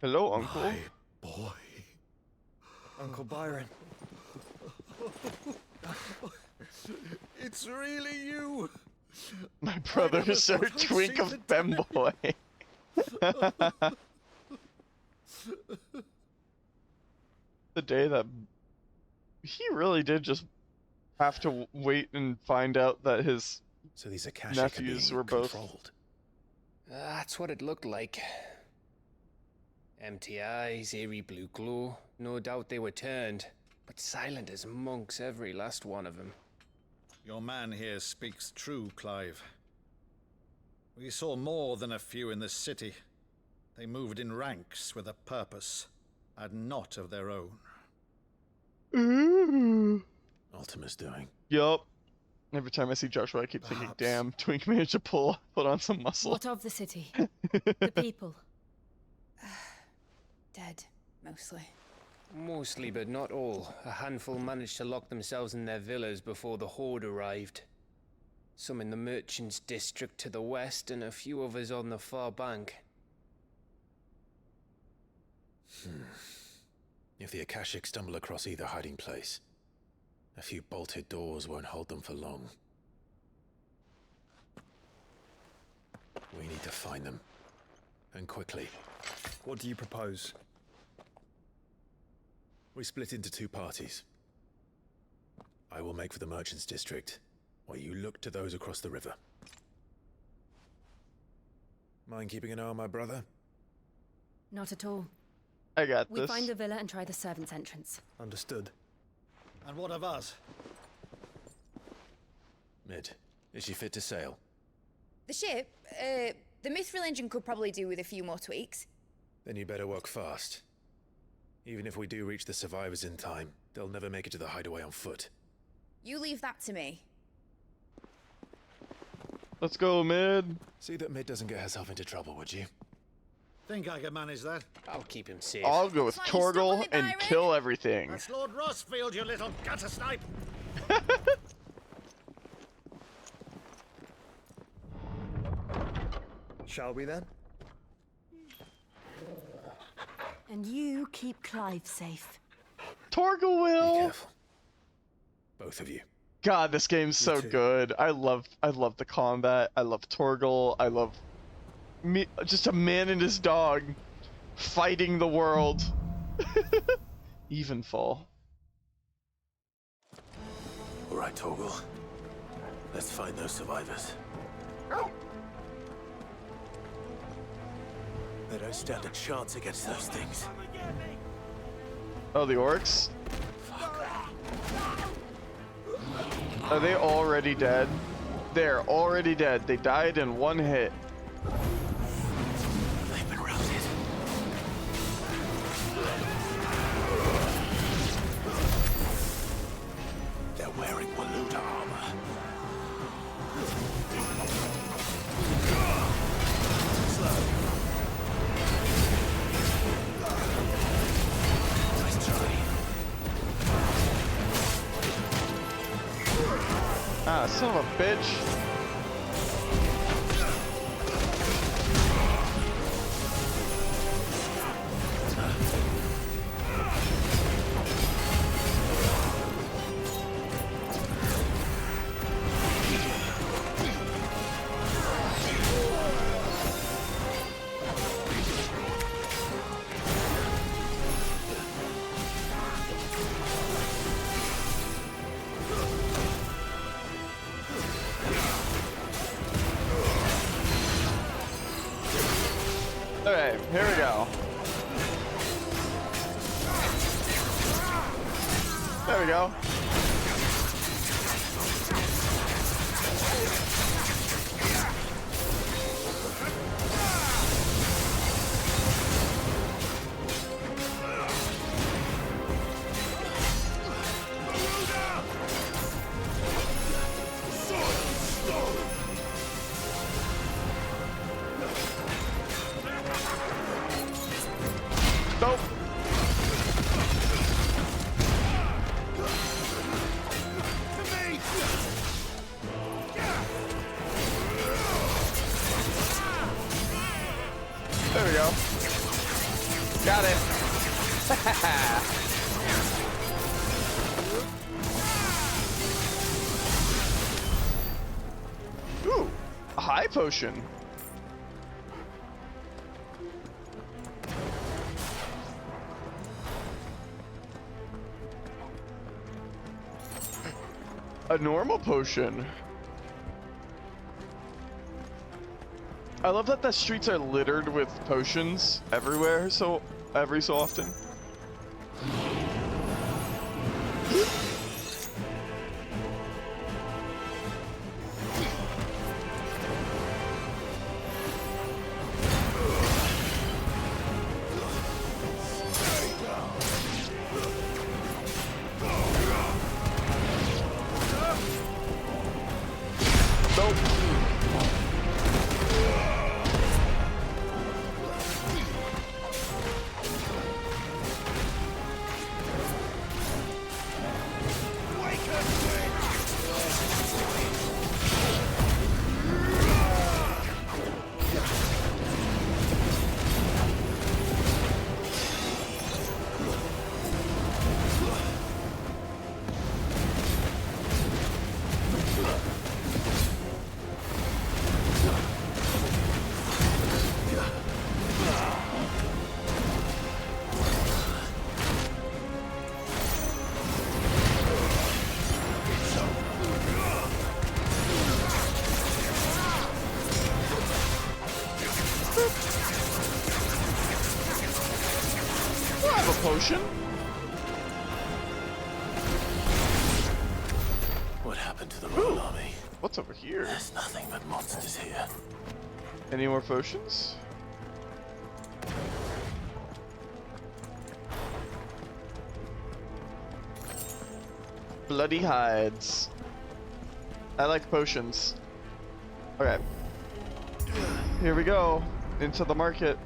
[SPEAKER 1] Hello, Uncle.
[SPEAKER 23] My boy. Uncle Byron.
[SPEAKER 11] It's really you!
[SPEAKER 1] My brother, Sir Twink of Femboy. The day that he really did just have to wait and find out that his
[SPEAKER 4] So these Akashic
[SPEAKER 1] nephews were both
[SPEAKER 4] controlled.
[SPEAKER 3] That's what it looked like. Empty eyes, eerie blue glow. No doubt they were turned, but silent as monks, every last one of them.
[SPEAKER 8] Your man here speaks true, Clive. We saw more than a few in this city. They moved in ranks with a purpose, and not of their own.
[SPEAKER 4] Ultima's doing.
[SPEAKER 1] Yup. Every time I see Joshua, I keep thinking, damn, Twink managed to put on some muscle.
[SPEAKER 2] What of the city? The people?
[SPEAKER 7] Dead. mostly.
[SPEAKER 3] Mostly, but not all. A handful managed to lock themselves in their villas before the Horde arrived. Some in the Merchants' District to the west, and a few others on the far bank.
[SPEAKER 4] If the Akashic stumble across either hiding place, a few bolted doors won't hold them for long. We need to find them. And quickly.
[SPEAKER 6] What do you propose?
[SPEAKER 4] We split into two parties. I will make for the Merchants' District, while you look to those across the river. Mind keeping an eye on my brother?
[SPEAKER 2] Not at all.
[SPEAKER 1] I got
[SPEAKER 2] We
[SPEAKER 1] this.
[SPEAKER 2] find the villa and try the servants' entrance.
[SPEAKER 6] Understood.
[SPEAKER 8] And what of us?
[SPEAKER 4] Mid, is she fit to sail?
[SPEAKER 7] The ship, the Mithril engine could probably do with a few more tweaks.
[SPEAKER 4] Then you better work fast. Even if we do reach the survivors in time, they'll never make it to the hideaway on foot.
[SPEAKER 7] You leave that to me.
[SPEAKER 1] Let's go, Mid.
[SPEAKER 4] See that Mid doesn't get herself into trouble, would you?
[SPEAKER 8] Think I can manage that?
[SPEAKER 3] I'll keep him safe.
[SPEAKER 1] I'll go with Torgal and kill everything.
[SPEAKER 8] That's Lord Rossfield, you little gutter snipe!
[SPEAKER 23] Shall we then?
[SPEAKER 2] And you keep Clive safe.
[SPEAKER 1] Torgal will.
[SPEAKER 4] Be careful. Both of you.
[SPEAKER 1] God, this game's so good. I love the combat. I love Torgal. I love me, just a man and his dog fighting the world. Evenfall.
[SPEAKER 4] All right, Torgal. Let's find those survivors. They don't stand a chance against those things.
[SPEAKER 1] Oh, the orcs? Are they already dead? They're already dead. They died in one hit.
[SPEAKER 4] They've been routed. They're wearing Waluda armor.
[SPEAKER 1] Ah, son of a bitch. Okay, here we go. There we go. Nope. There we go. Got it. Ooh, a high potion. A normal potion. I love that the streets are littered with potions everywhere, every so often. I have a potion.
[SPEAKER 4] What happened to the Royal Army?
[SPEAKER 1] What's over here?
[SPEAKER 4] There's nothing but monsters here.
[SPEAKER 1] Any more potions? Bloody hides. I like potions. Okay. Here we go. Into the market.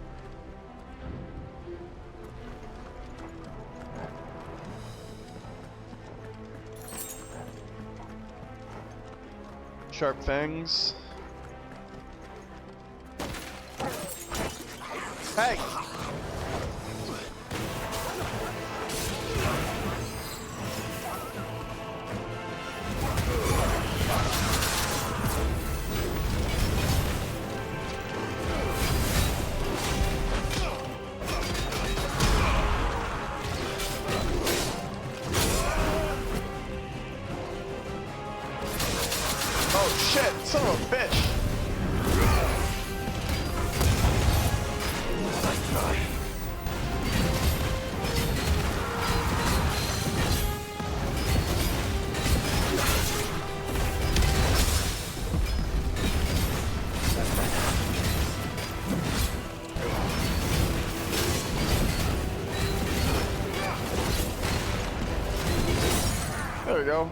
[SPEAKER 1] Sharp fangs. Hey! Oh shit, son of a bitch! There we go.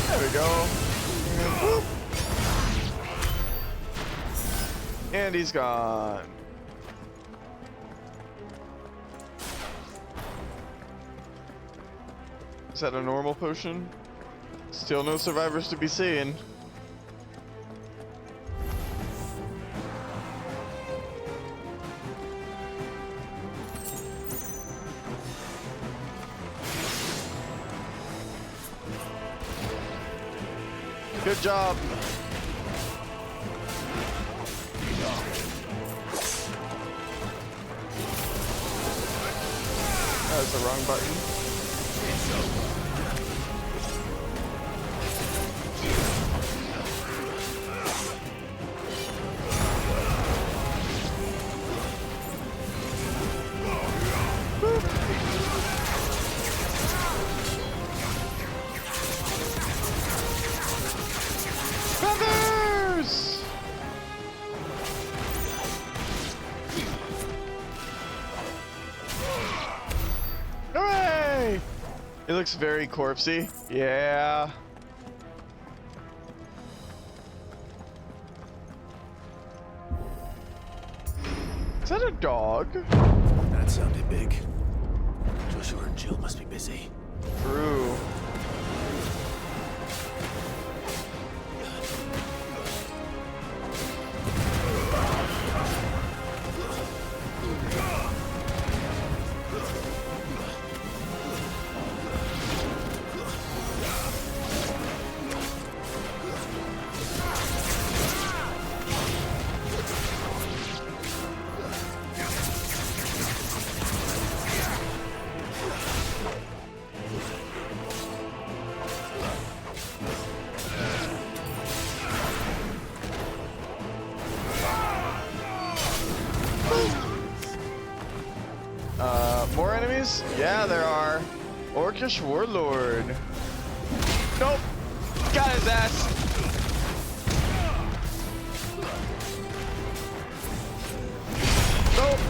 [SPEAKER 1] There we go. Whoop. And he's gone. Is that a normal potion? Still no survivors to be seen. Good job. That was the wrong button. Feathers! Hooray! It looks very corpsey. Yeah. Is that a dog?
[SPEAKER 4] That sounded big. Joshua and Jill must be busy.
[SPEAKER 1] True. More enemies? Yeah, there are. Orcish Warlord. Nope. Got his ass. Nope.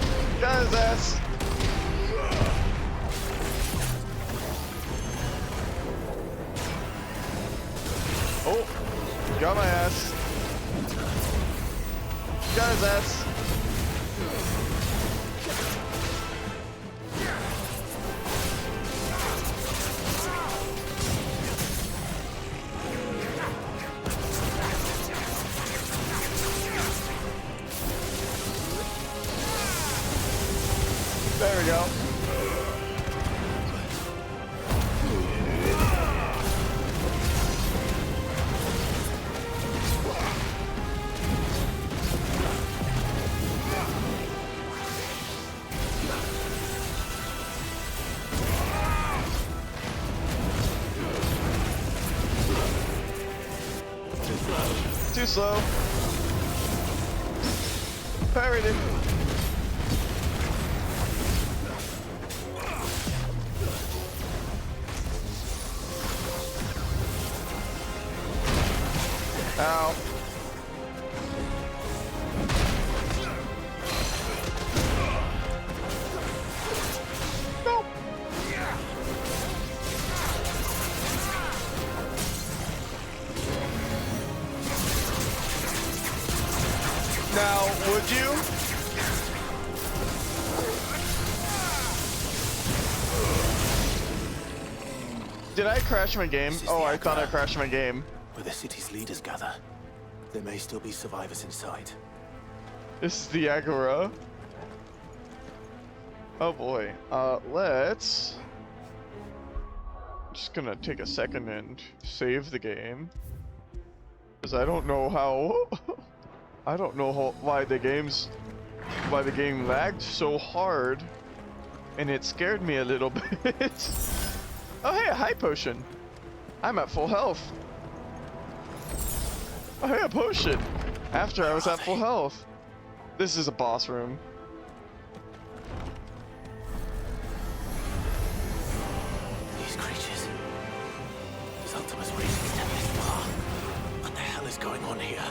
[SPEAKER 1] Got his ass. Oh. Got my ass. Got his ass. There we go. Too slow. Parried it. Ow. Nope. Now, would you? Did I crash my game? Oh, I thought I crashed my game.
[SPEAKER 4] Where the city's leaders gather, there may still be survivors inside.
[SPEAKER 1] This is the Agora. Oh boy. Let's... just gonna take a second and save the game. Because I don't know how... I don't know why the game lagged so hard. And it scared me a little bit. Oh hey, a high potion. I'm at full health. Oh hey, a potion. After I was at full health. This is a boss room.
[SPEAKER 4] These creatures. Ultima's reached extend this far. What the hell is going on here?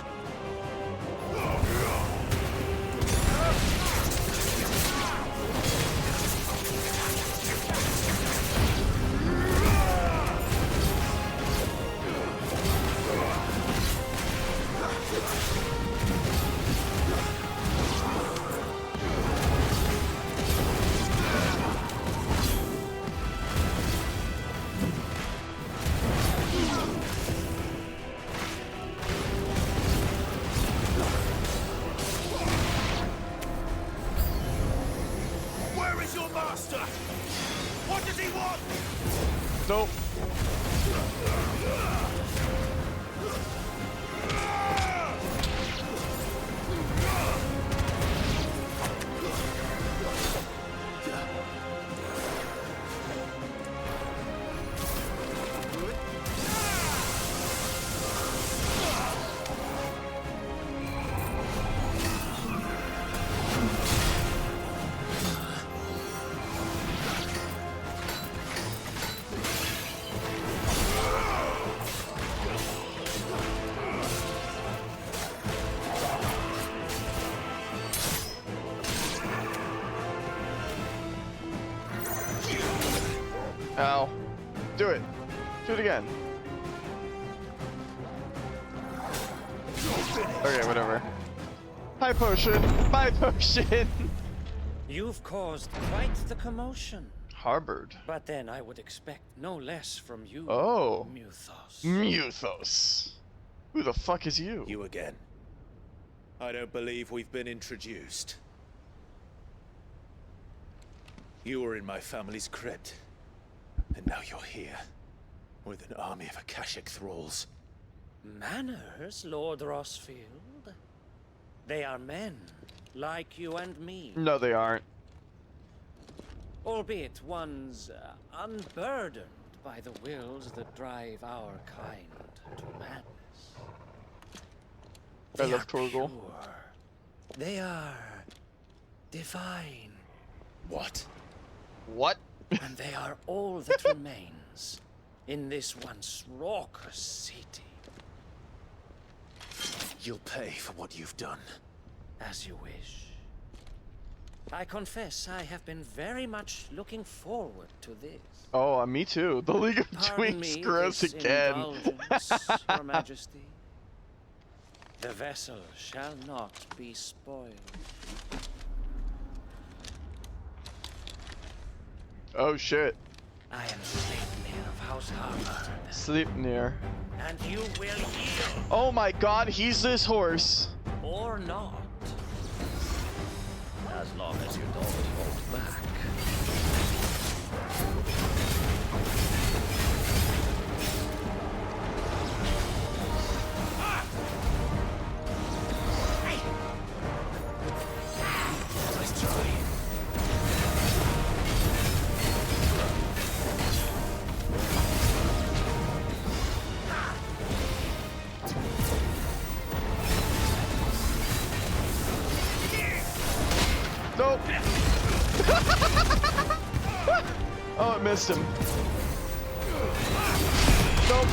[SPEAKER 1] Nope. Ow. Do it. Do it again. Okay, whatever. High potion. High potion.
[SPEAKER 9] You've caused quite the commotion.
[SPEAKER 1] Harbored.
[SPEAKER 9] But then I would expect no less from you.
[SPEAKER 1] Oh.
[SPEAKER 9] Muthos.
[SPEAKER 1] Muthos. Who the fuck is you?
[SPEAKER 12] You again. I don't believe we've been introduced. You were in my family's crypt. And now you're here, with an army of Akashic thralls.
[SPEAKER 9] Manners, Lord Rossfield? They are men, like you and me.
[SPEAKER 1] No, they aren't.
[SPEAKER 9] Albeit one's unburdened by the wills that drive our kind to madness.
[SPEAKER 1] I love Torgal.
[SPEAKER 9] They are divine.
[SPEAKER 12] What?
[SPEAKER 1] What?
[SPEAKER 9] And they are all that remains in this once raucous city.
[SPEAKER 12] You'll pay for what you've done.
[SPEAKER 9] As you wish. I confess I have been very much looking forward to this.
[SPEAKER 1] Oh, me too. The League of
[SPEAKER 9] Pardon
[SPEAKER 1] Twinks
[SPEAKER 9] me
[SPEAKER 1] grows
[SPEAKER 9] this
[SPEAKER 1] again.
[SPEAKER 9] Indulgence, Your Majesty. The vessel shall not be spoiled.
[SPEAKER 1] Oh shit.
[SPEAKER 9] I am Sleipnir of House Harvard.
[SPEAKER 1] Sleipnir.
[SPEAKER 9] And you will yield.
[SPEAKER 1] Oh my god, he's this horse.
[SPEAKER 9] Or not.
[SPEAKER 16] As long as you don't hold back.
[SPEAKER 1] Oh, it missed him. Nope.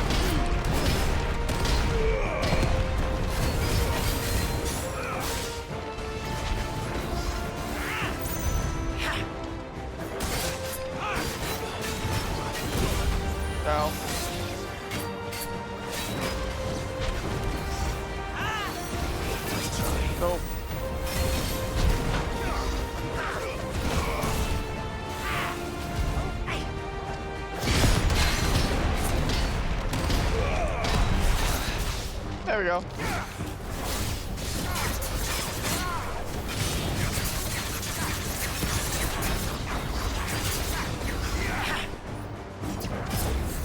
[SPEAKER 1] Ow. Nope. There we go.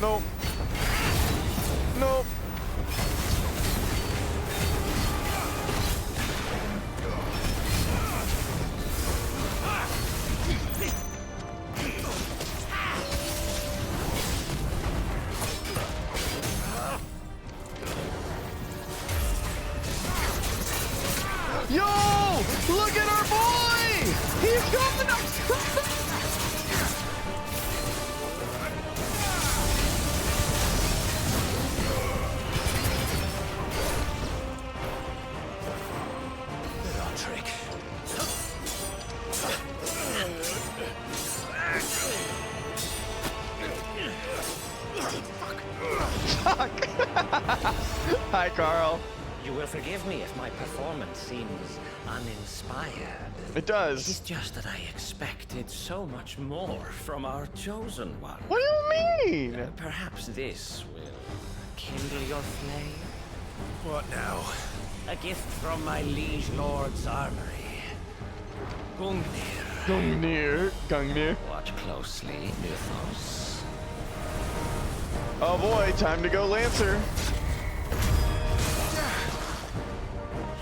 [SPEAKER 1] Nope. Nope. Yo! Look at our boy! He's coming up!
[SPEAKER 15] Good on trick.
[SPEAKER 1] Fuck! Hi, Carl.
[SPEAKER 16] You will forgive me if my performance seems uninspired.
[SPEAKER 1] It does.
[SPEAKER 16] It is just that I expected so much more from our chosen one.
[SPEAKER 1] What do you mean?
[SPEAKER 16] Perhaps this will kindle your flame?
[SPEAKER 12] What now?
[SPEAKER 16] A gift from my liege lord's armory. Gungnir.
[SPEAKER 1] Gungnir. Gungnir.
[SPEAKER 16] Watch closely, Mythos.
[SPEAKER 1] Oh boy, time to go Lancer.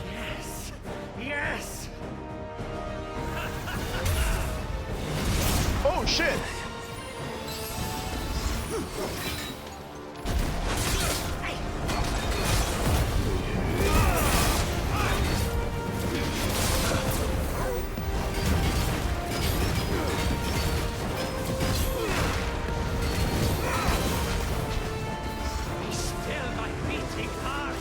[SPEAKER 16] Yes! Yes!
[SPEAKER 1] Oh shit!
[SPEAKER 16] Be still, my beating heart!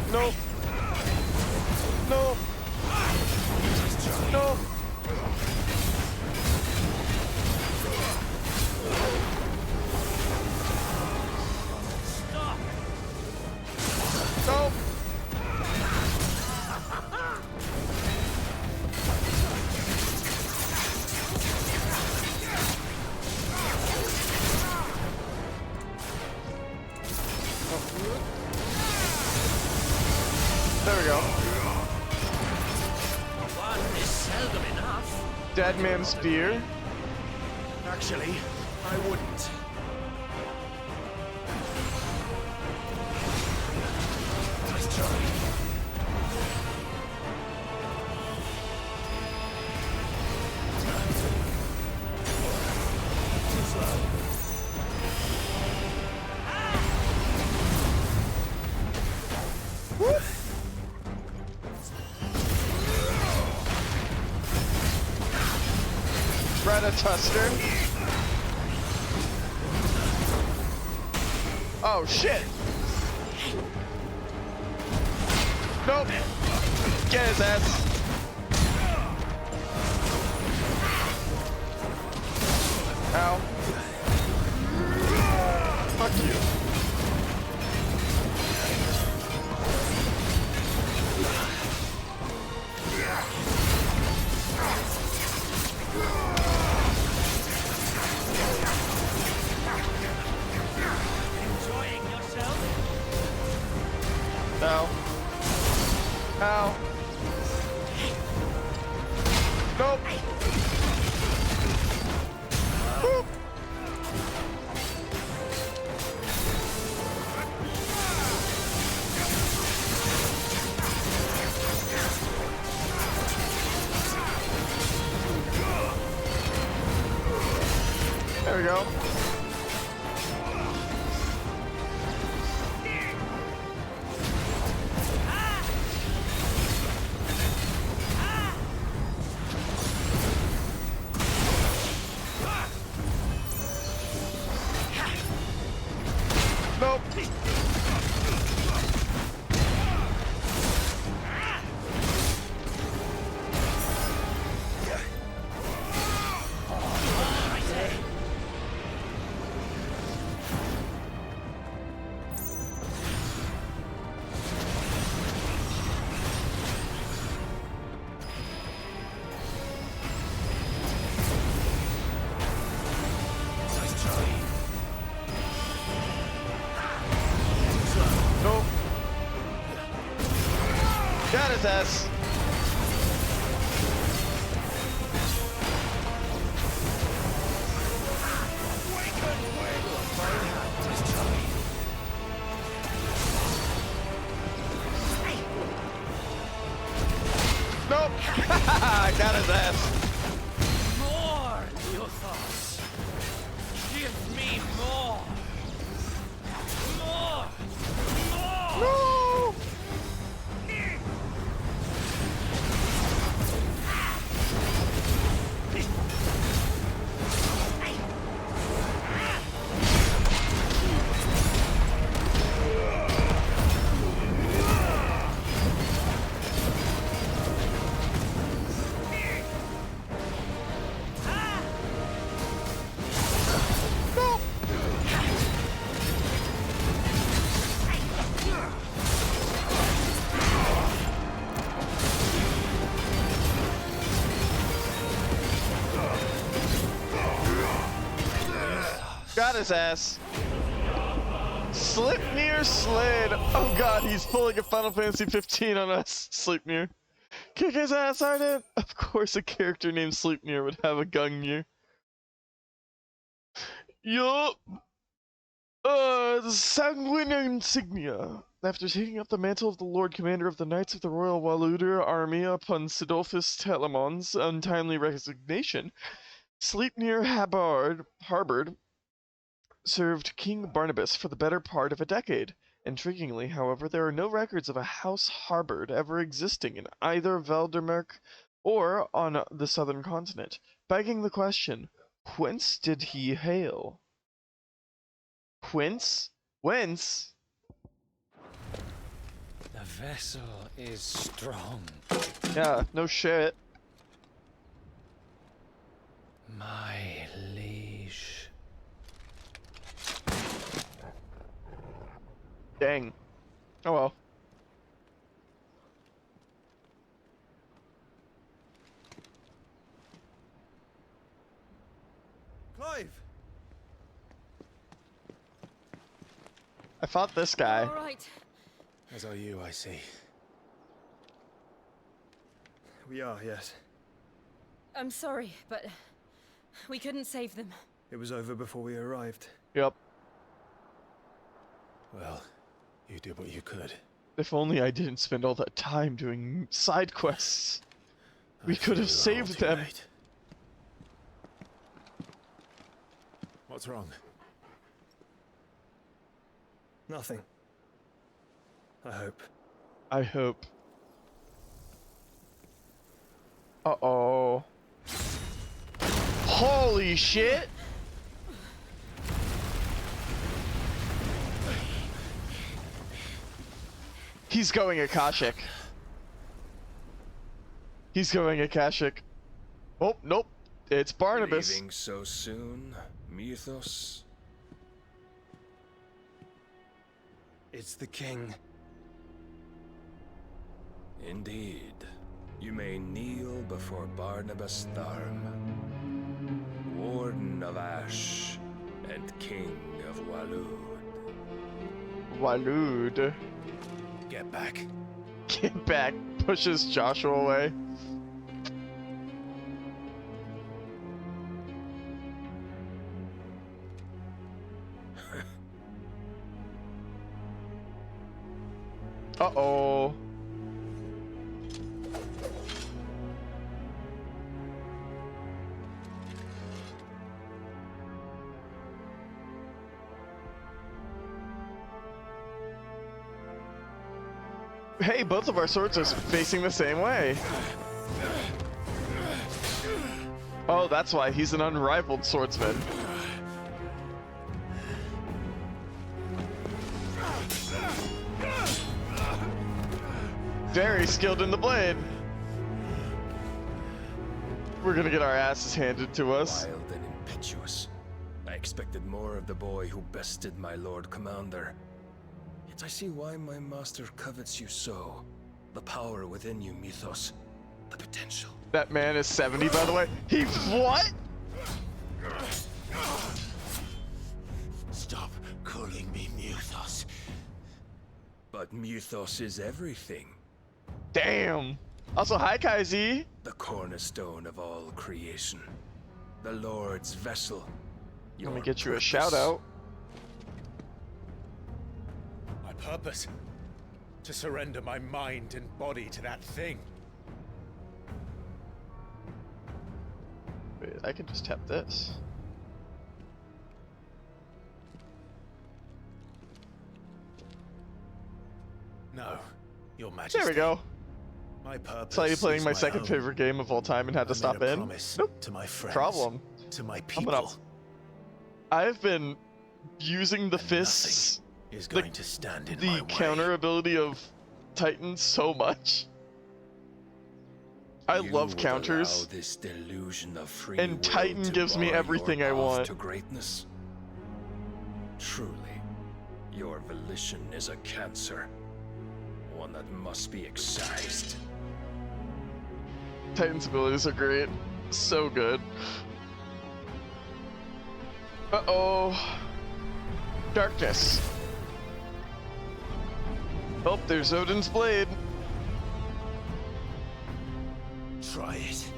[SPEAKER 1] Nope. Nope. Nope. Nope. There we go.
[SPEAKER 16] One is seldom enough.
[SPEAKER 1] Dead man's spear.
[SPEAKER 12] Actually, I wouldn't. Nice try. Too slow.
[SPEAKER 1] Whoop. Ratatuster. Oh shit! Nope. Get his ass. Ow. Fuck you.
[SPEAKER 16] Enjoying yourself?
[SPEAKER 1] Ow. Ow. There we go. Nope. Nope. Got his ass. Nope. Got his ass.
[SPEAKER 16] More, Leothos. Give me more. More. More.
[SPEAKER 1] No. Got his ass. Sleipnir slid. Oh god, he's pulling a Final Fantasy 15 on us. Sleipnir. Kick his ass, Arden. Of course a character named Sleipnir would have a Gungnir. Yup. The Sanguine Insignia. After taking up the mantle of the Lord Commander of the Knights of the Royal Waluder Army upon Sidolphus Telemon's untimely resignation, Sleipnir harbored served King Barnabas for the better part of a decade. Intriguingly, however, there are no records of a house harbored ever existing in either Valdermerk or on the southern continent, begging the question, whence did he hail? Whence? Whence?
[SPEAKER 3] The vessel is strong.
[SPEAKER 1] Yeah, no shit.
[SPEAKER 3] My liege.
[SPEAKER 1] Dang. Oh well.
[SPEAKER 6] Clive!
[SPEAKER 1] I fought this guy.
[SPEAKER 2] All right.
[SPEAKER 12] As are you, I see.
[SPEAKER 6] We are, yes.
[SPEAKER 2] I'm sorry, but we couldn't save them.
[SPEAKER 6] It was over before we arrived.
[SPEAKER 1] Yep.
[SPEAKER 12] Well, you did what you could.
[SPEAKER 1] If only I didn't spend all that time doing side quests. We could have saved them.
[SPEAKER 12] Late. What's wrong?
[SPEAKER 6] Nothing. I hope.
[SPEAKER 1] I hope. Uh-oh. Holy shit! He's going Akashic. He's going Akashic. Oh, nope. It's Barnabas.
[SPEAKER 5] Leaving so soon, Mythos?
[SPEAKER 6] It's the king.
[SPEAKER 5] Indeed. You may kneel before Barnabas Tharm, Warden of Ash and King of Walud.
[SPEAKER 1] Walud.
[SPEAKER 12] Get back.
[SPEAKER 1] Get back. Pushes Joshua away. Uh-oh. Hey, both of our swords are facing the same way. Oh, that's why he's an unrivaled swordsman. Very skilled in the blade. We're gonna get our asses handed to us.
[SPEAKER 5] Wild and impetuous. I expected more of the boy who bested my Lord Commander. Yet I see why my master covets you so. The power within you, Mythos. The potential.
[SPEAKER 1] That man is 70, by the way. He what?
[SPEAKER 15] Stop calling me Mythos.
[SPEAKER 5] But Mythos is everything.
[SPEAKER 1] Damn. Also, hi, Kaizi.
[SPEAKER 5] The cornerstone of all creation. The Lord's vessel.
[SPEAKER 1] Let me get you a shout out.
[SPEAKER 12] My purpose? To surrender my mind and body to that thing.
[SPEAKER 1] Wait, I can just tap this.
[SPEAKER 12] No, Your Majesty.
[SPEAKER 1] There we go.
[SPEAKER 12] My purpose.
[SPEAKER 1] Saw you playing
[SPEAKER 12] is
[SPEAKER 1] my
[SPEAKER 12] my
[SPEAKER 1] second
[SPEAKER 12] own.
[SPEAKER 1] favorite game of all time and had to
[SPEAKER 12] I
[SPEAKER 1] stop
[SPEAKER 12] made a
[SPEAKER 1] in.
[SPEAKER 12] promise
[SPEAKER 1] Nope.
[SPEAKER 12] to my friends,
[SPEAKER 1] Problem.
[SPEAKER 12] to my
[SPEAKER 1] I'm
[SPEAKER 12] people.
[SPEAKER 1] gonna- I've been using the fists,
[SPEAKER 12] is going to stand in
[SPEAKER 1] the
[SPEAKER 12] my way.
[SPEAKER 1] counter ability of Titan so much. I
[SPEAKER 5] You
[SPEAKER 1] love
[SPEAKER 5] would
[SPEAKER 1] counters.
[SPEAKER 5] allow this delusion of free
[SPEAKER 1] And
[SPEAKER 5] will
[SPEAKER 1] Titan
[SPEAKER 5] to
[SPEAKER 1] gives me
[SPEAKER 5] bar your
[SPEAKER 1] everything I
[SPEAKER 5] path
[SPEAKER 1] want.
[SPEAKER 5] to greatness. Truly, your volition is a cancer, one that must be excised.
[SPEAKER 1] Titan's abilities are great. So good. Uh-oh. Darkness. Oh, there's Odin's blade.
[SPEAKER 12] Try it.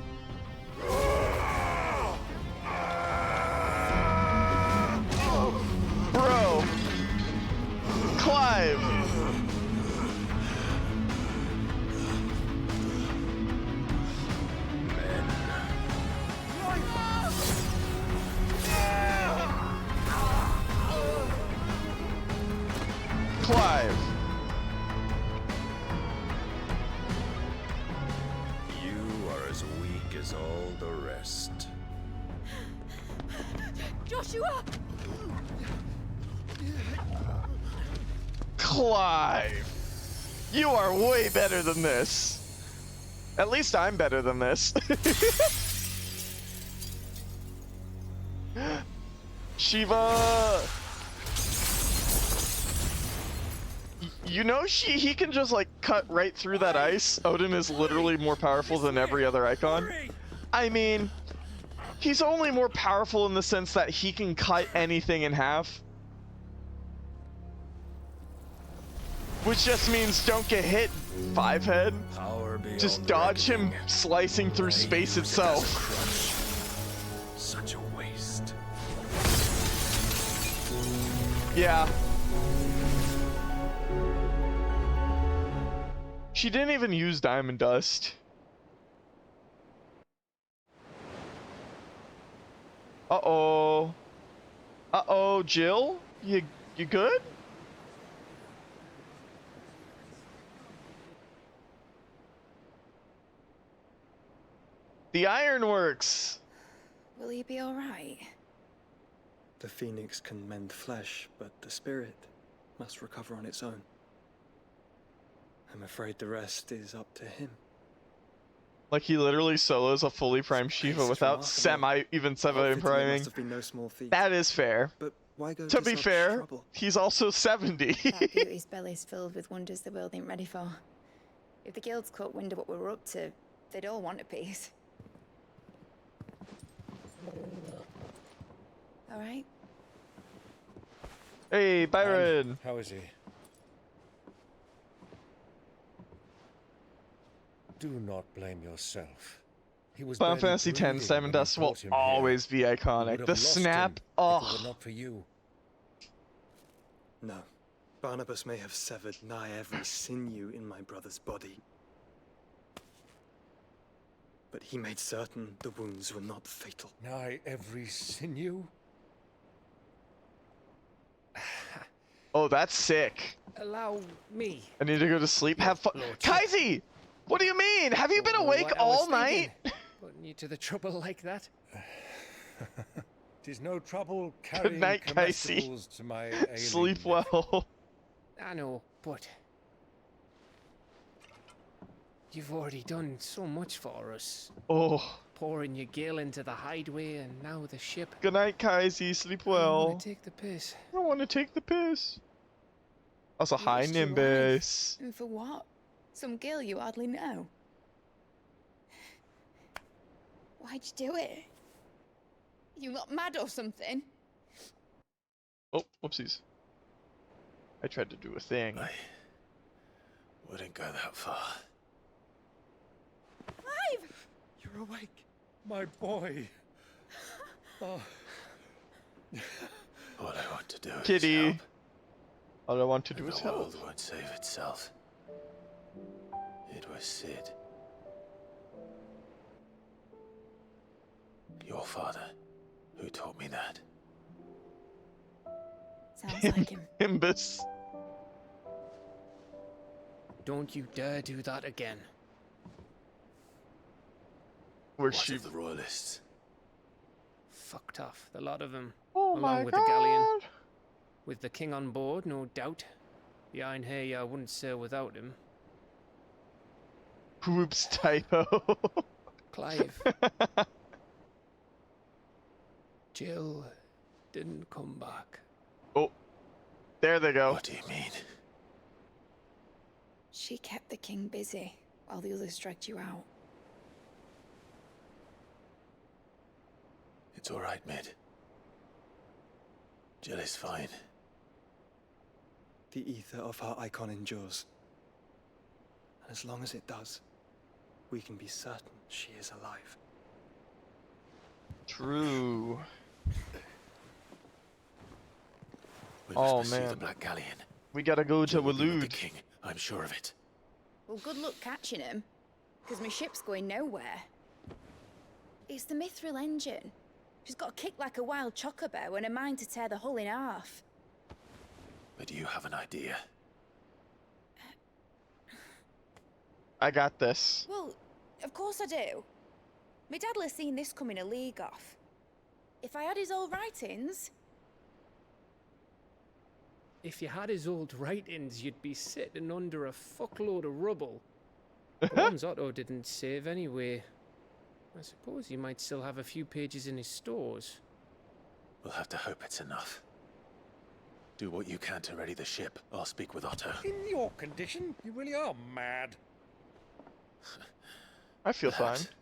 [SPEAKER 1] Bro. Clive. Clive.
[SPEAKER 5] You are as weak as all the rest.
[SPEAKER 2] Joshua!
[SPEAKER 1] Clive. You are way better than this. At least I'm better than this. Shiva. You know he can just like cut right through that ice. Odin is literally more powerful than every other icon. I mean, he's only more powerful in the sense that he can cut anything in half. Which just means don't get hit, Fivehead. Just dodge him slicing through space itself.
[SPEAKER 5] Such a waste.
[SPEAKER 1] Yeah. She didn't even use Diamond Dust. Uh-oh. Uh-oh, Jill? You good? The ironworks!
[SPEAKER 7] Will you be alright?
[SPEAKER 6] The phoenix can mend flesh, but the spirit must recover on its own. I'm afraid the rest is up to him.
[SPEAKER 1] Like he literally solos a fully primed Shiva without even semi-priming.
[SPEAKER 6] Must have been no small feat.
[SPEAKER 1] That is fair.
[SPEAKER 6] But why go
[SPEAKER 1] To be
[SPEAKER 6] such
[SPEAKER 1] fair,
[SPEAKER 6] trouble?
[SPEAKER 1] he's also 70.
[SPEAKER 7] That beauty's belly's filled with wonders the world ain't ready for. If the guilds caught wind of what we're up to, they'd all want a piece. All right.
[SPEAKER 1] Hey, Byron.
[SPEAKER 5] How is he? Do not blame yourself. He was
[SPEAKER 1] Final
[SPEAKER 5] barely
[SPEAKER 1] Fantasy
[SPEAKER 5] breathing
[SPEAKER 1] X Diamond
[SPEAKER 5] when we
[SPEAKER 1] Dust will
[SPEAKER 5] brought him here.
[SPEAKER 1] always be
[SPEAKER 5] We would
[SPEAKER 1] iconic.
[SPEAKER 5] have
[SPEAKER 1] The
[SPEAKER 5] lost him
[SPEAKER 1] snap,
[SPEAKER 5] if it
[SPEAKER 1] oh.
[SPEAKER 5] were not for you.
[SPEAKER 6] No. Barnabas may have severed nigh every sinew in my brother's body. But he made certain the wounds were not fatal.
[SPEAKER 5] Nigh every sinew?
[SPEAKER 1] Oh, that's sick.
[SPEAKER 3] Allow me.
[SPEAKER 1] I need to go to sleep. Have fun. Kaisi! What do you mean? Have you been awake
[SPEAKER 3] What I was
[SPEAKER 1] all night?
[SPEAKER 3] Putting you to the trouble like that?
[SPEAKER 5] Tis no trouble carrying
[SPEAKER 1] Good night, Kaisi.
[SPEAKER 5] comestibles to my ailing
[SPEAKER 1] Sleep
[SPEAKER 5] nephew.
[SPEAKER 1] well.
[SPEAKER 3] I know, but you've already done so much for us.
[SPEAKER 1] Oh.
[SPEAKER 3] Pouring your gil into the hideaway and now the ship.
[SPEAKER 1] Good night, Kaisi. Sleep
[SPEAKER 3] I
[SPEAKER 1] well.
[SPEAKER 3] want to take the piss.
[SPEAKER 1] I want to take the piss. Also,
[SPEAKER 7] You
[SPEAKER 1] hi,
[SPEAKER 7] risked your
[SPEAKER 1] Nimbus.
[SPEAKER 7] life. And for what? Some girl you hardly know. Why'd you do it? You not mad or something?
[SPEAKER 1] Oh, whoopsies. I tried to do a thing.
[SPEAKER 12] I wouldn't go that far.
[SPEAKER 7] Clive!
[SPEAKER 5] You're awake, my boy. Oh.
[SPEAKER 12] All I want to do is
[SPEAKER 1] Kitty.
[SPEAKER 12] help.
[SPEAKER 1] All I want to do
[SPEAKER 12] And
[SPEAKER 1] is
[SPEAKER 12] the
[SPEAKER 1] help.
[SPEAKER 12] world won't save itself. It was Sid. Your father, who taught me that.
[SPEAKER 7] Sounds like him.
[SPEAKER 1] Nimbus.
[SPEAKER 3] Don't you dare do that again.
[SPEAKER 1] Where's
[SPEAKER 12] What
[SPEAKER 1] she?
[SPEAKER 12] of the royalists?
[SPEAKER 3] Fucked off, the lot of them.
[SPEAKER 1] Oh
[SPEAKER 3] along
[SPEAKER 1] my
[SPEAKER 3] with the galleon.
[SPEAKER 1] god.
[SPEAKER 3] With the king on board, no doubt. Behind here, I wouldn't sail without him.
[SPEAKER 1] Oops, typo.
[SPEAKER 3] Clive. Jill didn't come back.
[SPEAKER 1] Oh, there they go.
[SPEAKER 12] What do you mean?
[SPEAKER 7] She kept the king busy while the others dragged you out.
[SPEAKER 12] It's all right, Mid. Jill is fine.
[SPEAKER 23] The ether of her icon endures. And as long as it does, we can be certain she is alive.
[SPEAKER 1] True.
[SPEAKER 12] We must
[SPEAKER 1] Oh
[SPEAKER 12] pursue
[SPEAKER 1] man.
[SPEAKER 12] the Black Galleon.
[SPEAKER 1] We gotta go to
[SPEAKER 12] Jill will be with the
[SPEAKER 1] Waloed.
[SPEAKER 12] king, I'm sure of it.
[SPEAKER 7] Well, good luck catching him, because my ship's going nowhere. It's the Mithril engine. She's got a kick like a wild chocobo and a mind to tear the hull in half.
[SPEAKER 12] But you have an idea.
[SPEAKER 1] I got this.
[SPEAKER 7] Well, of course I do. My dad'll have seen this coming a league off. If I had his old writings...
[SPEAKER 3] If you had his old writings, you'd be sitting under a fuckload of rubble. The ones Otto didn't save anyway. I suppose he might still have a few pages in his stores.
[SPEAKER 12] We'll have to hope it's enough. Do what you can to ready the ship. I'll speak with Otto.
[SPEAKER 5] In your condition, you really are mad.
[SPEAKER 1] I feel
[SPEAKER 12] Perhaps.
[SPEAKER 1] fine.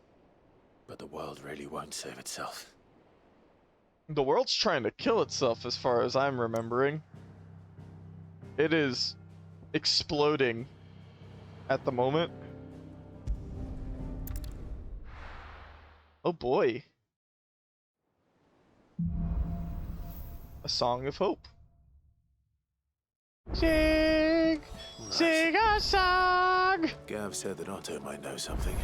[SPEAKER 12] But the world really won't save itself.
[SPEAKER 1] The world's trying to kill itself as far as I'm remembering. It is exploding at the moment. Oh boy. A song of hope. Sing! Sing a song!
[SPEAKER 12] Gav said that Otto might know something.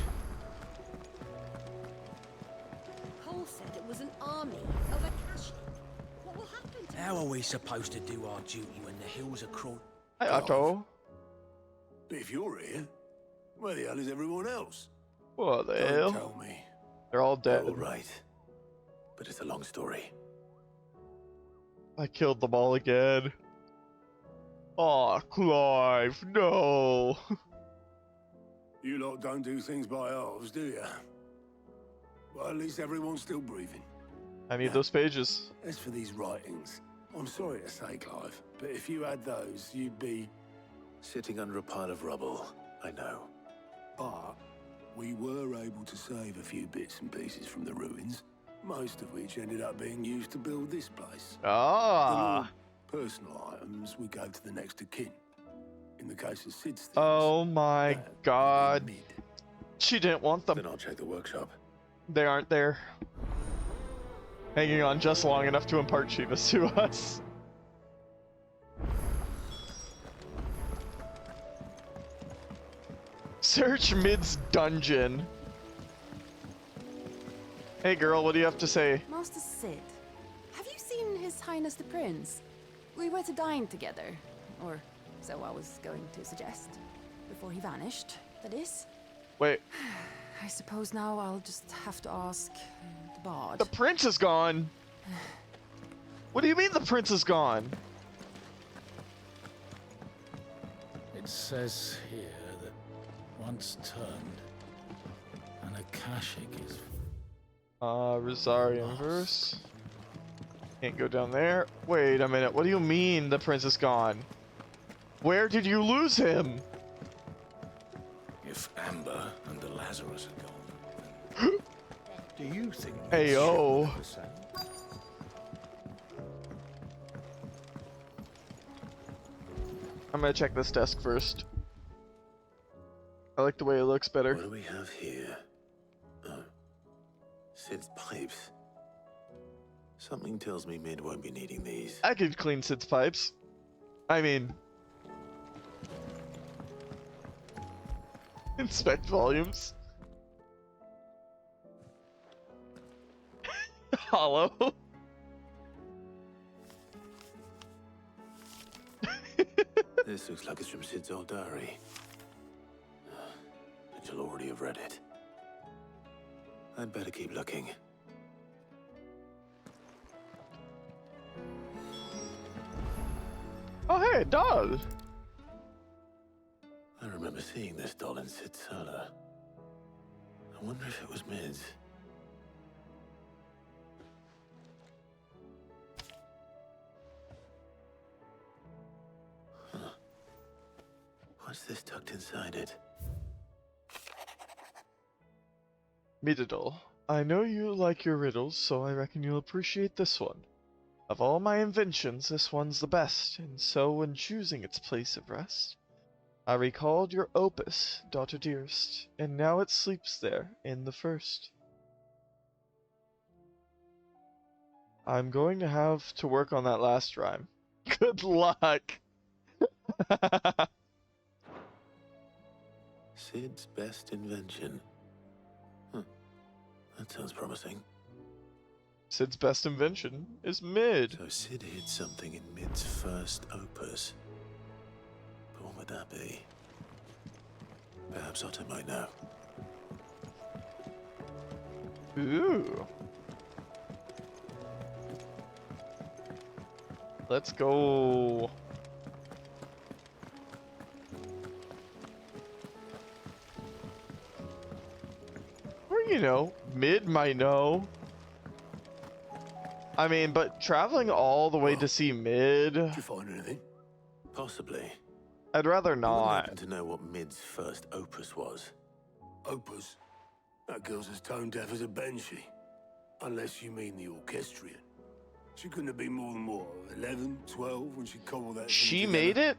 [SPEAKER 2] Cole said it was an army of Akashic. What will happen to
[SPEAKER 9] How are we supposed to do our duty when the hills are crawling?
[SPEAKER 1] Hi, Otto.
[SPEAKER 4] But if you're here, where the hell is everyone else?
[SPEAKER 1] What the
[SPEAKER 4] Don't
[SPEAKER 1] hell?
[SPEAKER 4] tell me.
[SPEAKER 1] They're all dead.
[SPEAKER 12] All right. But it's a long story.
[SPEAKER 1] I killed them all again. Aw, Clive, no.
[SPEAKER 4] You lot don't do things by halves, do you? Well, at least everyone's still breathing.
[SPEAKER 1] I need those pages.
[SPEAKER 4] As for these writings, I'm sorry to say, Clive, but if you had those, you'd be...
[SPEAKER 12] Sitting under a pile of rubble, I know.
[SPEAKER 4] But we were able to save a few bits and pieces from the ruins, most of which ended up being used to build this place.
[SPEAKER 1] Ah.
[SPEAKER 4] The more personal items we gave to the next of kin. In the case of Sid's things,
[SPEAKER 1] Oh my god. She didn't want them.
[SPEAKER 12] Then I'll check the workshop.
[SPEAKER 1] They aren't there. Hanging on just long enough to impart Shivas to us. Search Mid's dungeon. Hey girl, what do you have to say?
[SPEAKER 13] Master Sid, have you seen His Highness the Prince? We were to dine together, or so I was going to suggest. Before he vanished, that is.
[SPEAKER 1] Wait.
[SPEAKER 13] I suppose now I'll just have to ask the bard.
[SPEAKER 1] The prince is gone! What do you mean the prince is gone?
[SPEAKER 8] It says here that once turned, an Akashic is...
[SPEAKER 1] Rosarian verse. Can't go down there. Wait a minute, what do you mean the prince is gone? Where did you lose him?
[SPEAKER 15] If Amber and the Lazarus are gone, do you think...
[SPEAKER 1] Ayo. I'm gonna check this desk first. I like the way it looks better.
[SPEAKER 4] What do we have here? Oh. Sid's pipes. Something tells me Mid won't be needing these.
[SPEAKER 1] I could clean Sid's pipes. I mean... Inspect volumes. Hollow.
[SPEAKER 4] This looks like it's from Sid's old diary. But you'll already have read it. I'd better keep looking.
[SPEAKER 1] Oh hey, a doll!
[SPEAKER 4] I remember seeing this doll in Sid's cellar. I wonder if it was Mid's. Huh. What's this tucked inside it?
[SPEAKER 1] Mididol, I know you like your riddles, so I reckon you'll appreciate this one. Of all my inventions, this one's the best, and so when choosing its place of rest, I recalled your opus, daughter dearest, and now it sleeps there in the first. I'm going to have to work on that last rhyme. Good luck!
[SPEAKER 4] Sid's best invention. That sounds promising.
[SPEAKER 1] Sid's best invention is Mid.
[SPEAKER 4] So Sid hid something in Mid's first opus. But what would that be? Perhaps Otto might know.
[SPEAKER 1] Ooh. Let's go. Or, you know, Mid might know. I mean, but traveling all the way to see Mid...
[SPEAKER 15] Did you find anything?
[SPEAKER 4] Possibly.
[SPEAKER 1] I'd rather
[SPEAKER 4] I
[SPEAKER 1] not.
[SPEAKER 4] happen to know what Mid's first opus was.
[SPEAKER 15] Opus? That girl's as tone deaf as a banshee. Unless you mean the orchestrion. She couldn't have been more than, what, 11, 12 when she cobbled that
[SPEAKER 1] She
[SPEAKER 15] thing
[SPEAKER 1] made
[SPEAKER 15] together?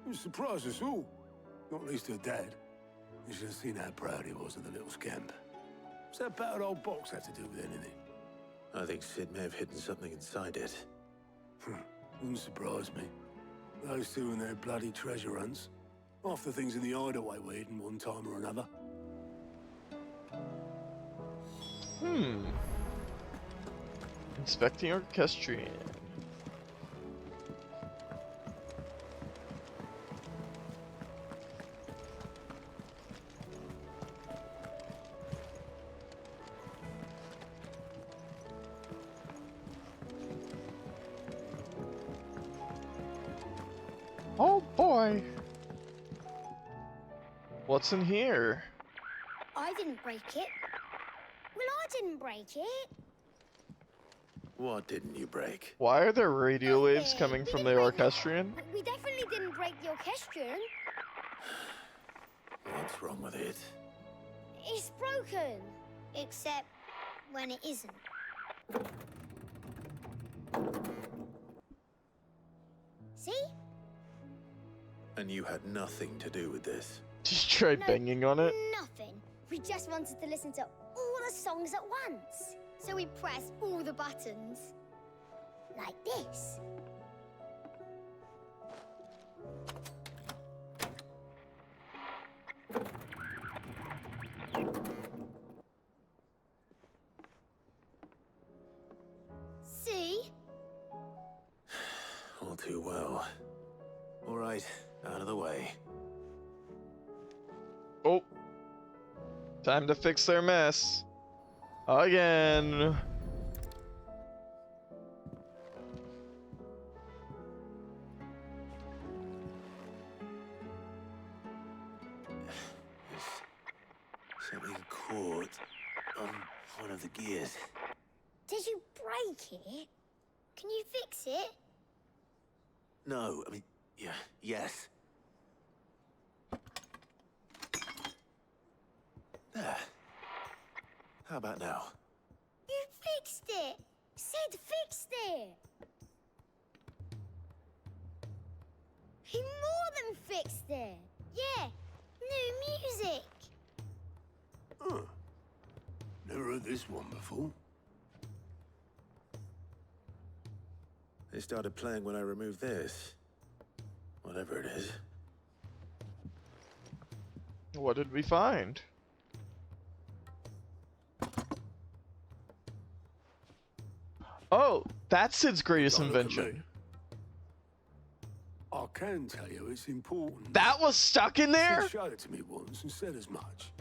[SPEAKER 1] it?
[SPEAKER 15] It surprised us all. Not least her dad. You should have seen how proud he was of the little scamp. What's that battered old box have to do with anything?
[SPEAKER 4] I think Sid may have hidden something inside it.
[SPEAKER 15] Wouldn't surprise me. Those two and their bloody treasure hunts. Half the things in the hideaway were hidden one time or another.
[SPEAKER 1] Inspecting orchestrion. Oh boy! What's in here?
[SPEAKER 17] I didn't break it. Well, I didn't break it.
[SPEAKER 4] What didn't you break?
[SPEAKER 1] Why are there radio waves coming from the orchestrion?
[SPEAKER 17] We definitely didn't break the orchestrion.
[SPEAKER 4] What's wrong with it?
[SPEAKER 17] It's broken. Except when it isn't. See?
[SPEAKER 4] And you had nothing to do with this.
[SPEAKER 1] Just try banging on it.
[SPEAKER 17] Nothing. We just wanted to listen to all the songs at once. So we pressed all the buttons. Like this. See?
[SPEAKER 4] All too well. All right, out of the way.
[SPEAKER 1] Oh. Time to fix their mess. Again.
[SPEAKER 4] Something caught on one of the gears.
[SPEAKER 17] Did you break it? Can you fix it?
[SPEAKER 4] No, I mean, yeah, yes. There. How about now?
[SPEAKER 17] You fixed it! Sid fixed it! He more than fixed it! Yeah, new music!
[SPEAKER 15] Huh. Never heard this one before.
[SPEAKER 4] They started playing when I removed this. Whatever it is.
[SPEAKER 1] What did we find? Oh, that's Sid's greatest invention.
[SPEAKER 15] I can tell you it's important.
[SPEAKER 1] That was stuck in there?
[SPEAKER 15] Sid showed it to me once and said as much.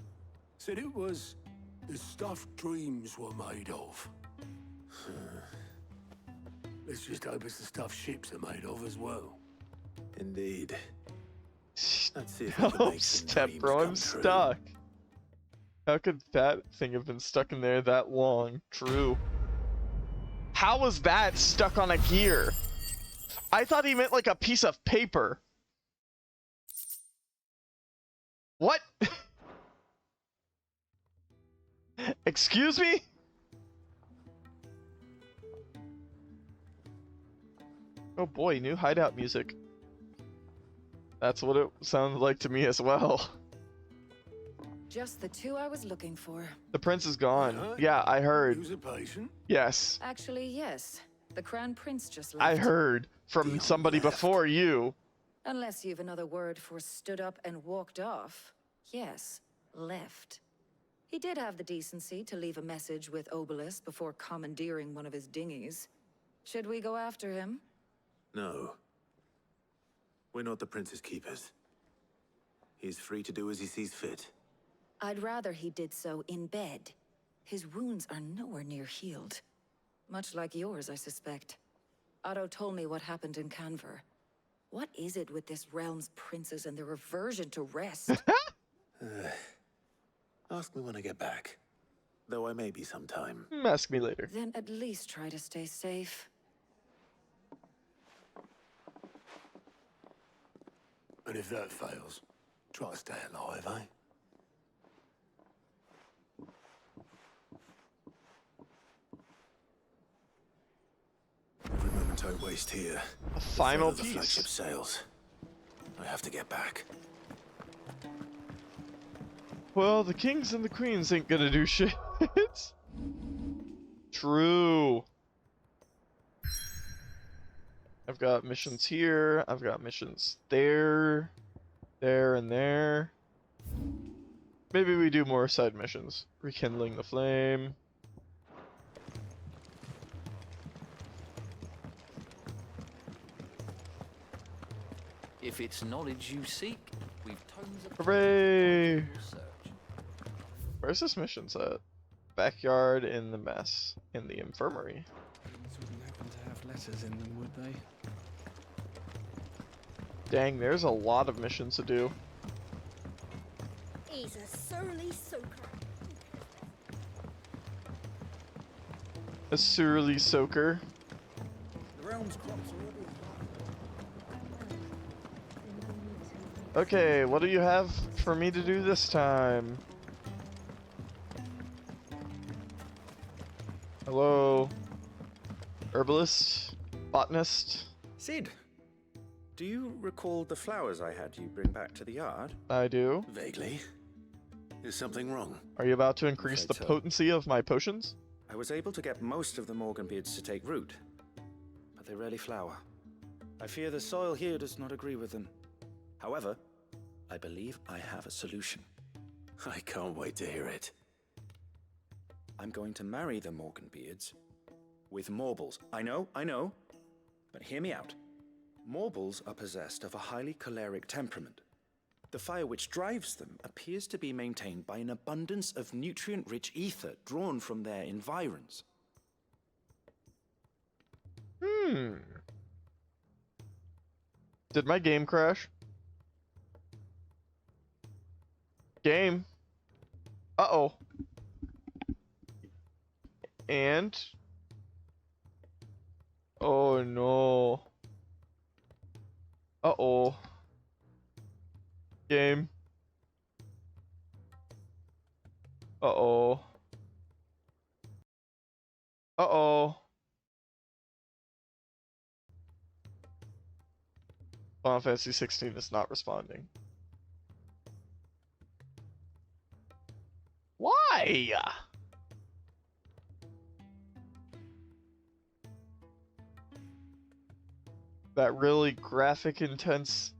[SPEAKER 15] Said it was the stuff dreams were made of. Let's just hope it's the stuff ships are made of as well.
[SPEAKER 4] Indeed. Let's see if I can
[SPEAKER 1] Oh,
[SPEAKER 4] make some
[SPEAKER 1] step
[SPEAKER 4] dreams
[SPEAKER 1] bro,
[SPEAKER 4] come
[SPEAKER 1] I'm
[SPEAKER 4] true.
[SPEAKER 1] stuck. How could that thing have been stuck in there that long? True. How was that stuck on a gear? I thought he meant like a piece of paper. What? Excuse me? Oh boy, new hideout music. That's what it sounded like to me as well.
[SPEAKER 13] Just the two I was looking for.
[SPEAKER 1] The prince is gone. Yeah, I heard.
[SPEAKER 15] He was a patient.
[SPEAKER 1] Yes.
[SPEAKER 13] Actually, yes. The Crown Prince just left.
[SPEAKER 1] I heard from somebody before you.
[SPEAKER 13] Unless you've another word for stood up and walked off. Yes, left. He did have the decency to leave a message with Obelisk before commandeering one of his dinghies. Should we go after him?
[SPEAKER 4] No. We're not the prince's keepers. He's free to do as he sees fit.
[SPEAKER 13] I'd rather he did so in bed. His wounds are nowhere near healed. Much like yours, I suspect. Otto told me what happened in Canver. What is it with this realm's princes and their aversion to rest?
[SPEAKER 4] Ask me when I get back. Though I may be sometime.
[SPEAKER 1] Ask me later.
[SPEAKER 13] Then at least try to stay safe.
[SPEAKER 15] And if that fails, try to stay alive, eh?
[SPEAKER 4] Every moment I waste here.
[SPEAKER 1] A final
[SPEAKER 4] the
[SPEAKER 1] piece.
[SPEAKER 4] flagship sails. I have to get back.
[SPEAKER 1] Well, the kings and the queens ain't gonna do shit. True. I've got missions here. I've got missions there, there, and there. Maybe we do more side missions. Rekindling the flame.
[SPEAKER 9] If it's knowledge you seek, we've tons of
[SPEAKER 1] Hooray!
[SPEAKER 9] research.
[SPEAKER 1] Where's this mission at? Backyard in the mess. In the infirmary.
[SPEAKER 22] These wouldn't happen to have letters in them, would they?
[SPEAKER 1] Dang, there's a lot of missions to do.
[SPEAKER 17] He's a surly soaker.
[SPEAKER 1] A surly soaker.
[SPEAKER 8] The realm's crops already.
[SPEAKER 1] Okay, what do you have for me to do this time? Hello? Herbalist? Botanist?
[SPEAKER 14] Sid, do you recall the flowers I had you bring back to the yard?
[SPEAKER 1] I do.
[SPEAKER 4] Vaguely. Is something wrong?
[SPEAKER 1] Are you about to increase the
[SPEAKER 14] Afraid so.
[SPEAKER 1] potency of my potions?
[SPEAKER 14] I was able to get most of the Morganbeards to take root, but they rarely flower. I fear the soil here does not agree with them. However, I believe I have a solution.
[SPEAKER 4] I can't wait to hear it.
[SPEAKER 14] I'm going to marry the Morganbeards with Morbles. I know, but hear me out. Morbles are possessed of a highly choleric temperament. The fire which drives them appears to be maintained by an abundance of nutrient-rich ether drawn from their environs.
[SPEAKER 1] Did my game crash? Game. Uh-oh. And... oh no. Uh-oh. Game. Uh-oh. Uh-oh. Final Fantasy 16 is not responding. Why? That really graphic intense.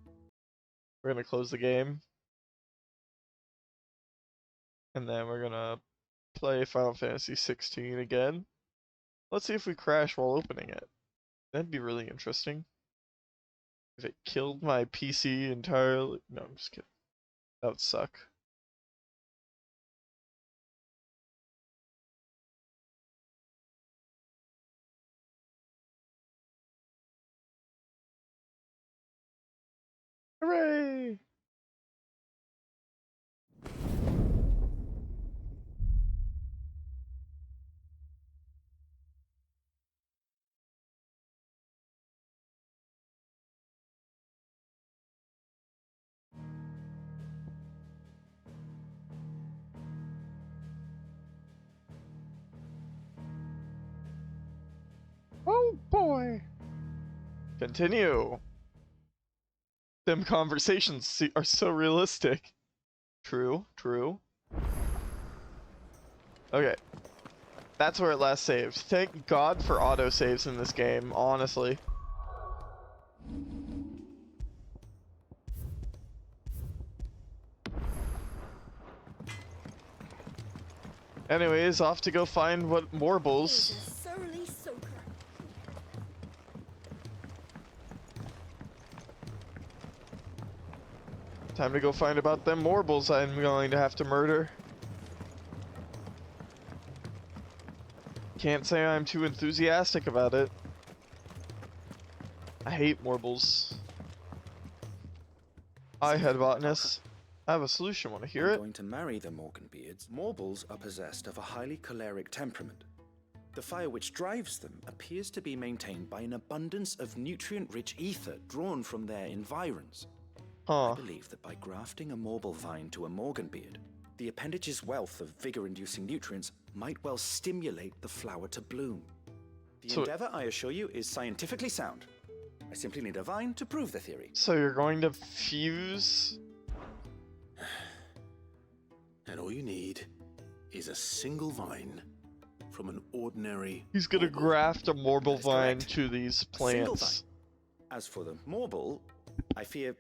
[SPEAKER 1] We're gonna close the game. And then we're gonna play Final Fantasy 16 again. Let's see if we crash while opening it. That'd be really interesting. If it killed my PC entirely. No, I'm just kidding. That would suck. Hooray! Oh boy! Continue! Them conversations are so realistic. True, true. Okay. That's where it last saved. Thank God for autosaves in this game, honestly. Anyways, off to go find what Morbles.
[SPEAKER 2] Surly soaker.
[SPEAKER 1] Time to go find about them Morbles I'm going to have to murder. Can't say I'm too enthusiastic about it. I hate Morbles. Hi, head botanist. I have a solution. Want to hear it?
[SPEAKER 14] Going to marry the Morganbeards. Morbles are possessed of a highly choleric temperament. The fire which drives them appears to be maintained by an abundance of nutrient-rich ether drawn from their environs. I believe that by grafting a Morble vine to a Morganbeard, the appendage's wealth of vigor-inducing nutrients might well stimulate the flower to bloom. The endeavor, I assure you, is scientifically sound. I simply need a vine to prove the theory.
[SPEAKER 1] So you're going to fuse?
[SPEAKER 4] And all you need is a single vine from an ordinary...
[SPEAKER 1] He's gonna graft a Morble vine to these plants.
[SPEAKER 14] As for the Morble, I fear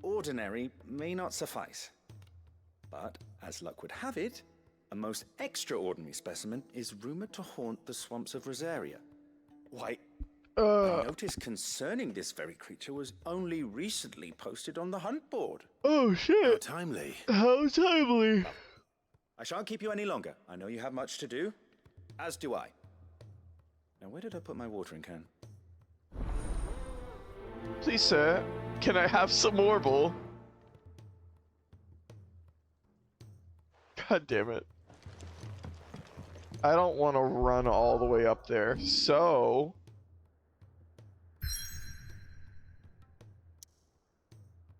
[SPEAKER 14] ordinary may not suffice. But, as luck would have it, a most extraordinary specimen is rumored to haunt the swamps of Rosaria. Why, a notice concerning this very creature was only recently posted on the hunt board.
[SPEAKER 1] Oh shit!
[SPEAKER 4] How timely.
[SPEAKER 1] How timely!
[SPEAKER 14] I shan't keep you any longer. I know you have much to do, as do I. Now, where did I put my watering can?
[SPEAKER 1] Please, sir, can I have some Morble? God damn it. I don't want to run all the way up there, so...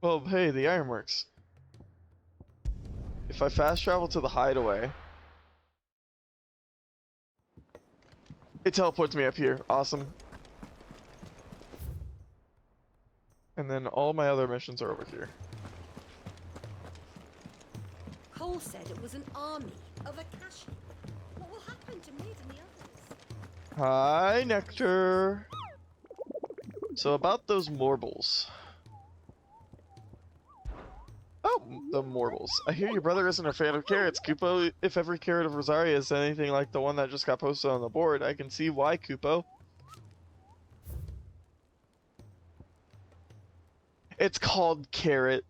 [SPEAKER 1] well, hey, the ironworks. If I fast travel to the hideaway... it teleports me up here. Awesome. And then all my other missions are over here.
[SPEAKER 2] Cole said it was an army of Akashi. What will happen to Maid and the others?
[SPEAKER 1] Hi, Nectar. So about those Morbles. Oh, the Morbles. I hear your brother isn't a fan of carrots, Kupo. If every carrot of Rosaria is anything like the one that just got posted on the board, I can see why, Kupo. It's called Carrot.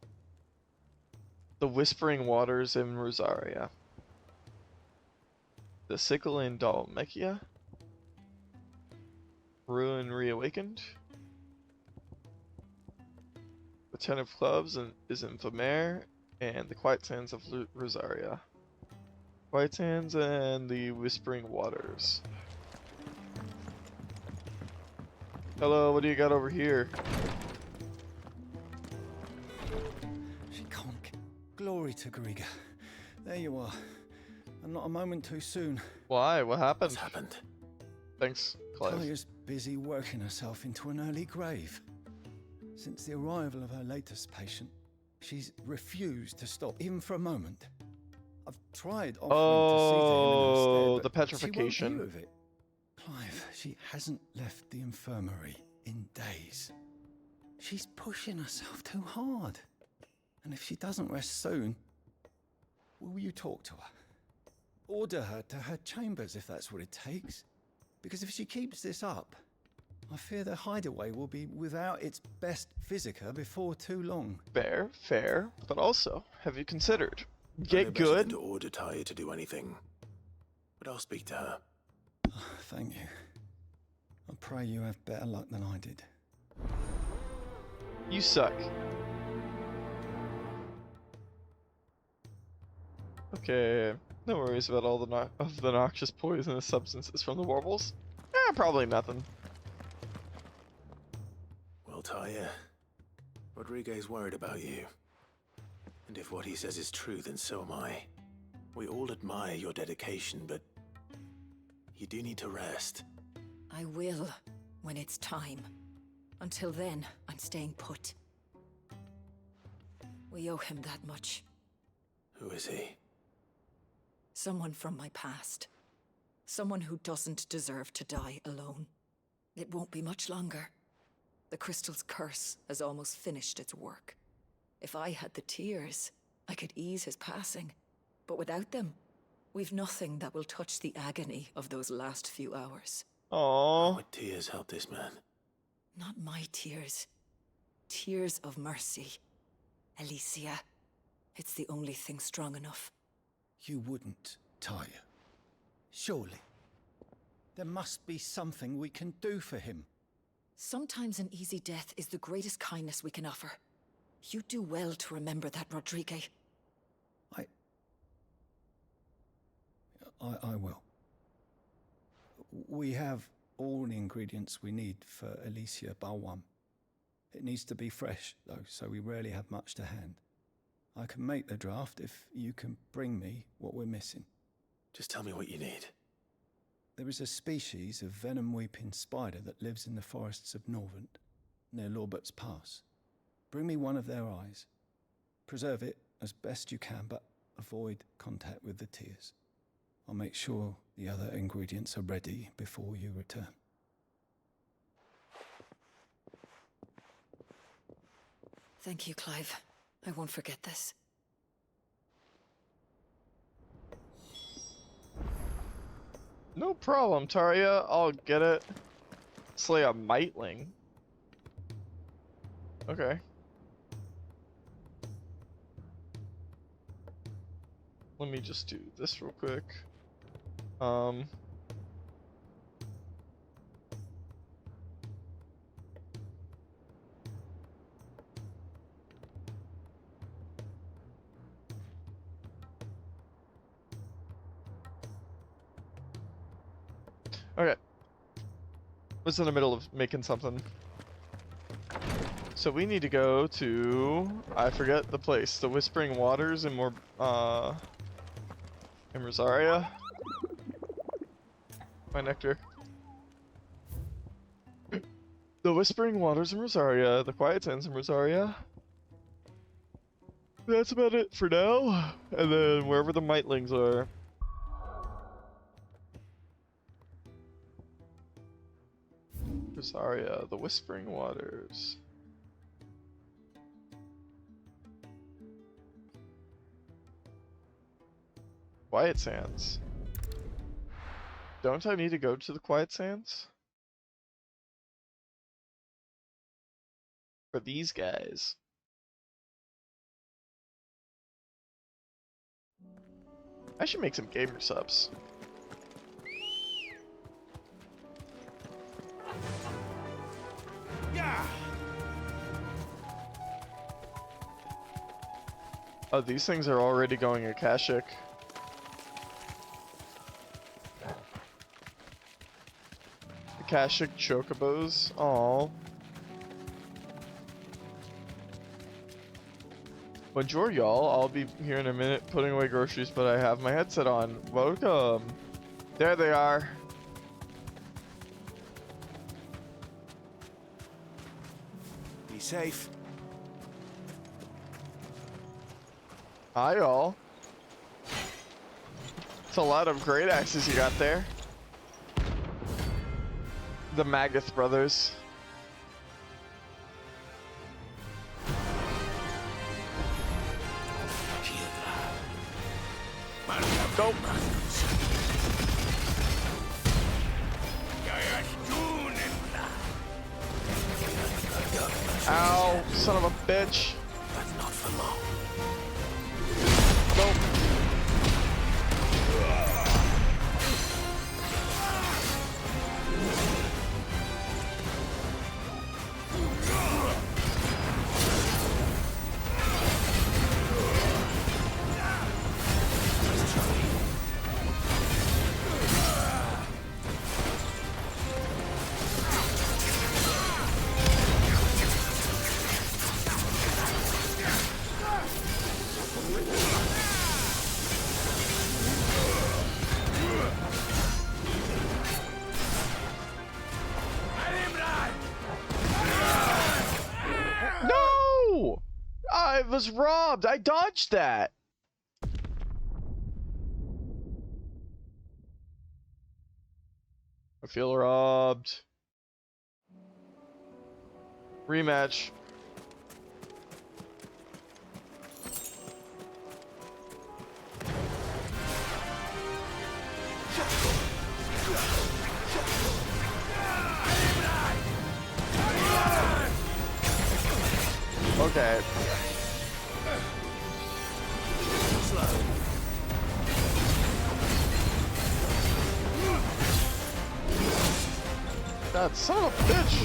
[SPEAKER 1] The Whispering Waters in Rosaria. The Sickle in Dalmekia. Ruin Reawakened. The Ten of Clubs is in Famare, and the Quiet Sands of Rosaria. Quiet Sands and the Whispering Waters. Hello, what do you got over here?
[SPEAKER 8] Glory to Griga. There you are. And not a moment too soon.
[SPEAKER 1] Why? What happened?
[SPEAKER 4] What's happened?
[SPEAKER 1] Thanks, Clive.
[SPEAKER 8] Talia's busy working herself into an early grave. Since the arrival of her latest patient, she's refused to stop, even for a moment. I've tried offering to see to him in her stead,
[SPEAKER 1] the petrification.
[SPEAKER 8] She won't hear of it. Clive, she hasn't left the infirmary in days. She's pushing herself too hard. And if she doesn't rest soon, will you talk to her? Order her to her chambers if that's what it takes. Because if she keeps this up, I fear the hideaway will be without its best physica before too long.
[SPEAKER 1] Fair, fair, but also, have you considered?
[SPEAKER 4] I
[SPEAKER 1] Get
[SPEAKER 4] know better
[SPEAKER 1] good.
[SPEAKER 4] than to order Talia to do anything, but I'll speak to her.
[SPEAKER 8] Oh, thank you. I pray you have better luck than I did.
[SPEAKER 1] You suck. Okay, no worries about all the noxious poisonous substances from the warbles. Probably nothing.
[SPEAKER 4] Well, Talia, Rodriguez worried about you. And if what he says is true, then so am I. We all admire your dedication, but you do need to rest.
[SPEAKER 13] I will, when it's time. Until then, I'm staying put. We owe him that much.
[SPEAKER 4] Who is he?
[SPEAKER 13] Someone from my past. Someone who doesn't deserve to die alone. It won't be much longer. The crystal's curse has almost finished its work. If I had the tears, I could ease his passing. But without them, we've nothing that will touch the agony of those last few hours.
[SPEAKER 1] Aww.
[SPEAKER 4] How would tears help this man?
[SPEAKER 13] Not my tears. Tears of mercy. Alicia. It's the only thing strong enough.
[SPEAKER 8] You wouldn't, Talia. Surely. There must be something we can do for him.
[SPEAKER 13] Sometimes an easy death is the greatest kindness we can offer. You do well to remember that, Rodriguez.
[SPEAKER 8] I will. We have all the ingredients we need for Alicia Balwam. It needs to be fresh, though, so we rarely have much to hand. I can make the draft if you can bring me what we're missing.
[SPEAKER 4] Just tell me what you need.
[SPEAKER 8] There is a species of venom-weeping spider that lives in the forests of Norvent, near Lorbert's Pass. Bring me one of their eyes. Preserve it as best you can, but avoid contact with the tears. I'll make sure the other ingredients are ready before you return.
[SPEAKER 13] Thank you, Clive. I won't forget this.
[SPEAKER 1] No problem, Taria. I'll get it. Slay a Mightling. Okay. Let me just do this real quick. Okay. Was in the middle of making something. So we need to go to, I forget the place, the Whispering Waters in Rosaria. My nectar. The Whispering Waters in Rosaria, the Quiet Sands in Rosaria. That's about it for now. And then wherever the Mightlings are. Rosaria, the Whispering Waters. Quiet Sands. Don't I need to go to the Quiet Sands? for these guys. I should make some gamer subs.
[SPEAKER 16] Yeah.
[SPEAKER 1] Oh, these things are already going Akashic. Akashic chocobos. Aww. Bonjour, y'all. I'll be here in a minute putting away groceries, but I have my headset on. Welcome. There they are.
[SPEAKER 14] Be safe.
[SPEAKER 1] Hi, y'all. It's a lot of great axes you got there. The Magath brothers. Go. Ow, son of a bitch.
[SPEAKER 15] But not for long.
[SPEAKER 1] Nope. No! I was robbed. I dodged that. I feel robbed. Rematch. Okay. God, son of a bitch!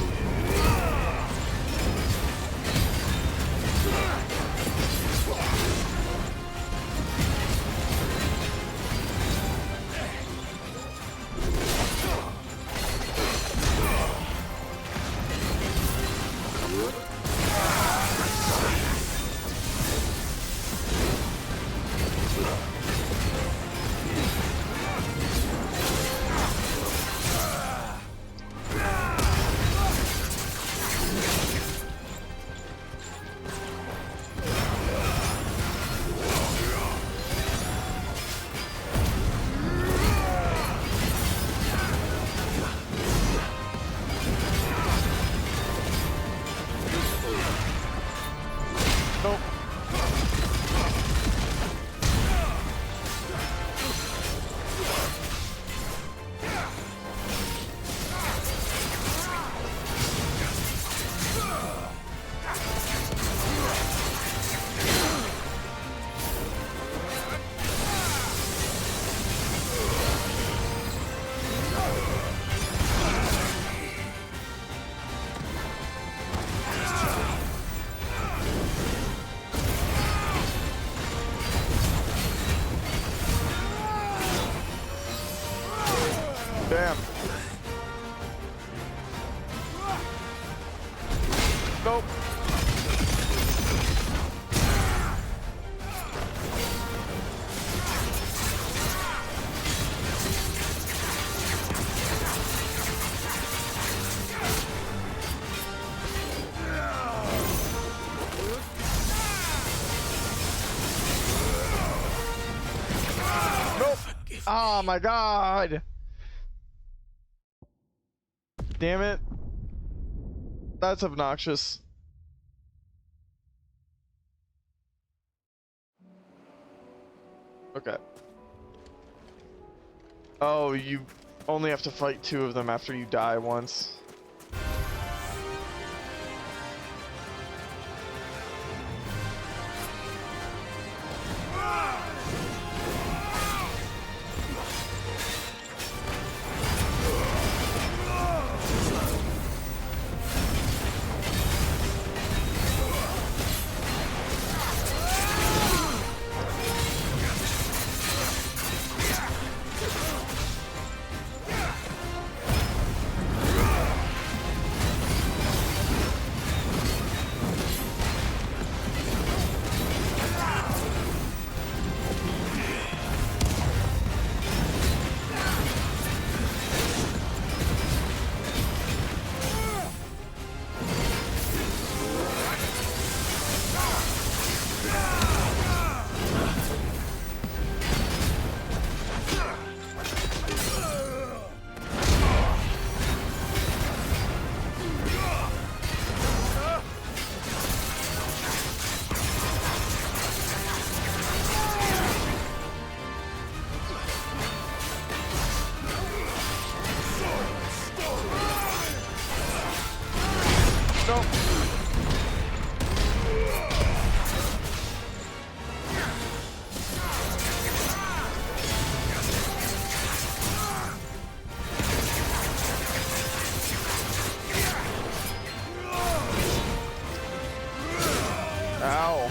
[SPEAKER 1] Damn. Nope. Nope. Oh my god. Damn it. That's obnoxious. Okay. Oh, you only have to fight 2 of them after you die once. Ow.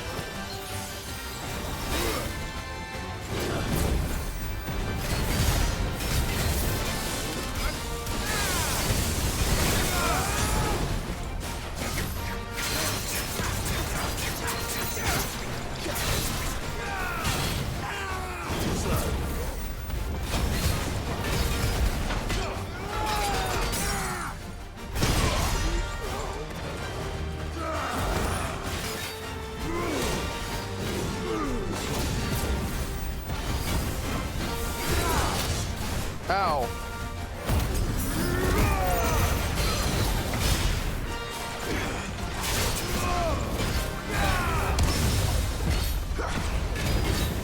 [SPEAKER 1] Ow.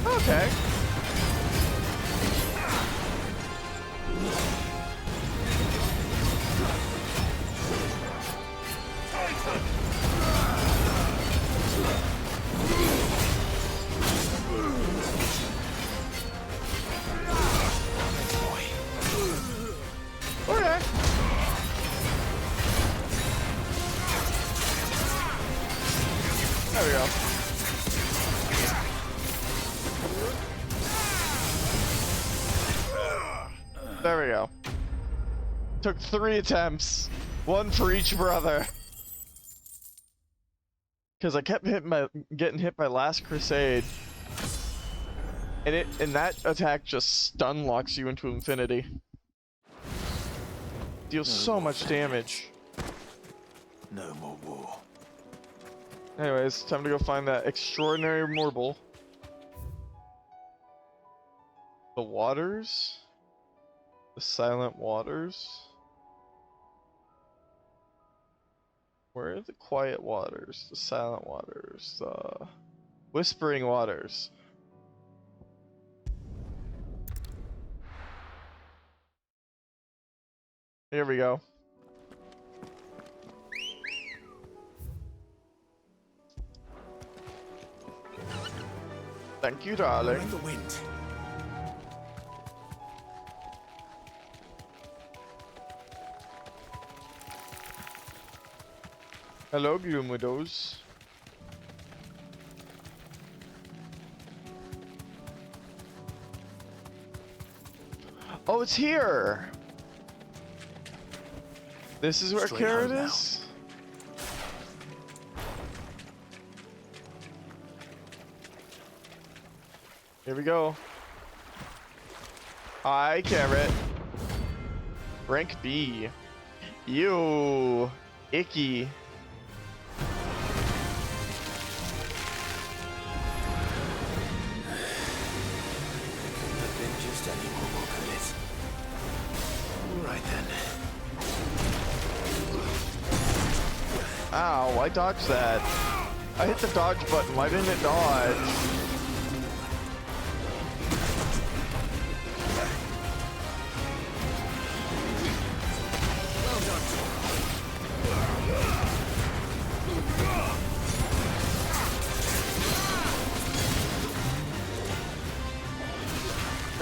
[SPEAKER 1] Okay. Okay. There we go. There we go. Took 3 attempts. 1 for each brother. Because I kept getting hit by Last Crusade. And that attack just stun locks you into infinity. Deals so much damage.
[SPEAKER 4] No more war.
[SPEAKER 1] Anyways, time to go find that extraordinary marble. The waters? The silent waters? Where are the quiet waters? The silent waters? The whispering waters? Here we go. Thank you, darling.
[SPEAKER 4] Like the wind.
[SPEAKER 1] Hello, Gloom Widows. Oh, it's here! This is where Carrot is? Here we go. Hi, Carrot. Rank B. Ew. Icky.
[SPEAKER 4] Right then.
[SPEAKER 1] Ow, I dodged that. I hit the dodge button, why didn't it dodge?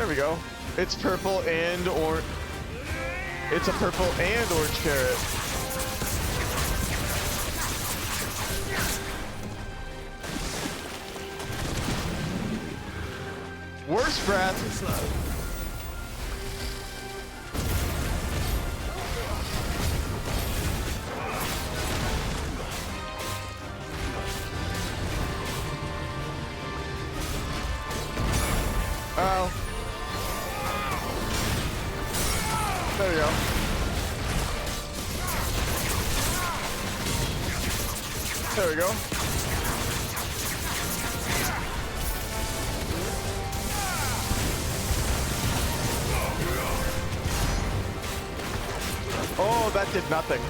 [SPEAKER 1] There we go. It's purple and it's a purple and orange carrot. Worst breath. Oh. There we go. There we go. Oh, that did nothing.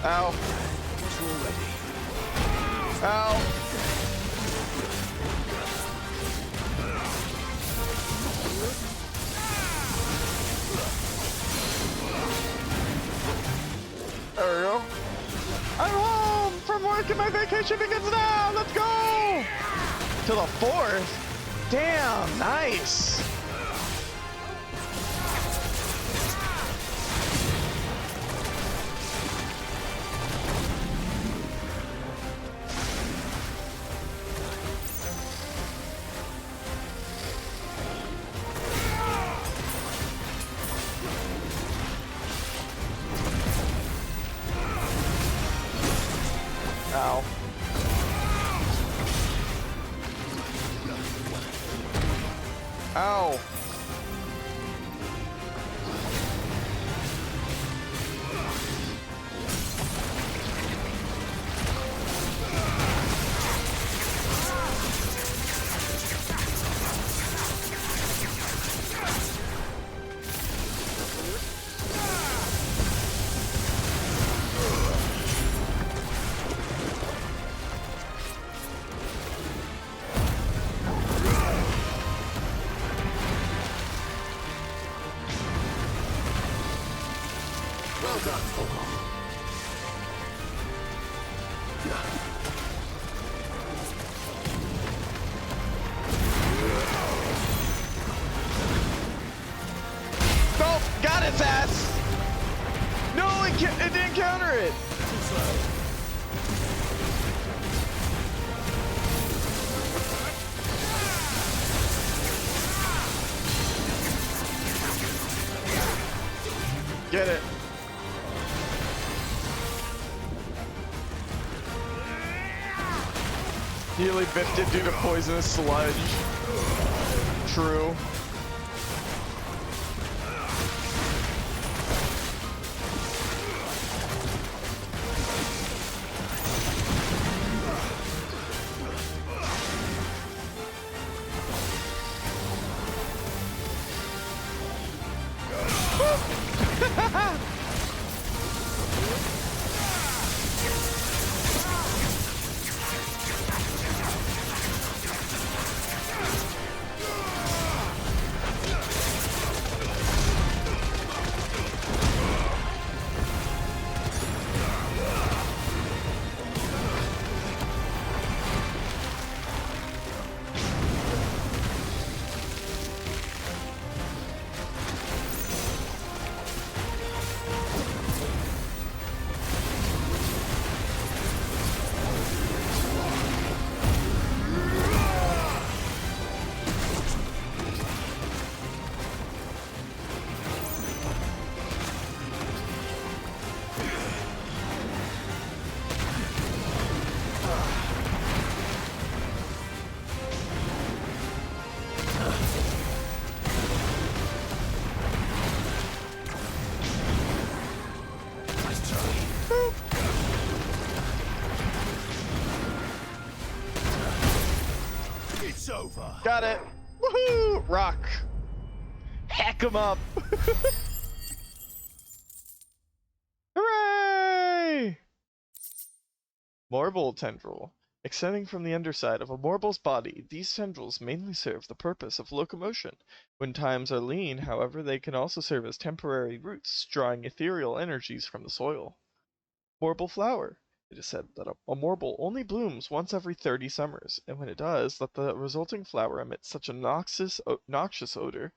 [SPEAKER 1] Ow. Ow. There we go. I'm home from work and my vacation begins now. Let's go. To the 4th. Damn, nice. Ow. Ow.
[SPEAKER 11] Well done,
[SPEAKER 1] Nope, got its ass. No, it didn't counter it. Get it. Nearly biffed it due to poisonous sludge. True.
[SPEAKER 11] It's over.
[SPEAKER 1] Got it. Woohoo! Rock. Heck 'em up! Hooray! Morbol tendril. Extending from the underside of a morbol's body, these tendrils mainly serve the purpose of locomotion. When times are lean, however, they can also serve as temporary roots, drawing ethereal energies from the soil. Morbol flower. It is said that a morbol only blooms once every 30 summers, and when it does, let the resulting flower emit such a noxious odor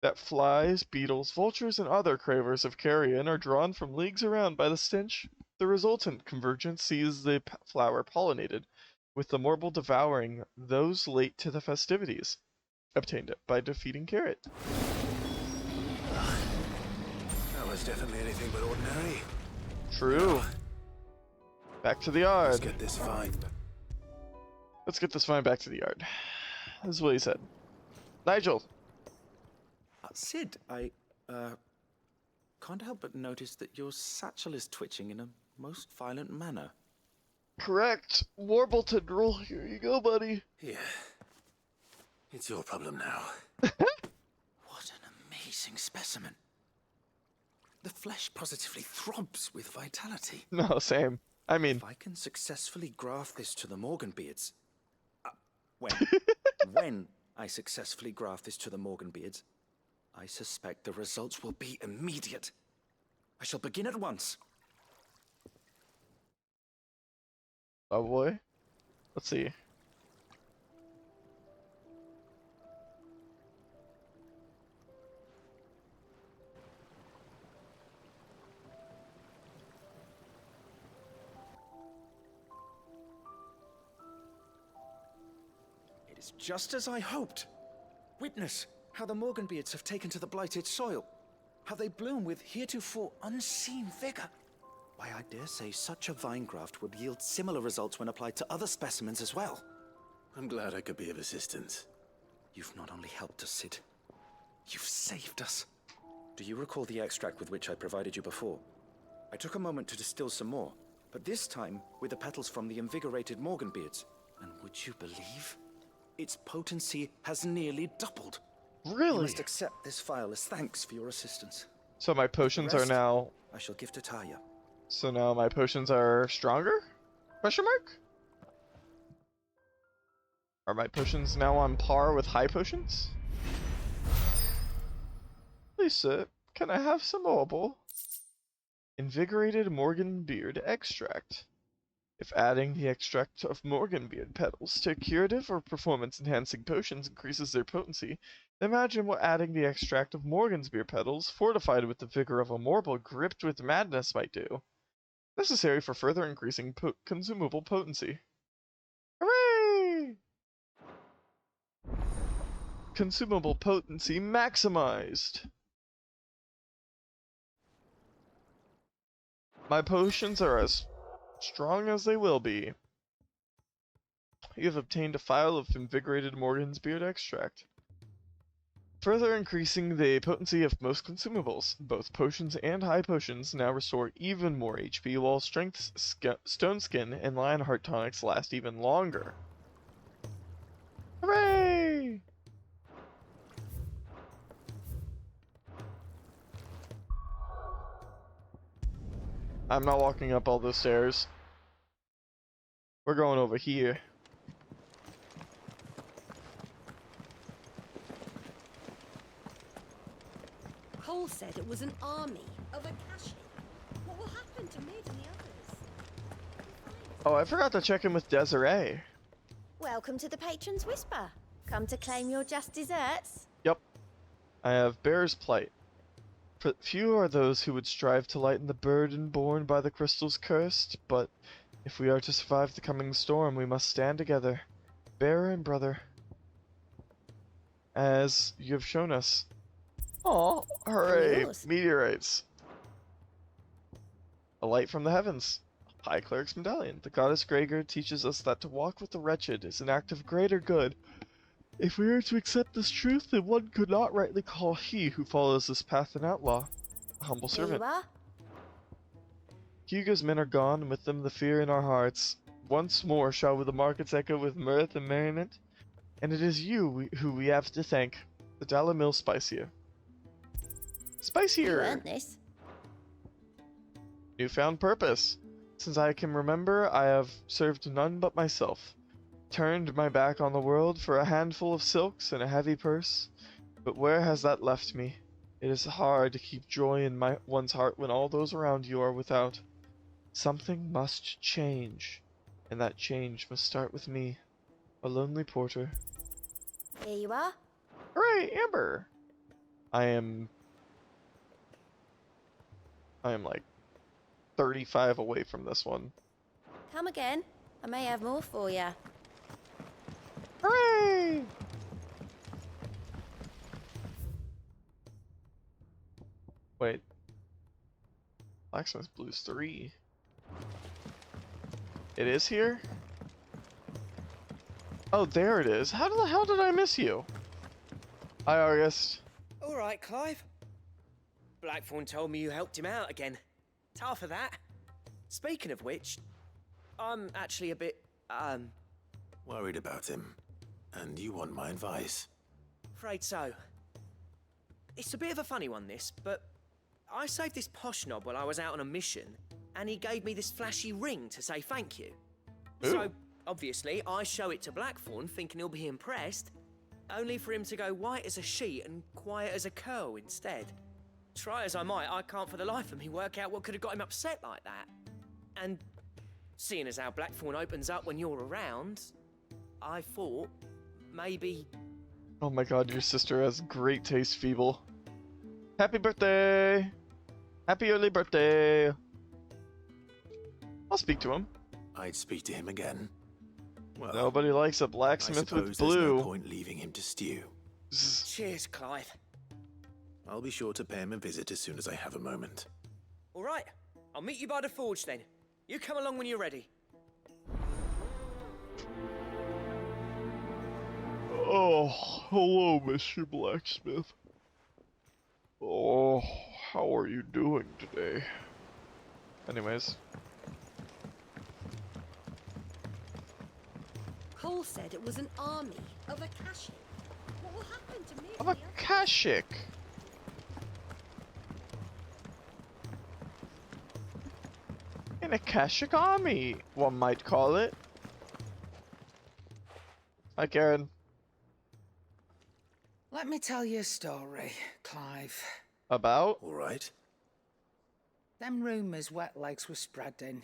[SPEAKER 1] that flies, beetles, vultures, and other cravers of carrion are drawn from leagues around by the stench. The resultant convergence sees the flower pollinated, with the morbol devouring those late to the festivities, obtained by defeating Carrot.
[SPEAKER 4] That was definitely anything but ordinary.
[SPEAKER 1] True. Back to the yard.
[SPEAKER 4] Let's get this vine.
[SPEAKER 1] Let's get this vine back to the yard. This is what he said. Nigel.
[SPEAKER 14] Sid, I can't help but notice that your satchel is twitching in a most violent manner.
[SPEAKER 1] Correct. Morbol tendril. Here you go, buddy.
[SPEAKER 4] Yeah. It's your problem now.
[SPEAKER 14] What an amazing specimen. The flesh positively throbs with vitality.
[SPEAKER 1] No, same. I mean...
[SPEAKER 14] If I can successfully graft this to the Morganbeards... when I successfully graft this to the Morganbeards, I suspect the results will be immediate. I shall begin at once.
[SPEAKER 1] Oh boy. Let's see.
[SPEAKER 14] It is just as I hoped. Witness how the Morganbeards have taken to the blighted soil. How they bloom with heretofore unseen vigor. Why, I dare say such a vine graft would yield similar results when applied to other specimens as well.
[SPEAKER 4] I'm glad I could be of assistance.
[SPEAKER 14] You've not only helped us, Sid, you've saved us. Do you recall the extract with which I provided you before? I took a moment to distill some more, but this time with the petals from the invigorated Morganbeards. And would you believe? Its potency has nearly doubled.
[SPEAKER 1] Really?
[SPEAKER 14] You must accept this file as thanks for your assistance.
[SPEAKER 1] So my potions are now...
[SPEAKER 14] I shall give to Talia.
[SPEAKER 1] So now my potions are stronger? Question mark? Are my potions now on par with high potions? Lisa, can I have some mobile? Invigorated Morganbeard extract. If adding the extract of Morganbeard petals to curative or performance-enhancing potions increases their potency, imagine what adding the extract of Morganbeard petals, fortified with the vigor of a morbol gripped with madness, might do. Necessary for further increasing consumable potency. Hooray! Consumable potency maximized. My potions are as strong as they will be. You have obtained a phial of invigorated Morganbeard extract, further increasing the potency of most consumables. Both potions and high potions now restore even more HP, while strength, stone skin, and lionheart tonics last even longer. Hooray! I'm not walking up all those stairs. We're going over here.
[SPEAKER 2] Cole said it was an army of Akashi. What will happen to Mid and the others?
[SPEAKER 1] Oh, I forgot to check in with Desiree.
[SPEAKER 7] Welcome to the Patron's Whisper. Come to claim your just desserts?
[SPEAKER 1] Yep. I have Bear's Plight. Few are those who would strive to lighten the burden borne by the crystal's cursed, but if we are to survive the coming storm, we must stand together, bearer and brother, as you have shown us. Oh, hooray! Meteorites. A light from the heavens. High Cleric's Medallion. The goddess Gregor teaches us that to walk with the wretched is an act of greater good. If we are to accept this truth, then one could not rightly call he who follows this path an outlaw, a humble servant. Hugo's men are gone, and with them the fear in our hearts. Once more shall the markets echo with mirth and merriment, and it is you who we have to thank, the Dalamil Spicier. Spicier.
[SPEAKER 7] You earned this.
[SPEAKER 1] Newfound purpose. Since I can remember, I have served none but myself. Turned my back on the world for a handful of silks and a heavy purse. But where has that left me? It is hard to keep joy in one's heart when all those around you are without. Something must change, and that change must start with me, a lonely porter.
[SPEAKER 7] Here you are.
[SPEAKER 1] Hooray, Amber! I am like 35 away from this one.
[SPEAKER 7] Come again. I may have more for you.
[SPEAKER 1] Hooray! Wait. Blacksmith Blues 3. It is here? Oh, there it is. How the hell did I miss you? Hi, August.
[SPEAKER 3] All right, Clive. Blackthorn told me you helped him out again. Tough for that. Speaking of which, I'm actually a bit,
[SPEAKER 4] Worried about him. And you want my advice?
[SPEAKER 3] afraid so. It's a bit of a funny one, this, but I saved this posh knob while I was out on a mission, and he gave me this flashy ring to say thank you.
[SPEAKER 1] Ooh.
[SPEAKER 3] So, obviously, I show it to Blackthorn, thinking he'll be impressed, only for him to go white as a sheet and quiet as a curl instead. Try as I might, I can't for the life of me work out what could have got him upset like that. And seeing as how Blackthorn opens up when you're around, I thought maybe...
[SPEAKER 1] Oh my god, your sister has great taste, Feeble. Happy birthday! Happy early birthday! I'll speak to him.
[SPEAKER 4] I'd speak to him again. Well,
[SPEAKER 1] nobody likes a
[SPEAKER 4] I
[SPEAKER 1] blacksmith
[SPEAKER 4] suppose
[SPEAKER 1] with
[SPEAKER 4] there's
[SPEAKER 1] blue.
[SPEAKER 4] no point leaving him to stew.
[SPEAKER 3] Cheers, Clive.
[SPEAKER 4] I'll be sure to pay him a visit as soon as I have a moment.
[SPEAKER 3] All right, I'll meet you by the forge then. You come along when you're ready.
[SPEAKER 1] Oh, hello, Mr. Blacksmith. Oh, how are you doing today? Anyways.
[SPEAKER 2] Cole said it was an army of Akashi. What will happen to me?
[SPEAKER 1] Of a Kashik. An Akashic army, one might call it. Hi, Karen.
[SPEAKER 10] Let me tell you a story, Clive.
[SPEAKER 1] About?
[SPEAKER 4] All right.
[SPEAKER 10] Them rumours Wet Legs were spreading.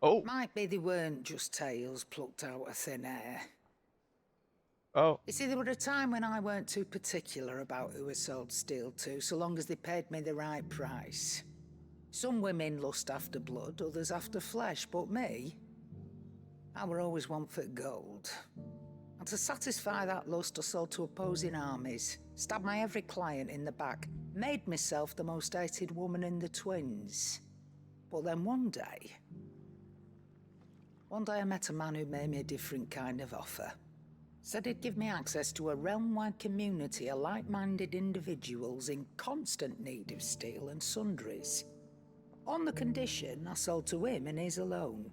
[SPEAKER 1] Oh.
[SPEAKER 10] Might be they weren't just tales plucked out of thin air.
[SPEAKER 1] Oh.
[SPEAKER 10] You see, there were a time when I weren't too particular about who I sold steel to, so long as they paid me the right price. Some women lust after blood, others after flesh, but me, I were always one for gold. And to satisfy that lust, I sold to opposing armies, stabbed my every client in the back, made myself the most hated woman in the twins. But then one day I met a man who made me a different kind of offer. Said he'd give me access to a realm-wide community of like-minded individuals in constant need of steel and sundries. On the condition I sold to him and his alone.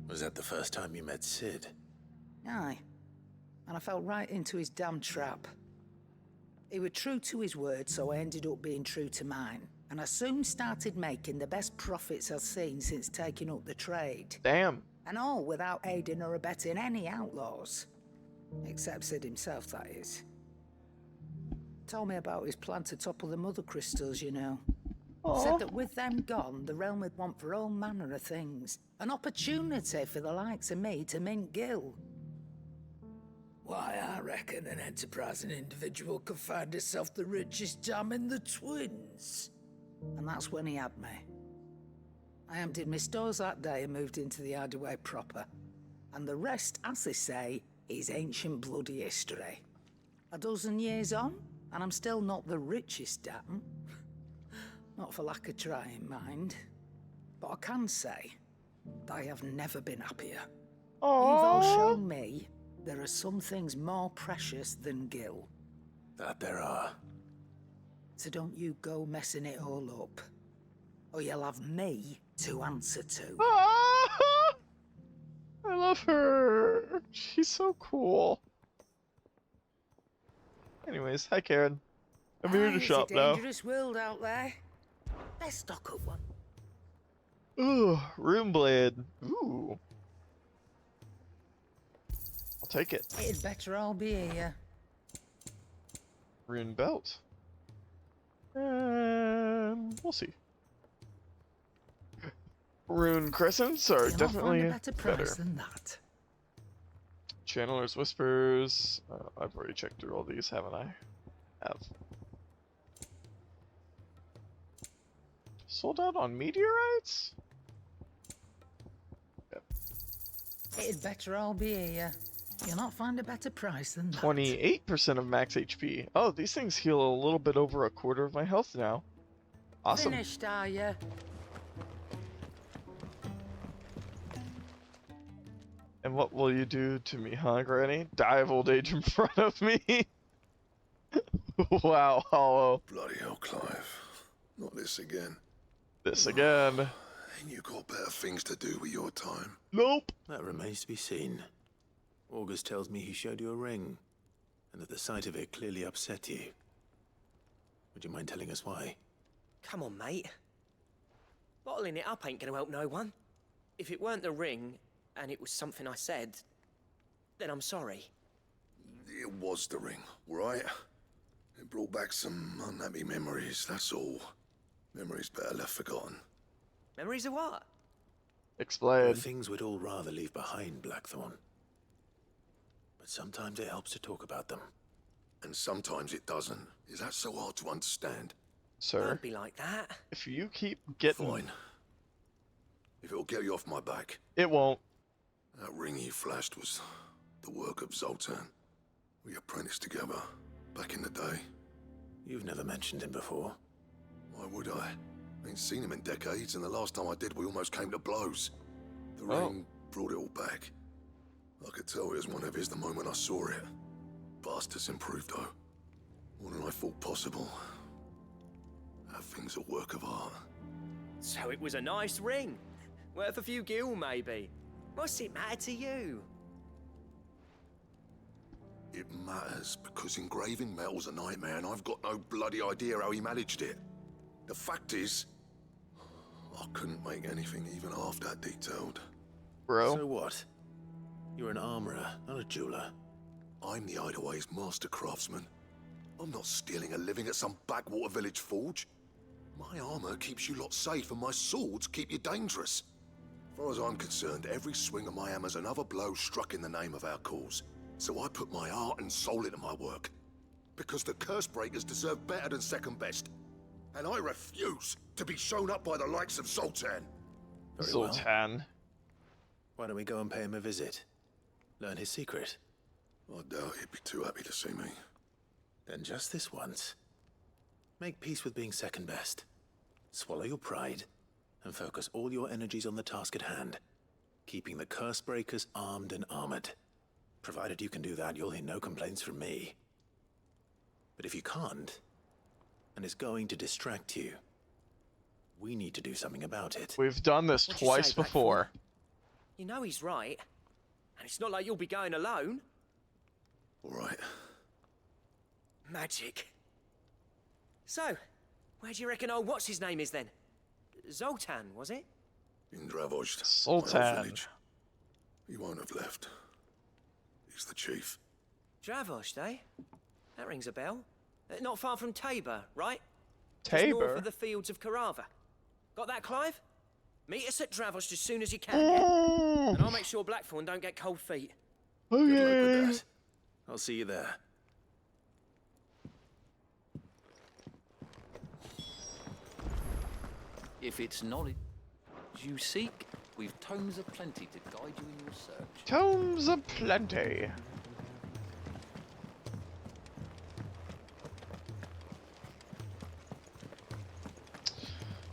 [SPEAKER 4] Was that the first time you met Sid?
[SPEAKER 10] Aye. And I fell right into his damn trap. He was true to his word, so I ended up being true to mine. And I soon started making the best profits I've seen since taking up the trade.
[SPEAKER 1] Damn.
[SPEAKER 10] And all without aiding or abetting any outlaws. Except Sid himself, that is. Told me about his plan to topple the mother crystals, you know.
[SPEAKER 1] Aww.
[SPEAKER 10] Said that with them gone, the realm would want for all manner of things. An opportunity for the likes of me to mint gil. Why, I reckon an enterprising individual could find himself the richest dam in the twins. And that's when he had me. I emptied my stores that day and moved into the hideaway proper. And the rest, as they say, is ancient bloody history. A dozen years on, and I'm still not the richest dam. Not for lack of trying, mind. But I can say, I have never been happier.
[SPEAKER 1] Aww.
[SPEAKER 10] You've all shown me there are some things more precious than gil.
[SPEAKER 4] That there are.
[SPEAKER 10] So don't you go messing it all up. Or you'll have me to answer to.
[SPEAKER 1] I love her. She's so cool. Anyways, hi Karen. I'm here to
[SPEAKER 10] It's
[SPEAKER 1] shop
[SPEAKER 10] a
[SPEAKER 1] now.
[SPEAKER 10] dangerous world out there. Let's stock up one.
[SPEAKER 1] Ooh, rune blade. Ooh. I'll take it.
[SPEAKER 10] It'd better all be here.
[SPEAKER 1] Rune belt. We'll see. Rune crescents are
[SPEAKER 10] You'll not find
[SPEAKER 1] definitely
[SPEAKER 10] a better price
[SPEAKER 1] better.
[SPEAKER 10] than that.
[SPEAKER 1] Channeler's Whispers. I've already checked through all these, haven't I? Have. Sold out on meteorites? Yep.
[SPEAKER 10] It'd better all be here. You'll not find a better price than that.
[SPEAKER 1] 28% of max HP. Oh, these things heal a little bit over a quarter of my health now. Awesome.
[SPEAKER 10] Finished, are you?
[SPEAKER 1] And what will you do to me, huh, Granny? Die of old age in front of me? Wow, Hollow.
[SPEAKER 11] Bloody hell, Clive. Not this again.
[SPEAKER 1] This again.
[SPEAKER 11] Ain't you got better things to do with your time?
[SPEAKER 1] Nope.
[SPEAKER 4] That remains to be seen. August tells me he showed you a ring, and that the sight of it clearly upset you. Would you mind telling us why?
[SPEAKER 9] Come on, mate. Bottling it up ain't gonna help no one. If it weren't the ring, and it was something I said, then I'm sorry.
[SPEAKER 11] It was the ring, right? It brought back some unhappy memories, that's all. Memories better left forgotten.
[SPEAKER 9] Memories of what?
[SPEAKER 1] Explain.
[SPEAKER 4] There are things we'd all rather leave behind, Blackthorn. But sometimes it helps to talk about them.
[SPEAKER 11] And sometimes it doesn't. Is that so hard to understand?
[SPEAKER 1] Sir,
[SPEAKER 9] Don't be like that.
[SPEAKER 1] if you keep getting...
[SPEAKER 11] Fine. If it'll get you off my back.
[SPEAKER 1] It won't.
[SPEAKER 11] That ring you flashed was the work of Zoltan. We apprenticed together, back in the day.
[SPEAKER 4] You've never mentioned him before.
[SPEAKER 11] Why would I? Ain't seen him in decades, and the last time I did, we almost came to blows. The ring brought it all back. I could tell it was one of his the moment I saw it. Bastard's improved, though. More than I thought possible. That thing's a work of art.
[SPEAKER 9] So it was a nice ring. Worth a few gil, maybe. What's it matter to you?
[SPEAKER 11] It matters because engraving metal's a nightmare, and I've got no bloody idea how he managed it. The fact is, I couldn't make anything even half that detailed.
[SPEAKER 1] Bro.
[SPEAKER 4] So what? You're an armorer, not a jeweler.
[SPEAKER 11] I'm the Idaway's master craftsman. I'm not stealing a living at some backwater village forge. My armor keeps you lot safe, and my swords keep you dangerous. As far as I'm concerned, every swing of my hammer's another blow struck in the name of our cause. So I put my heart and soul into my work. Because the curse breakers deserve better than second best. And I refuse to be shown up by the likes of Zoltan.
[SPEAKER 4] Very
[SPEAKER 1] Zoltan.
[SPEAKER 4] Well. Why don't we go and pay him a visit? Learn his secret.
[SPEAKER 11] I doubt he'd be too happy to see me.
[SPEAKER 4] Then just this once. Make peace with being second best. Swallow your pride, and focus all your energies on the task at hand. Keeping the curse breakers armed and armored. Provided you can do that, you'll hear no complaints from me. But if you can't, and it's going to distract you, we need to do something about it.
[SPEAKER 1] We've done this
[SPEAKER 9] What'd you
[SPEAKER 1] twice
[SPEAKER 9] say, Blackthorn?
[SPEAKER 1] before.
[SPEAKER 9] You know he's right. And it's not like you'll be going alone.
[SPEAKER 11] All right.
[SPEAKER 9] Magic. So, where do you reckon old what's-his-name is then? Zoltan, was it?
[SPEAKER 11] In Dravozd,
[SPEAKER 1] Zoltan.
[SPEAKER 11] my old village. He won't have left. He's the chief.
[SPEAKER 9] Dravozd, eh? That rings a bell. Not far from Tabor, right? Just north
[SPEAKER 1] Tabor?
[SPEAKER 9] of the fields of Carava. Got that, Clive? Meet us at Dravozd as soon as you can, yeah?
[SPEAKER 1] Oh.
[SPEAKER 9] And I'll make sure Blackthorn don't get cold feet.
[SPEAKER 4] Good luck
[SPEAKER 1] Okay.
[SPEAKER 4] with that. I'll see you there.
[SPEAKER 18] If it's knowledge you seek, we've tomes aplenty to guide you in your search.
[SPEAKER 1] Tomes aplenty.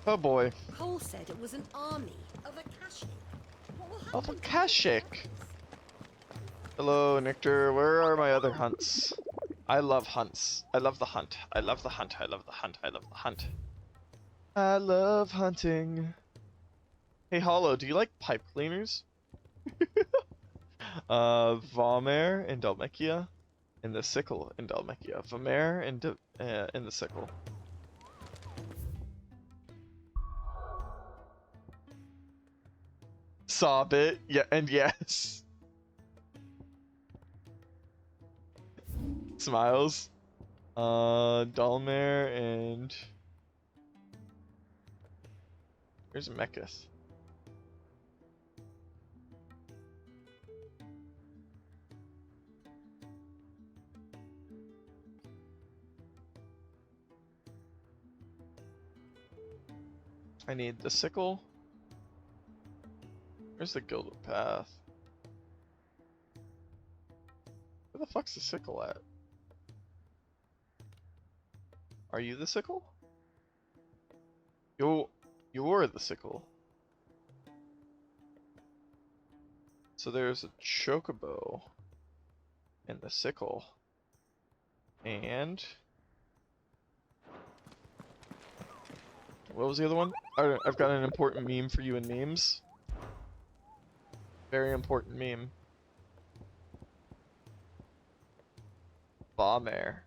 [SPEAKER 1] Oh boy.
[SPEAKER 2] Cole said it was an army of Akashic. What will happen
[SPEAKER 1] Of
[SPEAKER 2] to
[SPEAKER 1] Akashic. Hello, Nectar. Where are my other hunts? I love hunts. I love the hunt. I love the hunt. I love the hunt. I love the hunt. I love hunting. Hey, Hollow, do you like pipe cleaners? Valmer and Dalmekia in the sickle in Dalmekia. Vamare in the sickle. Sob it, yeah, and yes. Smiles. Dalmare and here's Mechas. I need the sickle. Where's the Gilded Path? Where the fuck's the sickle at? Are you the sickle? You're the sickle. So there's a chocobo and the sickle. And what was the other one? I've got an important meme for you in memes. Very important meme. Vamare.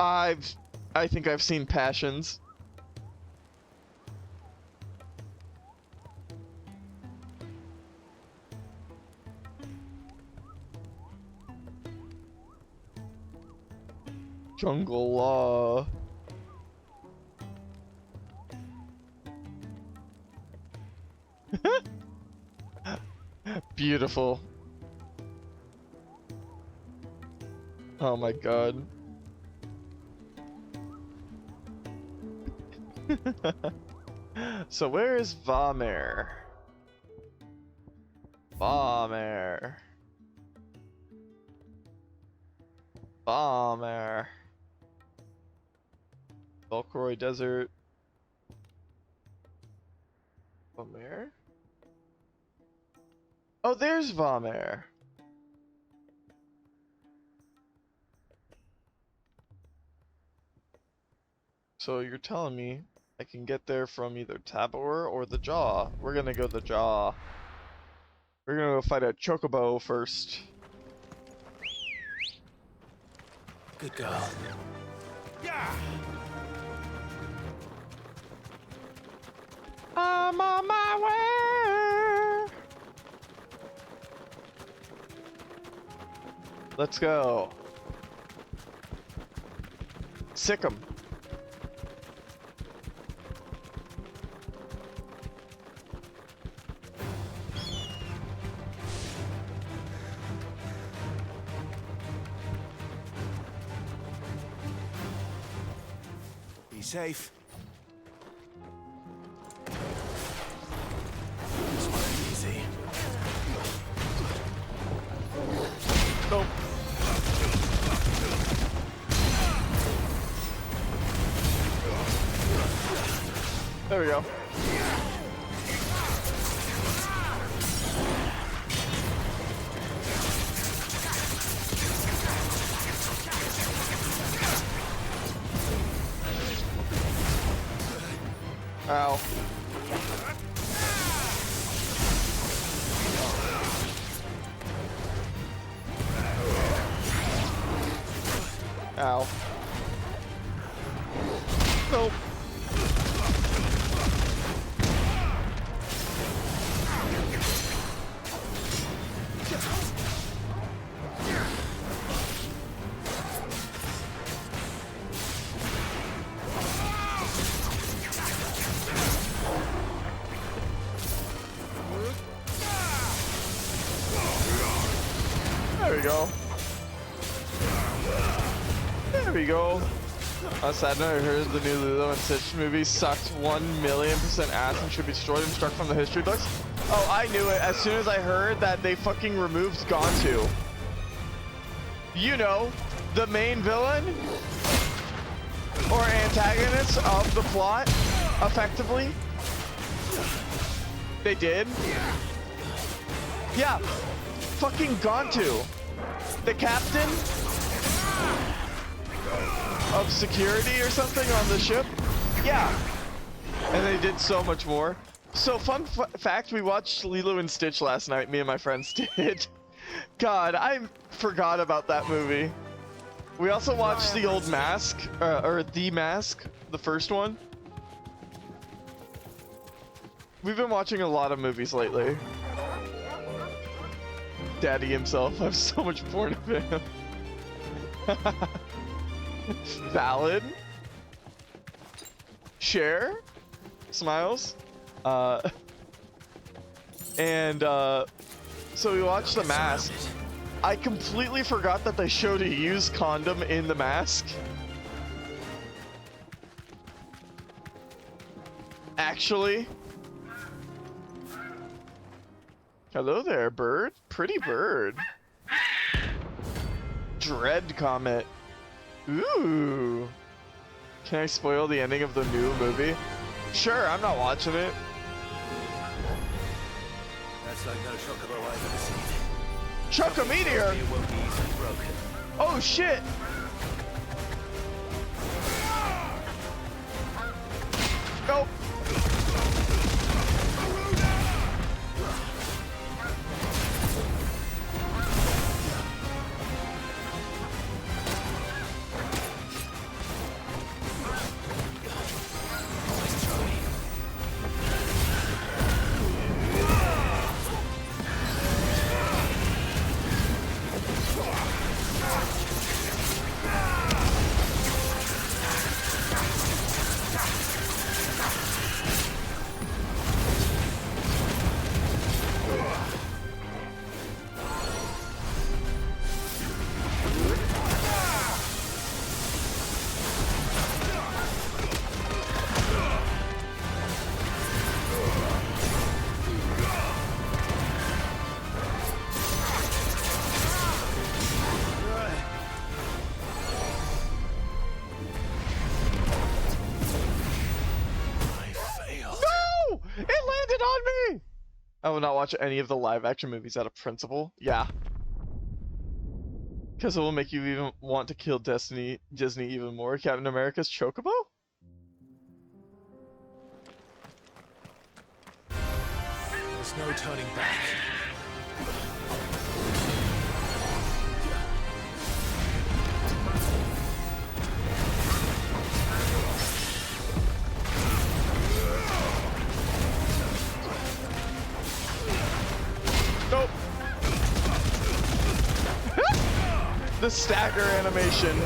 [SPEAKER 1] I think I've seen Passions. Jungle Law. Beautiful. Oh my god. So where is Vamare? Vamare. Vamare. Valkyrie Desert. Vamare? Oh, there's Vamare. So you're telling me I can get there from either Tabor or the Jaw. We're gonna go the Jaw. We're gonna go fight a chocobo first.
[SPEAKER 4] Good girl.
[SPEAKER 11] Yeah!
[SPEAKER 1] I'm on my way! Let's go. Sick 'em.
[SPEAKER 4] Be safe. Easy.
[SPEAKER 1] Nope. There we go. Ow. Ow. Nope. There we go. There we go. On a side note, I heard the new Lilo and Stitch movie sucked 1,000,000% ass and should be destroyed and struck from the history books. Oh, I knew it as soon as I heard that they fucking removed Gontu. You know, the main villain or antagonist of the plot, effectively. They did? Yeah. Fucking Gontu. The captain of security or something on the ship. Yeah. And they did so much more. So fun fact, we watched Lilo and Stitch last night. Me and my friends did. God, I forgot about that movie. We also watched the old Mask, or The Mask, the first one. We've been watching a lot of movies lately. Daddy himself, I have so much porn of him. Valid. Share. Smiles. So we watched The Mask. I completely forgot that they showed a used condom in The Mask. Actually. Hello there, bird. Pretty bird. Dread Comet. Ooh. Can I spoil the ending of the new movie? Sure, I'm not watching it.
[SPEAKER 15] That's like no chocobo I've ever seen.
[SPEAKER 1] Chocometeor?
[SPEAKER 15] It won't be easily broken.
[SPEAKER 1] Oh shit! Nope. I will not watch any of the live action movies out of principle. Yeah. Because it will make you even want to kill Disney even more. Captain America's Chocobo?
[SPEAKER 12] There's no turning back.
[SPEAKER 1] Nope. The stagger animation.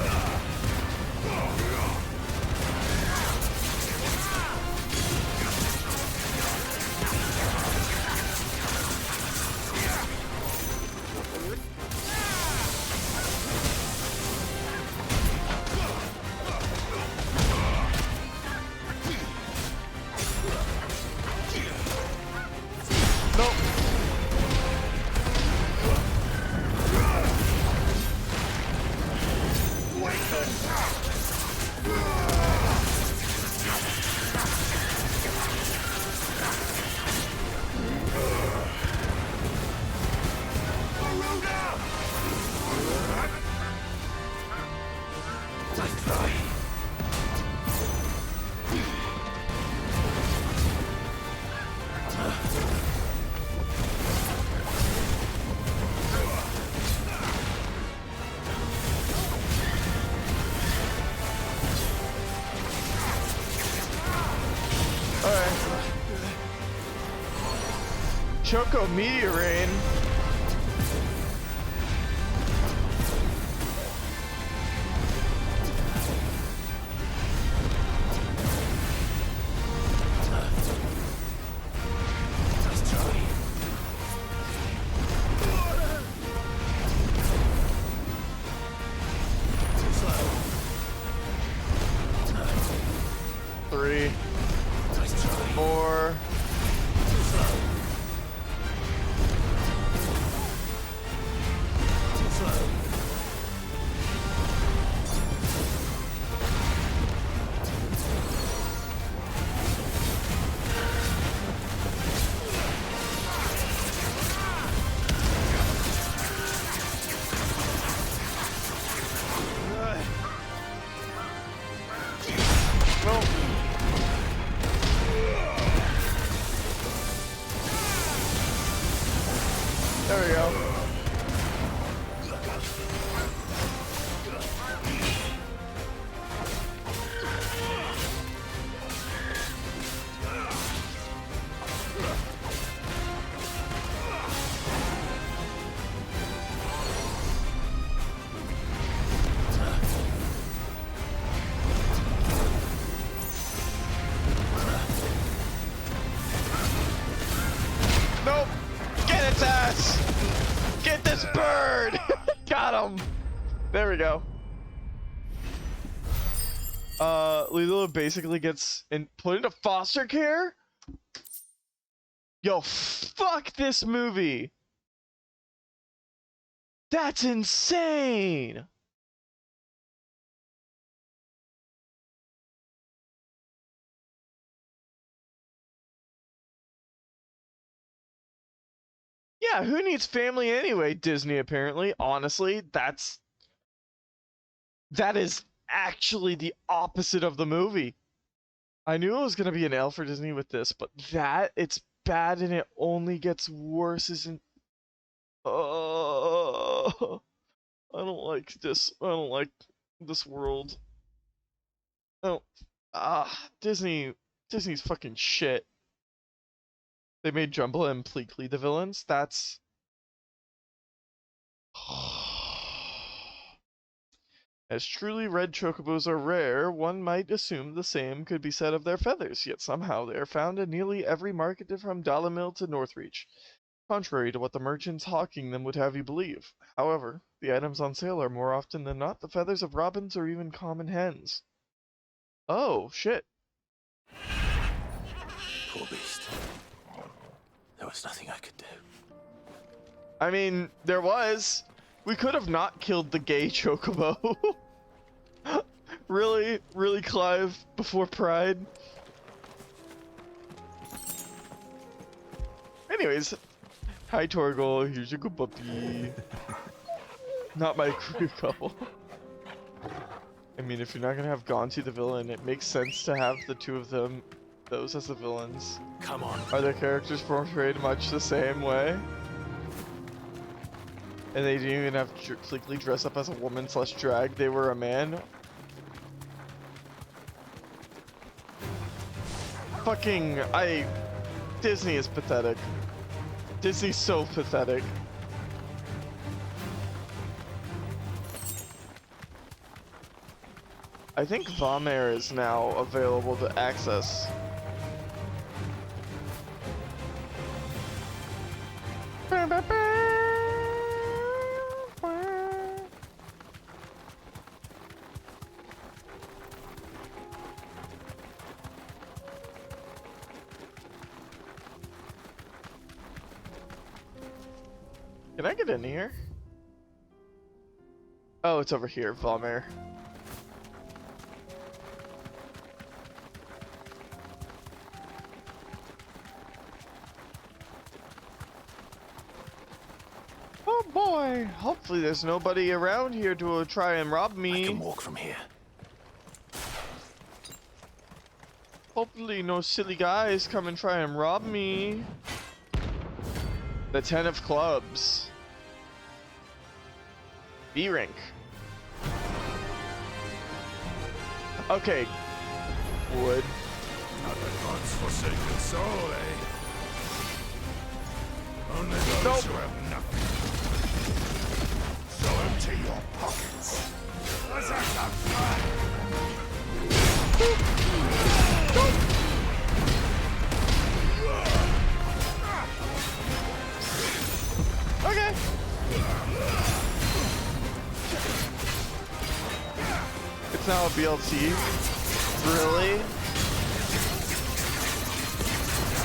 [SPEAKER 1] Choco Meteor Rain. Three. 4. its ass! Get this bird! Got him! There we go. Lilo basically gets put into foster care? Yo, fuck this movie! That's insane! Yeah, who needs family anyway, Disney, apparently. Honestly, that is actually the opposite of the movie. I knew it was going to be an L for Disney with this, but it's bad and it only gets worse, isn't... Oh, I don't like this. I don't like this world. Oh, Disney's fucking shit. They made Jumbo and Pleakley the villains. That's... As truly red chocobos are rare, one might assume the same could be said of their feathers, yet somehow they are found in nearly every market from Dalamil to Northreach, contrary to what the merchants hawking them would have you believe. However, the items on sale are more often than not the feathers of robins or even common hens. Oh, shit.
[SPEAKER 4] Poor beast. There was nothing I could do.
[SPEAKER 1] I mean, there was. We could have not killed the gay chocobo. Really? Really, Clive? Before Pride? Anyways. Hi, Torgal. Here's your good puppy. Not my crew couple. I mean, if you're not gonna have Gonti the villain, it makes sense to have the two of them, those as the villains.
[SPEAKER 4] Come on.
[SPEAKER 1] Are their characters portrayed much the same way? And they didn't even have to completely dress up as a woman / drag. They were a man. Fucking, Disney is pathetic. Disney's so pathetic. I think Vomair is now available to access. Can I get in here? Oh, it's over here, Vomair. Oh boy, hopefully there's nobody around here to try and rob me.
[SPEAKER 4] I can walk from here.
[SPEAKER 1] Hopefully no silly guys come and try and rob me. The 10 of clubs. B rank. Okay. Wood.
[SPEAKER 11] Not the gods forsaken soul, eh? Only those
[SPEAKER 1] Nope.
[SPEAKER 11] who have nothing. So empty your pockets. Let's have some fun.
[SPEAKER 1] Okay. It's now a BLT. Really?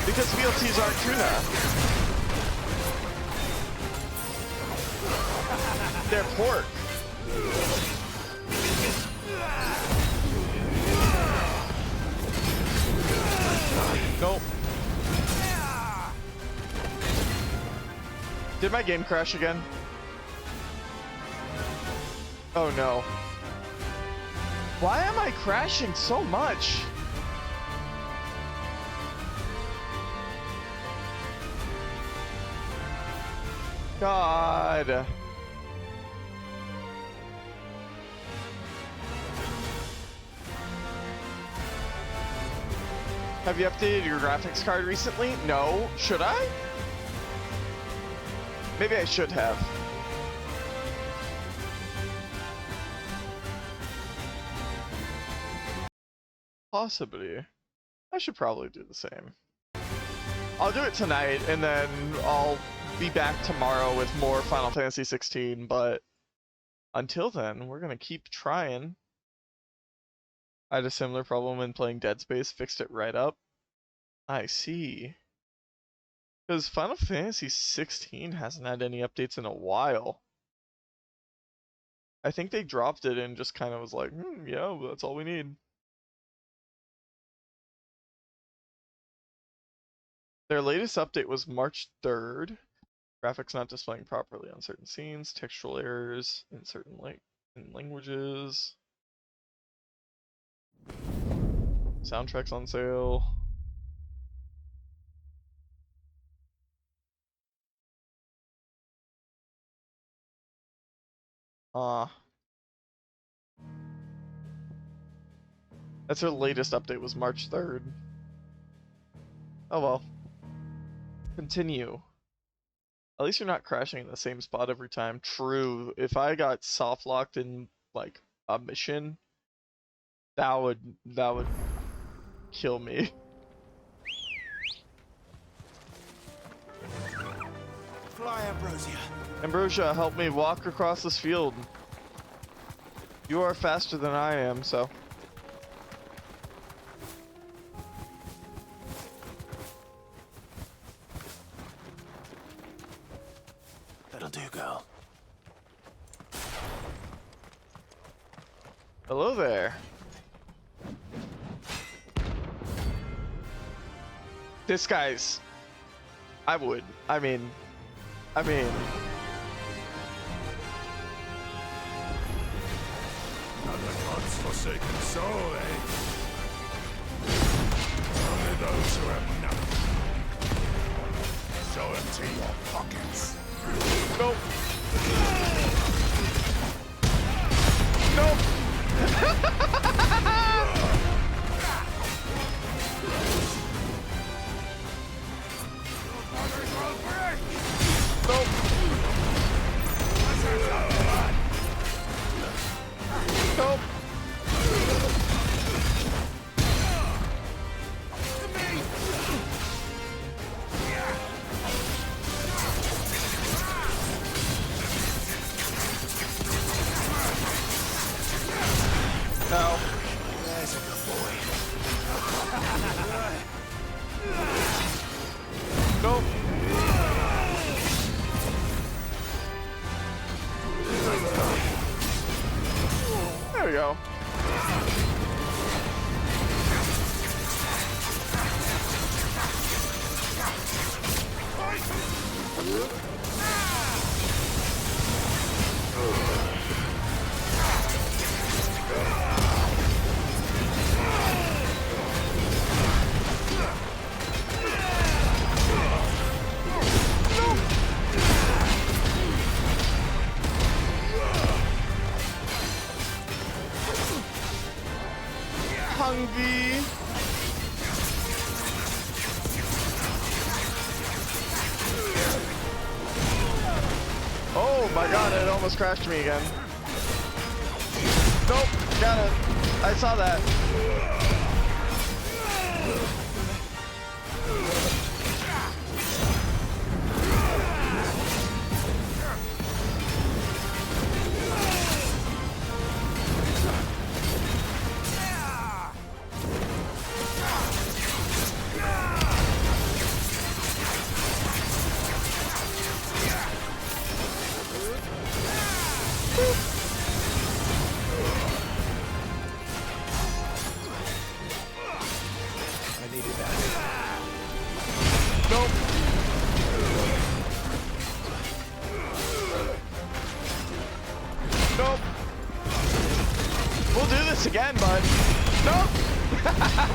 [SPEAKER 1] Because BLTs aren't tuna. They're pork. Nope. Did my game crash again? Oh no. Why am I crashing so much? God. Have you updated your graphics card recently? No. Should I? Maybe I should have. Possibly. I should probably do the same. I'll do it tonight and then I'll be back tomorrow with more Final Fantasy 16, but until then, we're gonna keep trying. I had a similar problem when playing Dead Space, fixed it right up. I see. Because Final Fantasy 16 hasn't had any updates in a while. I think they dropped it and just kind of was like, yeah, well, that's all we need. Their latest update was March 3rd. Graphics not displaying properly on certain scenes, textual errors in certain languages. Soundtracks on sale. That's their latest update was March 3rd. Oh well. Continue. At least you're not crashing in the same spot every time. True. If I got soft locked in like a mission, that would kill me.
[SPEAKER 4] Fly, Ambrosia.
[SPEAKER 1] Ambrosia, help me walk across this field. You are faster than I am, so.
[SPEAKER 4] That'll do, girl.
[SPEAKER 1] Hello there. This guy's... I mean...
[SPEAKER 11] Another god's forsaken soul, eh? Only those who have nothing. So empty your pockets.
[SPEAKER 1] Nope. Nope. Nope. Nope. No.
[SPEAKER 4] There's a good boy.
[SPEAKER 1] Nope. There we go. Hungry. Oh my god, it almost crashed me again. Nope, got it. I saw that. Again, bud. Nope.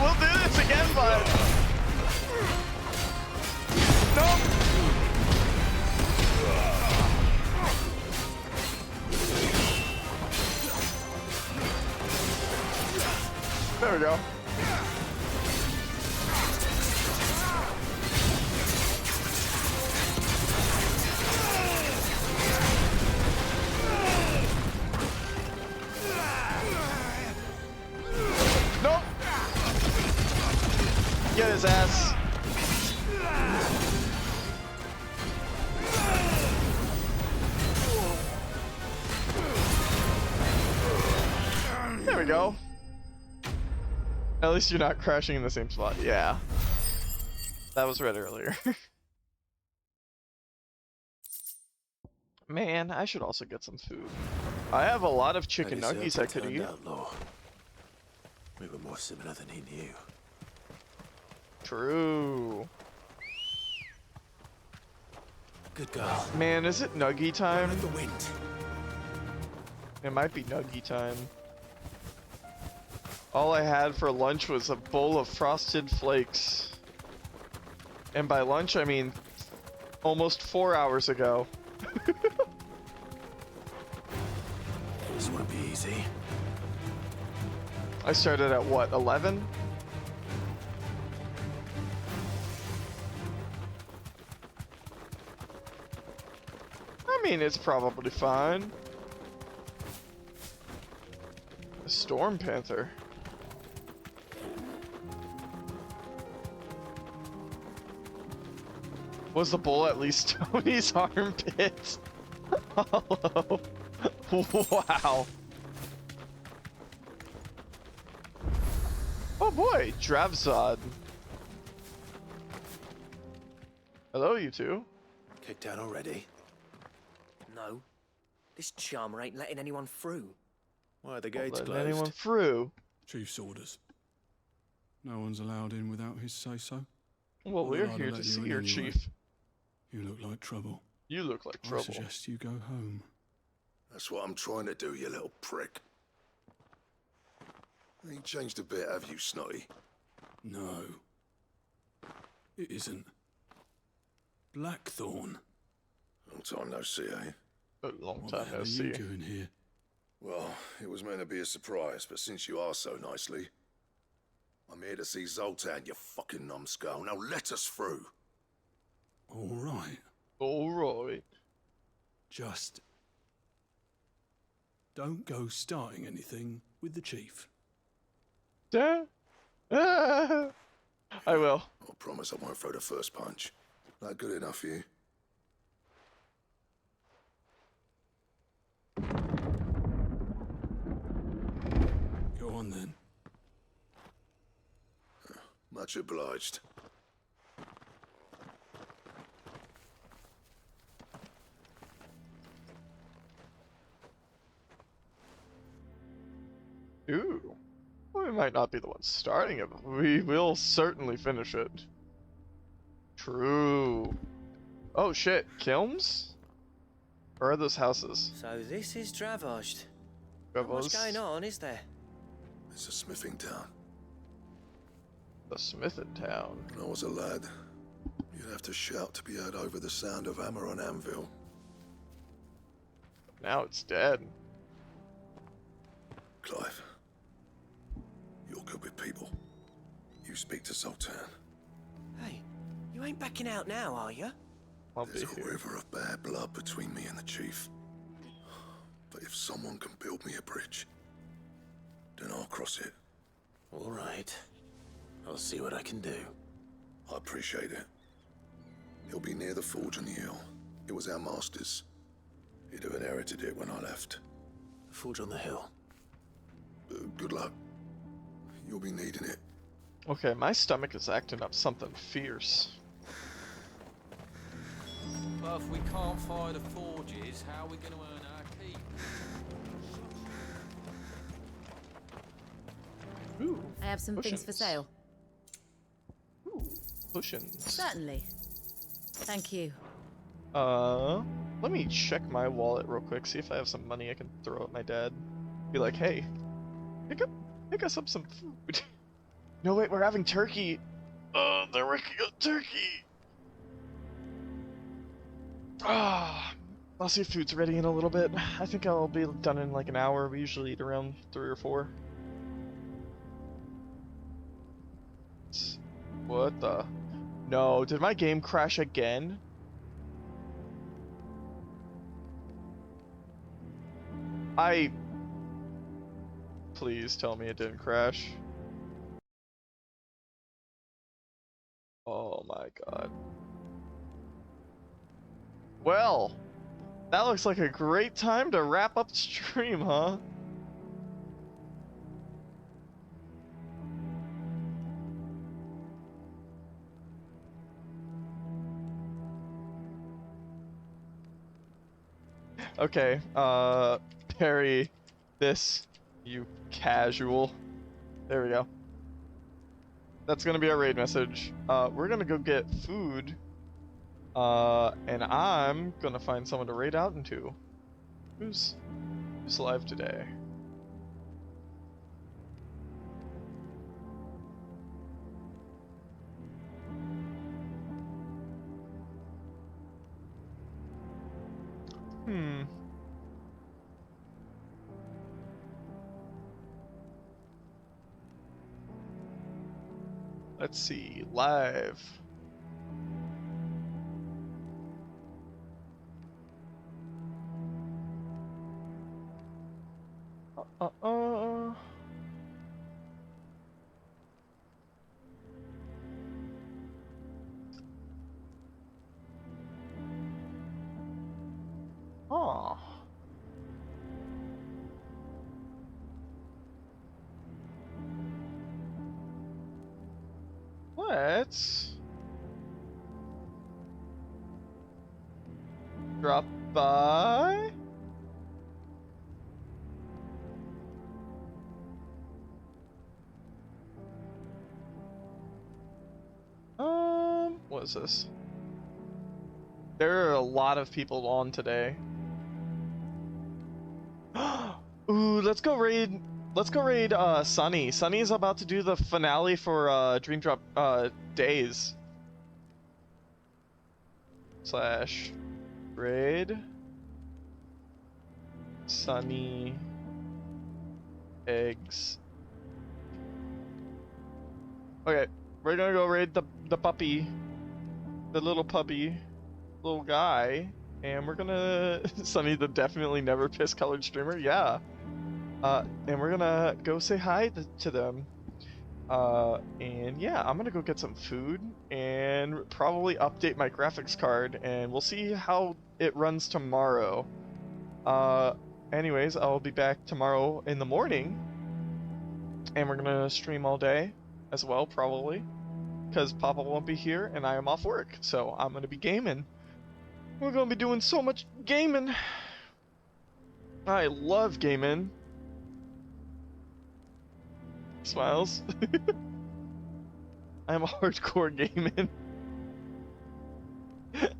[SPEAKER 1] We'll do this again, bud. Nope. There we go. Get his ass. There we go. At least you're not crashing in the same spot. Yeah. That was read earlier. Man, I should also get some food. I have a lot of chicken nuggets I could eat.
[SPEAKER 4] Outlaw. We were more similar than he knew.
[SPEAKER 1] True.
[SPEAKER 4] Good girl.
[SPEAKER 1] Man, is it nuggy time?
[SPEAKER 4] The wind.
[SPEAKER 1] It might be nuggy time. All I had for lunch was a bowl of frosted flakes. And by lunch, I mean almost 4 hours ago.
[SPEAKER 4] This won't be easy.
[SPEAKER 1] I started at what, 11? I mean, it's probably fine. A storm panther. Was the bull at least Tony's armpit? Hello. Wow. Oh boy, Dravzod. Hello, you two.
[SPEAKER 4] Kicked out already?
[SPEAKER 9] No. This charmer ain't letting anyone through.
[SPEAKER 4] Why are the gates
[SPEAKER 1] Let
[SPEAKER 4] closed?
[SPEAKER 1] anyone through?
[SPEAKER 19] Chief's orders. No one's allowed in without his say-so.
[SPEAKER 1] Well, we're here to see your chief.
[SPEAKER 19] You look like trouble.
[SPEAKER 1] You look like trouble.
[SPEAKER 19] I suggest you go home.
[SPEAKER 11] That's what I'm trying to do, you little prick. Ain't changed a bit, have you, Snotty?
[SPEAKER 19] No. It isn't. Blackthorn.
[SPEAKER 11] Long time no see, eh?
[SPEAKER 1] A long
[SPEAKER 19] What
[SPEAKER 1] time
[SPEAKER 19] the hell
[SPEAKER 1] no
[SPEAKER 19] are
[SPEAKER 1] see.
[SPEAKER 19] you doing here?
[SPEAKER 11] Well, it was meant to be a surprise, but since you asked so nicely, I'm here to see Zoltan, you fucking numbskull. Now let us through.
[SPEAKER 19] All right.
[SPEAKER 1] All right.
[SPEAKER 19] Just don't go starting anything with the chief.
[SPEAKER 1] I will.
[SPEAKER 11] I promise I won't throw the first punch. That good enough for you?
[SPEAKER 19] Go on then.
[SPEAKER 11] Much obliged.
[SPEAKER 1] Ooh. We might not be the ones starting it, but we will certainly finish it. True. Oh shit, Kilns? Where are those houses?
[SPEAKER 9] So this is Dravozd.
[SPEAKER 1] Dravozd?
[SPEAKER 9] What's going on, is there?
[SPEAKER 11] It's a smithing town.
[SPEAKER 1] The smithing town.
[SPEAKER 11] When I was a lad, you'd have to shout to be heard over the sound of hammer on anvil.
[SPEAKER 1] Now it's dead.
[SPEAKER 11] Clive, you're good with people. You speak to Zoltan.
[SPEAKER 9] Hey, you ain't backing out now, are you?
[SPEAKER 11] There's a river of bad blood between me and the chief. But if someone can build me a bridge, then I'll cross it.
[SPEAKER 4] All right. I'll see what I can do.
[SPEAKER 11] I appreciate it. He'll be near the forge on the hill. It was our master's. He'd have inherited it when I left.
[SPEAKER 4] The forge on the hill.
[SPEAKER 11] Good luck. You'll be needing it.
[SPEAKER 1] Okay, my stomach is acting up something fierce.
[SPEAKER 18] But if we can't fire the forges, how are we going to earn our keep?
[SPEAKER 1] Ooh,
[SPEAKER 7] I have some things for sale.
[SPEAKER 1] Ooh, potions.
[SPEAKER 7] Certainly. Thank you.
[SPEAKER 1] Let me check my wallet real quick, see if I have some money I can throw at my dad. Be like, hey, pick us up some food. No, wait, we're having turkey. Oh, they're working on turkey. Ah, I'll see if food's ready in a little bit. I think I'll be done in like an hour. We usually eat around 3 or 4. What the? No, did my game crash again? Please tell me it didn't crash. Oh my god. Well, that looks like a great time to wrap up the stream, huh? Okay, parry this, you casual. There we go. That's gonna be our raid message. We're gonna go get food. And I'm gonna find someone to raid out into. Who's live today? Let's see, live. Oh. Let's drop by. What is this? There are a lot of people on today. Ooh, let's go raid Sunny. Sunny's about to do the finale for Dream Drop Days. / raid Sunny eggs. Okay, we're gonna go raid the puppy. The little puppy. Little guy. And we're gonna Sunny the definitely never piss colored streamer, yeah. And we're gonna go say hi to them. And yeah, I'm gonna go get some food and probably update my graphics card, and we'll see how it runs tomorrow. Anyways, I'll be back tomorrow in the morning, and we're gonna stream all day as well, probably, because Papa won't be here and I am off work, so I'm gonna be gaming. We're gonna be doing so much gaming. I love gaming. Smiles. I'm hardcore gaming.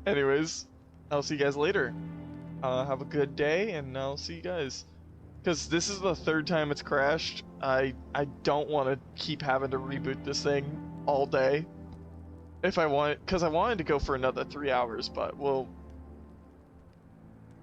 [SPEAKER 1] Anyways, I'll see you guys later. Have a good day, and I'll see you guys. Because this is the third time it's crashed. I don't want to keep having to reboot this thing all day. If I want, because I wanted to go for another 3 hours, but we'll